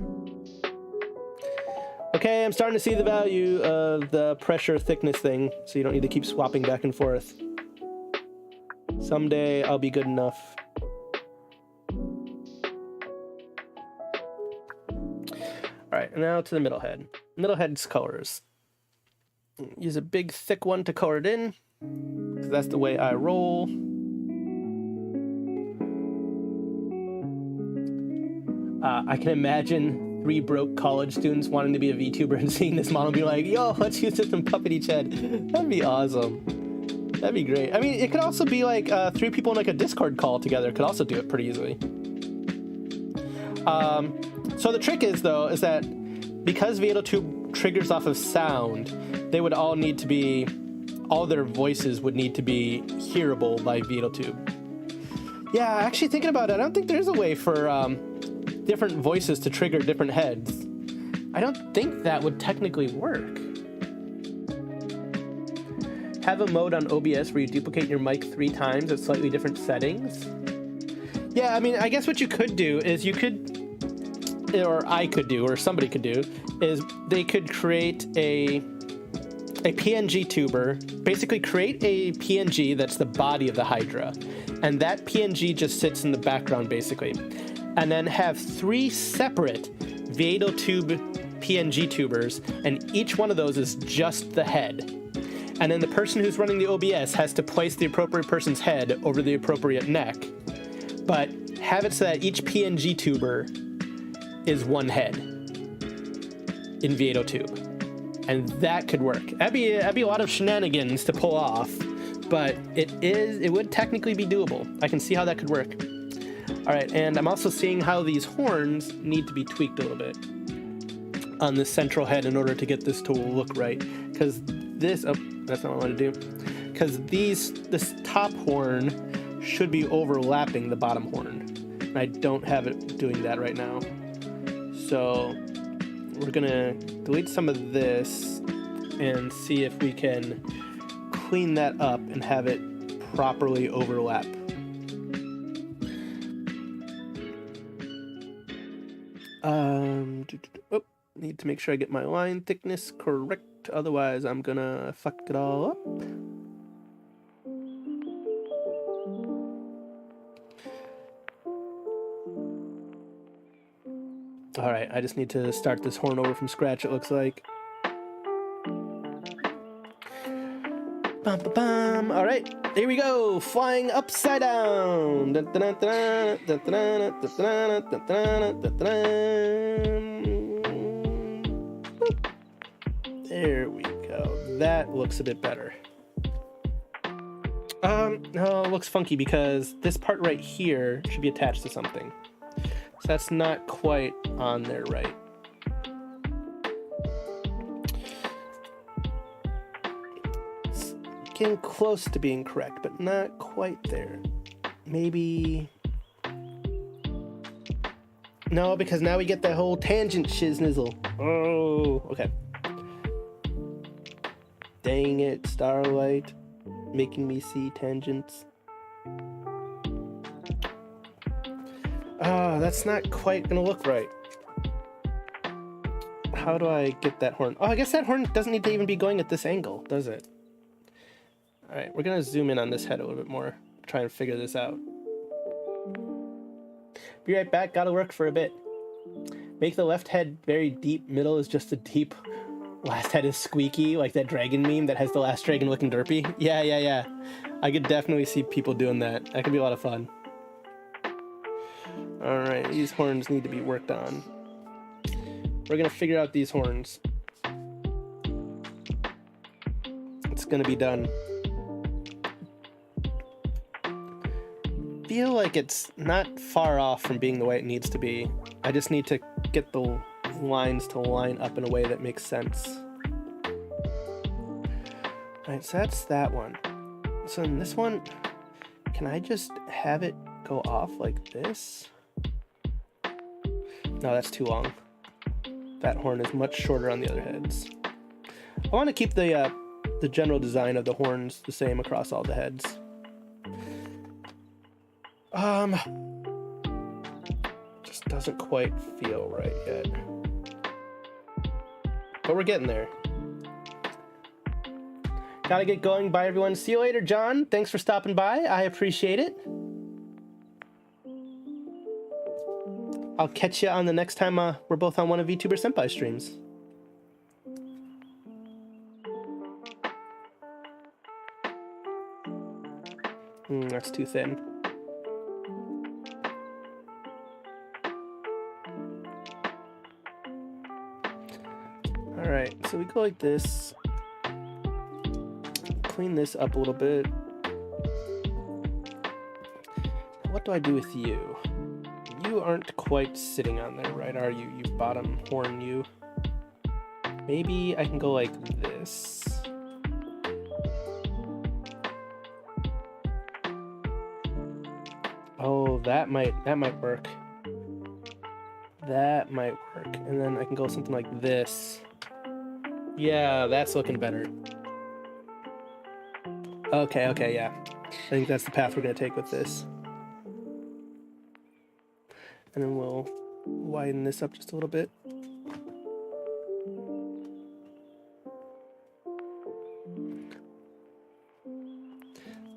Okay, I'm starting to see the value of the pressure thickness thing, so you don't need to keep swapping back and forth. Someday I'll be good enough. Alright, now to the middle head. Middle head's colors. Use a big thick one to color it in, because that's the way I roll. I can imagine three broke college students wanting to be a VTuber and seeing this model and be like, yo, let's use this and puppet each head. That'd be awesome. That'd be great. I mean, it could also be like three people in like a Discord call together could also do it pretty easily. So the trick is, though, is that because Veadotube triggers off of sound, they would all need to be, all their voices would need to be hearable by Veadotube. Yeah, actually thinking about it, I don't think there's a way for different voices to trigger different heads. I don't think that would technically work. Have a mode on OBS where you duplicate your mic 3 times at slightly different settings. Yeah, I mean, I guess what you could do is you could, or I could do, or somebody could do, is they could create a PNGTuber, basically create a PNG that's the body of the Hydra, and that PNG just sits in the background, basically, and then have 3 separate Veadotube PNGTubers, and each one of those is just the head. And then the person who's running the OBS has to place the appropriate person's head over the appropriate neck, but have it so that each PNGTuber is one head in Veadotube. And that could work. That'd be a lot of shenanigans to pull off, but it would technically be doable. I can see how that could work. All right, and I'm also seeing how these horns need to be tweaked a little bit on the central head in order to get this to look right. Because this, oh, that's not what I want to do. Because this top horn should be overlapping the bottom horn. And I don't have it doing that right now. So we're gonna delete some of this and see if we can clean that up and have it properly overlap. Oh, need to make sure I get my line thickness correct, otherwise I'm gonna fuck it all up. All right, I just need to start this horn over from scratch, it looks like. Bum, ba, bum. All right, here we go, flying upside down. There we go, that looks a bit better. No, it looks funky because this part right here should be attached to something. So that's not quite on there right. It's getting close to being correct, but not quite there. Maybe... No, because now we get that whole tangent shiznizzle. Oh, okay. Dang it, Starlight. Making me see tangents. Oh, that's not quite gonna look right. How do I get that horn? Oh, I guess that horn doesn't need to even be going at this angle, does it? All right, we're gonna zoom in on this head a little bit more, try and figure this out. Be right back, gotta work for a bit. Make the left head very deep, middle is just a deep, last head is squeaky, like that dragon meme that has the last dragon looking derpy. Yeah. I could definitely see people doing that. That could be a lot of fun. All right, these horns need to be worked on. We're gonna figure out these horns. It's gonna be done. Feel like it's not far off from being the way it needs to be. I just need to get the lines to line up in a way that makes sense. All right, so that's that one. So in this one, can I just have it go off like this? No, that's too long. That horn is much shorter on the other heads. I want to keep the general design of the horns the same across all the heads. Just doesn't quite feel right yet. But we're getting there. Gotta get going. Bye, everyone. See you later, John. Thanks for stopping by. I appreciate it. I'll catch you on the next time we're both on one of VTuber Senpai streams. That's too thin. All right, so we go like this. Clean this up a little bit. What do I do with you? You aren't quite sitting on there, right? Are you? You bottom horn, you. Maybe I can go like this. Oh, that might work. That might work. And then I can go something like this. Yeah, that's looking better. Okay, yeah. I think that's the path we're gonna take with this. And then we'll widen this up just a little bit.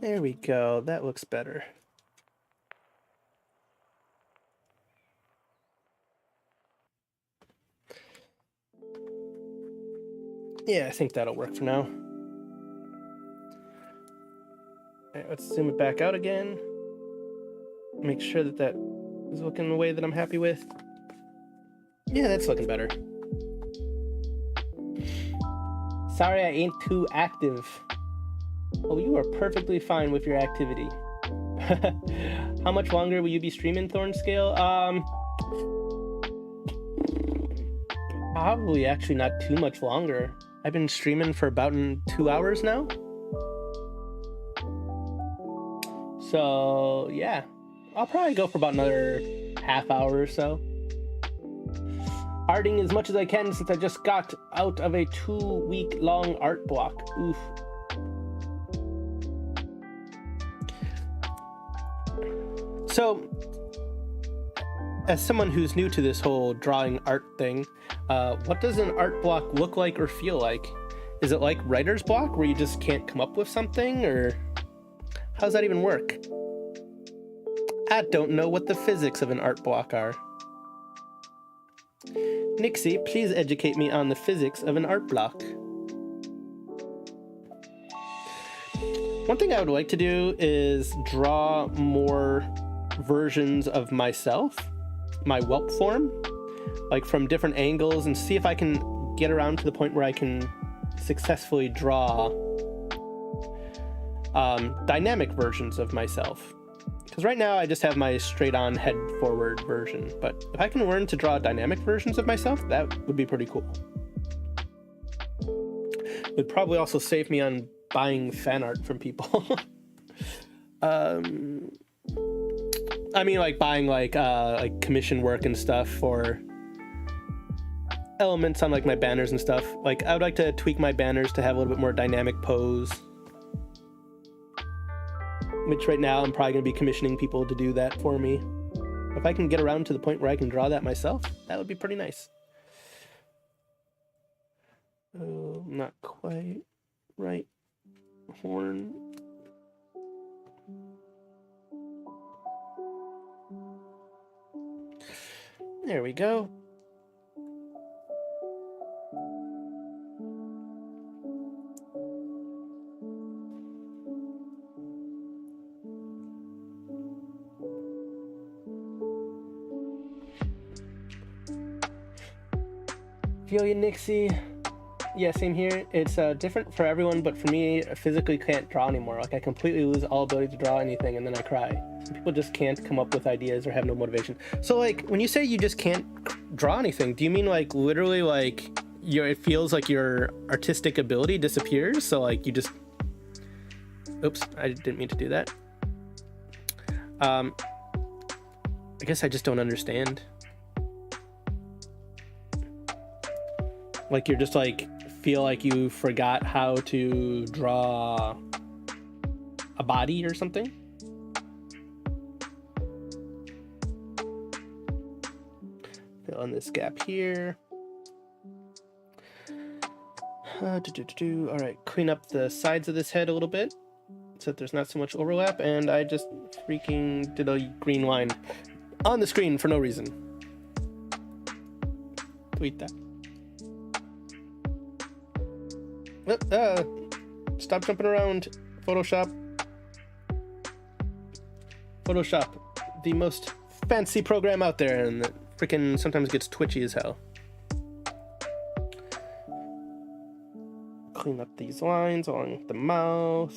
There we go, that looks better. Yeah, I think that'll work for now. All right, let's zoom it back out again. Make sure that that is looking the way that I'm happy with. Yeah, that's looking better. Sorry I ain't too active. Oh, you are perfectly fine with your activity. How much longer will you be streaming, Thornscale? Probably actually not too much longer. I've been streaming for about 2 hours now. So yeah, I'll probably go for about another half hour or so. Arting as much as I can since I just got out of a 2-week-long art block. Oof. So, as someone who's new to this whole drawing art thing, what does an art block look like or feel like? Is it like writer's block where you just can't come up with something, or how does that even work? I don't know what the physics of an art block are. Nixie, please educate me on the physics of an art block. One thing I would like to do is draw more versions of myself, my whelp form, like from different angles, and see if I can get around to the point where I can successfully draw dynamic versions of myself. Because right now I just have my straight-on head-forward version, but if I can learn to draw dynamic versions of myself, that would be pretty cool. It would probably also save me on buying fan art from people. I mean, like buying like commission work and stuff for elements on like my banners and stuff. Like I would like to tweak my banners to have a little bit more dynamic pose, which right now I'm probably going to be commissioning people to do that for me. If I can get around to the point where I can draw that myself, that would be pretty nice. Oh, not quite right. Horn. There we go. Feel you, Nixie. Yeah, same here. It's different for everyone, but for me, I physically can't draw anymore. Like I completely lose all ability to draw anything, and then I cry. Some people just can't come up with ideas or have no motivation. So like, when you say you just can't draw anything, do you mean like literally like it feels like your artistic ability disappears? So like you just, oops, I didn't mean to do that. I guess I just don't understand. Like you're just like, feel like you forgot how to draw a body or something? Fill in this gap here. All right, clean up the sides of this head a little bit so that there's not so much overlap, and I just freaking did a green line on the screen for no reason. Delete that. Stop jumping around, Photoshop. Photoshop, the most fancy program out there, and it freaking sometimes gets twitchy as hell. clean up these lines along the mouth.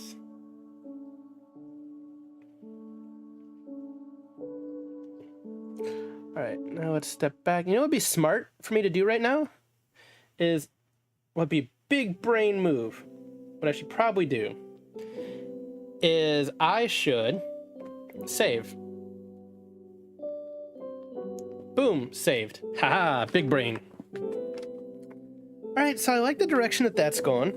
All right, now let's step back. You know what would be smart for me to do right now is what would be a big brain move. What I should probably do is I should save. Boom, saved. Haha, big brain. All right, so I like the direction that that's going.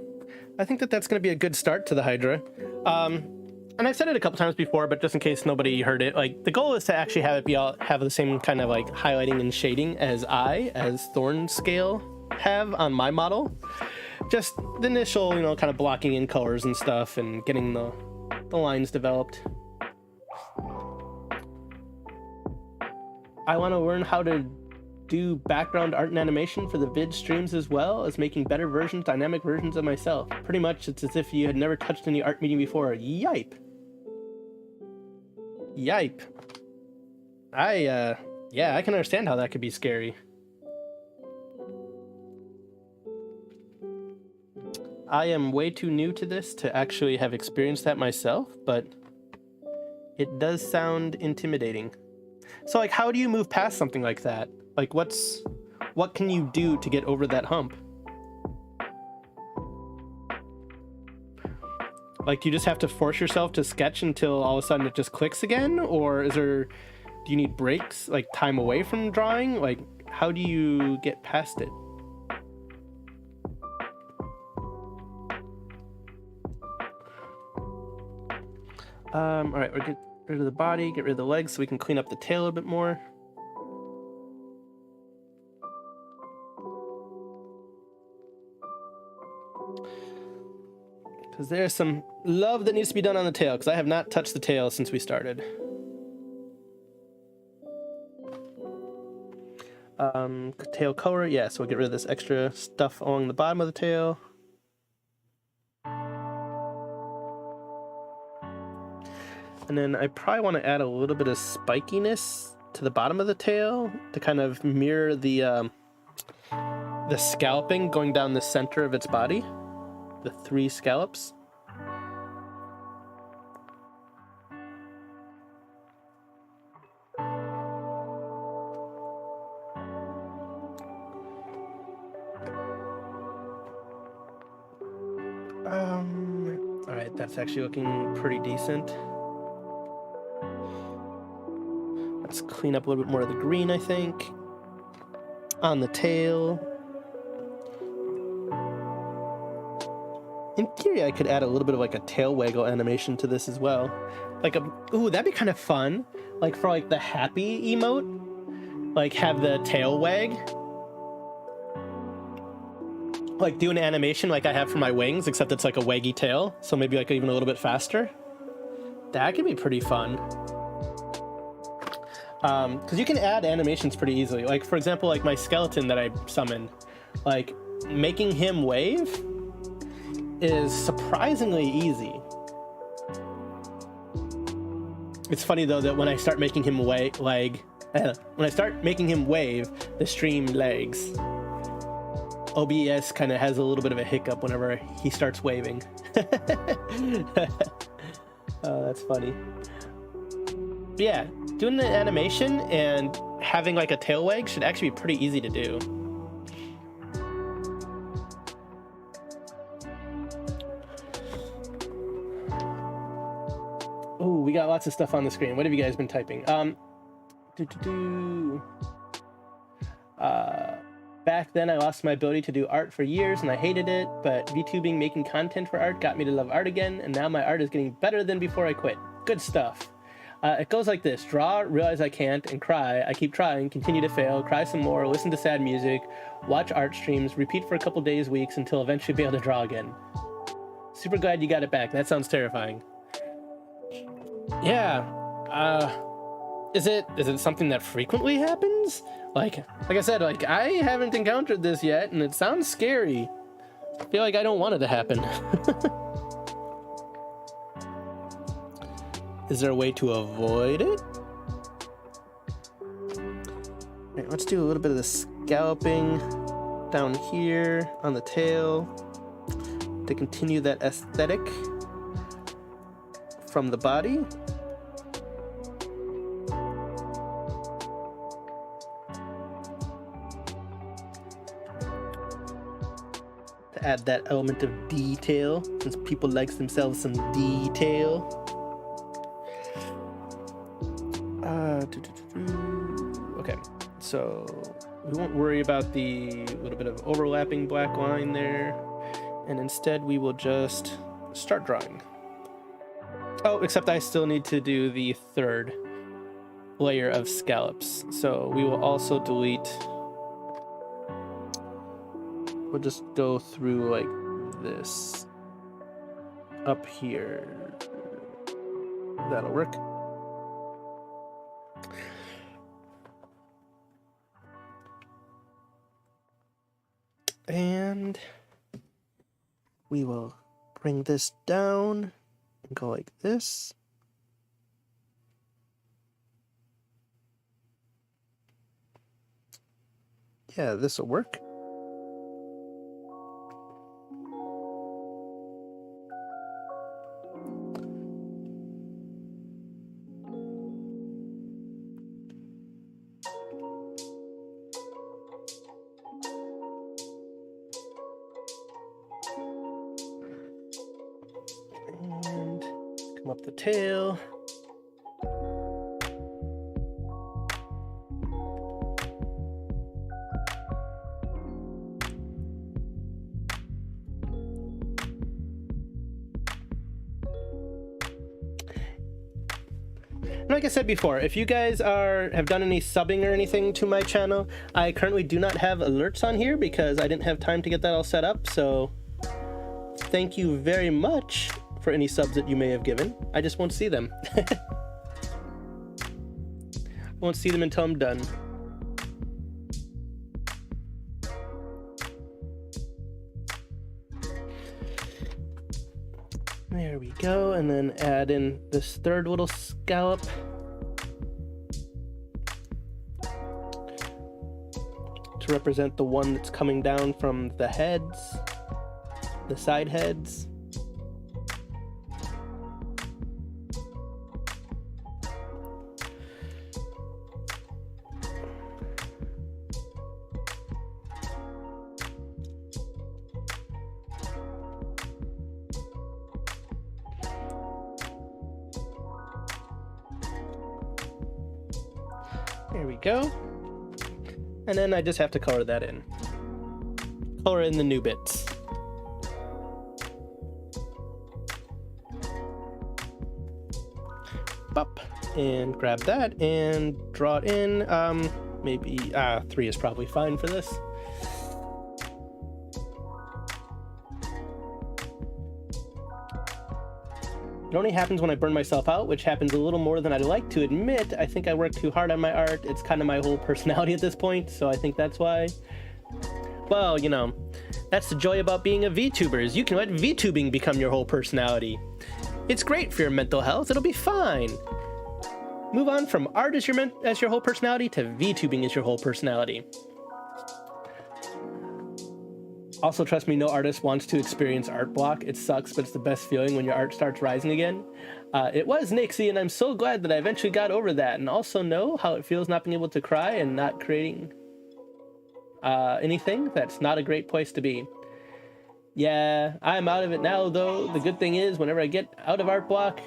I think that that's going to be a good start to the Hydra. And I've said it a couple times before, but just in case nobody heard it, like the goal is to actually have it be all have the same kind of like highlighting and shading as Thornscale have on my model. Just the initial, you know, kind of blocking in colors and stuff and getting the lines developed. I want to learn how to do background art and animation for the vid streams as well as making better versions, dynamic versions of myself. Pretty much it's as if you had never touched any art medium before. Yipe. Yipe. Yeah, I can understand how that could be scary. I am way too new to this to actually have experienced that myself, but it does sound intimidating. So like, how do you move past something like that? Like what can you do to get over that hump? Like, do you just have to force yourself to sketch until all of a sudden it just clicks again? Or do you need breaks, like time away from drawing? Like, how do you get past it? All right, we'll get rid of the body, get rid of the legs so we can clean up the tail a bit more. Because there's some love that needs to be done on the tail, because I have not touched the tail since we started. Tail color, yeah, so we'll get rid of this extra stuff along the bottom of the tail. And then I probably want to add a little bit of spikiness to the bottom of the tail to kind of mirror the scalloping going down the center of its body. The 3 scallops. All right, that's actually looking pretty decent. Let's clean up a little bit more of the green, I think, on the tail. In theory, I could add a little bit of like a tail waggle animation to this as well. Like ooh, that'd be kind of fun. Like for like the happy emote, like have the tail wag. Like do an animation like I have for my wings, except it's like a waggy tail. So maybe like even a little bit faster. That could be pretty fun. Because you can add animations pretty easily. Like for example, like my skeleton that I summoned, like making him wave is surprisingly easy. It's funny though that when I start making him wave, the stream lags. OBS kind of has a little bit of a hiccup whenever he starts waving. Oh, that's funny. But yeah, doing the animation and having like a tail wag should actually be pretty easy to do. Oh, we got lots of stuff on the screen. What have you guys been typing? Back then I lost my ability to do art for years and I hated it, but VTubing, making content for art, got me to love art again, and now my art is getting better than before I quit. Good stuff. It goes like this: draw, realize I can't, and cry. I keep trying, continue to fail, cry some more, listen to sad music, watch art streams, repeat for a couple days, weeks, until eventually be able to draw again. Super glad you got it back. That sounds terrifying. Yeah. Is it something that frequently happens? Like I said, like I haven't encountered this yet, and it sounds scary. I feel like I don't want it to happen. Is there a way to avoid it? Right, let's do a little bit of the scalloping down here on the tail. to continue that aesthetic from the body. To add that element of detail, since people like themselves some detail. Okay, so we won't worry about the little bit of overlapping black line there, and instead we will just start drawing. Oh, except I still need to do the third layer of scallops, so we will also delete. We'll just go through like this up here. That'll work. And we will bring this down and go like this. Yeah, this will work. Up the tail. Like I said before, if you guys have done any subbing or anything to my channel, I currently do not have alerts on here because I didn't have time to get that all set up, so thank you very much for any subs that you may have given. I just won't see them. I won't see them until I'm done. There we go, and then add in this third little scallop. To represent the one that's coming down from the heads, the side heads. There we go. And then I just have to color that in. Color in the new bits. Up and grab that and draw it in. Maybe 3 is probably fine for this. It only happens when I burn myself out, which happens a little more than I'd like to admit. I think I work too hard on my art. It's kind of my whole personality at this point, so I think that's why. Well, you know, that's the joy about being a VTuber, is you can let VTubing become your whole personality. It's great for your mental health. It'll be fine. Move on from art as your whole personality to VTubing as your whole personality. Also, trust me, no artist wants to experience art block. It sucks, but it's the best feeling when your art starts rising again. It was Nixie, and I'm so glad that I eventually got over that, and also know how it feels not being able to cry and not creating anything. That's not a great place to be. Yeah, I'm out of it now, though. The good thing is, whenever I get out of art block,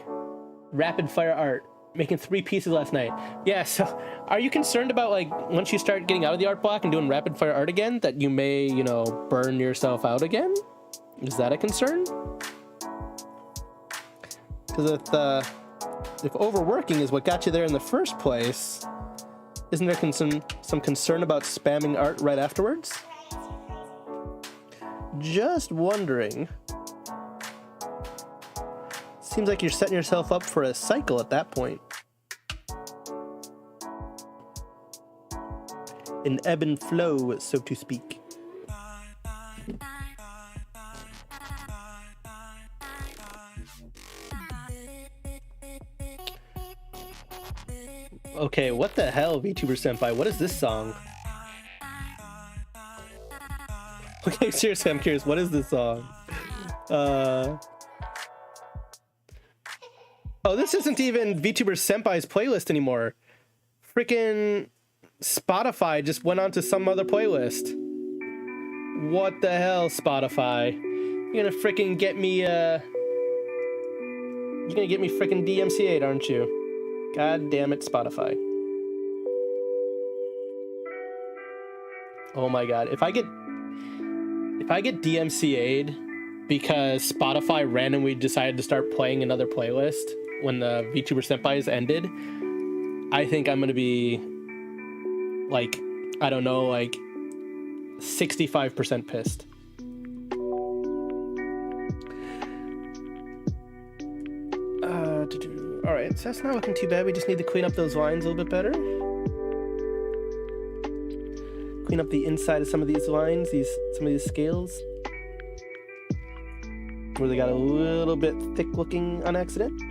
rapid fire art. Making 3 pieces last night. Yeah, so are you concerned about, like, once you start getting out of the art block and doing rapid fire art again, that you may, you know, burn yourself out again? Is that a concern? Because if overworking is what got you there in the first place, isn't there some concern about spamming art right afterwards? Just wondering. Seems like you're setting yourself up for a cycle at that point. An ebb and flow, so to speak. Okay, what the hell, VTuber Senpai? What is this song? Okay, seriously, I'm curious. What is this song? Oh, this isn't even VTuber Senpai's playlist anymore. Freaking Spotify just went on to some other playlist. What the hell, Spotify? You're gonna freaking get me, you're gonna get me freaking DMCA'd, aren't you? God damn it, Spotify. Oh my god, if I get DMCA'd because Spotify randomly decided to start playing another playlist when the VTuber Senpai's ended, I think I'm gonna be like, I don't know, like 65% pissed. All right, so that's not looking too bad. We just need to clean up those lines a little bit better. Clean up the inside of some of these lines, some of these scales, where they got a little bit thick looking on accident.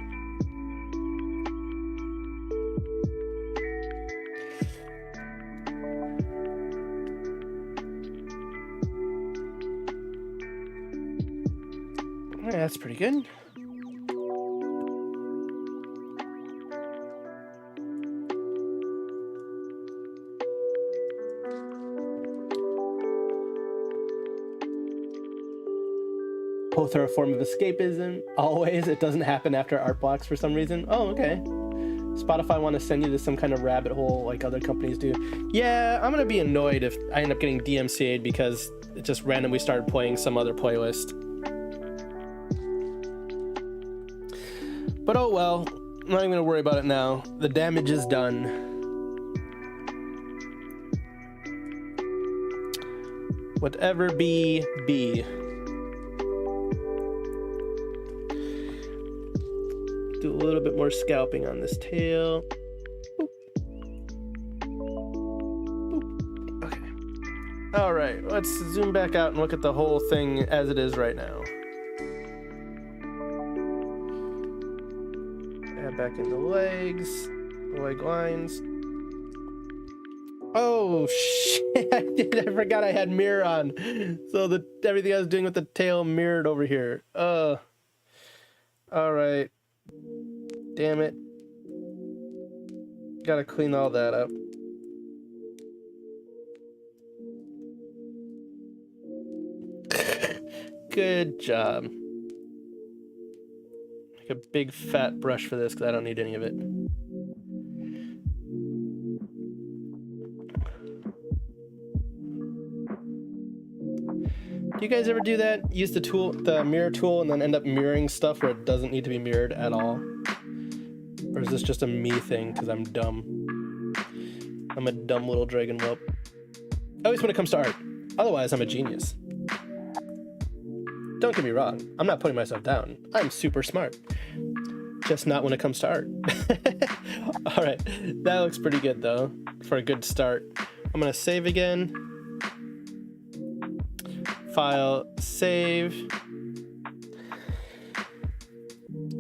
Yeah, that's pretty good. Both are a form of escapism. Always. It doesn't happen after art blocks for some reason. Oh, okay. Spotify want to send you to some kind of rabbit hole like other companies do. Yeah, I'm gonna be annoyed if I end up getting DMCA'd because it just randomly started playing some other playlist. But oh well, I'm not even gonna worry about it now. The damage is done. Whatever be, be. Do a little bit more scalping on this tail. Boop. Boop. Okay. All right, let's zoom back out and look at the whole thing as it is right now. Add back in the legs, the leg lines. Oh shit! I forgot I had mirror on, so everything I was doing with the tail mirrored over here. All right. Damn it. Gotta clean all that up. Good job. Like a big fat brush for this because I don't need any of it. Do you guys ever do that? Use the mirror tool, and then end up mirroring stuff where it doesn't need to be mirrored at all? Or is this just a me thing because I'm dumb? I'm a dumb little dragon whelp. At least when it comes to art. Otherwise, I'm a genius. Don't get me wrong, I'm not putting myself down. I'm super smart. Just not when it comes to art. Alright, that looks pretty good though, for a good start. I'm gonna save again. File, save.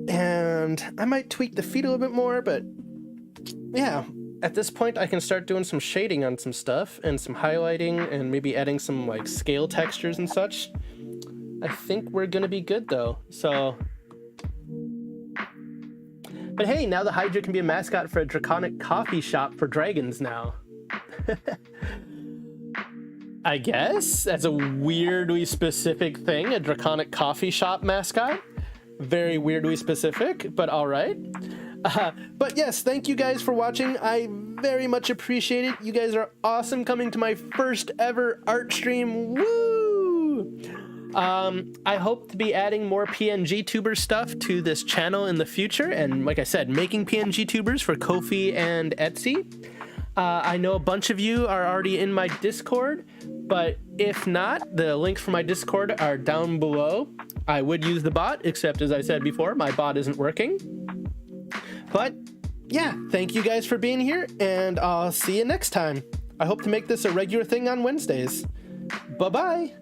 And I might tweak the feet a little bit more, but yeah, at this point I can start doing some shading on some stuff and some highlighting and maybe adding some like scale textures and such. I think we're gonna be good though, so. But hey, now the Hydra can be a mascot for a draconic coffee shop for dragons now. I guess that's a weirdly specific thing, a draconic coffee shop mascot. Very weirdly specific, but all right. But yes, thank you guys for watching. I very much appreciate it. You guys are awesome, coming to my first ever art stream. Woo! I hope to be adding more PNGTuber stuff to this channel in the future, and like I said, making PNGTubers for Ko-fi and Etsy. I know a bunch of you are already in my Discord, but if not, the links for my Discord are down below. I would use the bot, except as I said before, my bot isn't working. But yeah, thank you guys for being here, and I'll see you next time. I hope to make this a regular thing on Wednesdays. Bye-bye.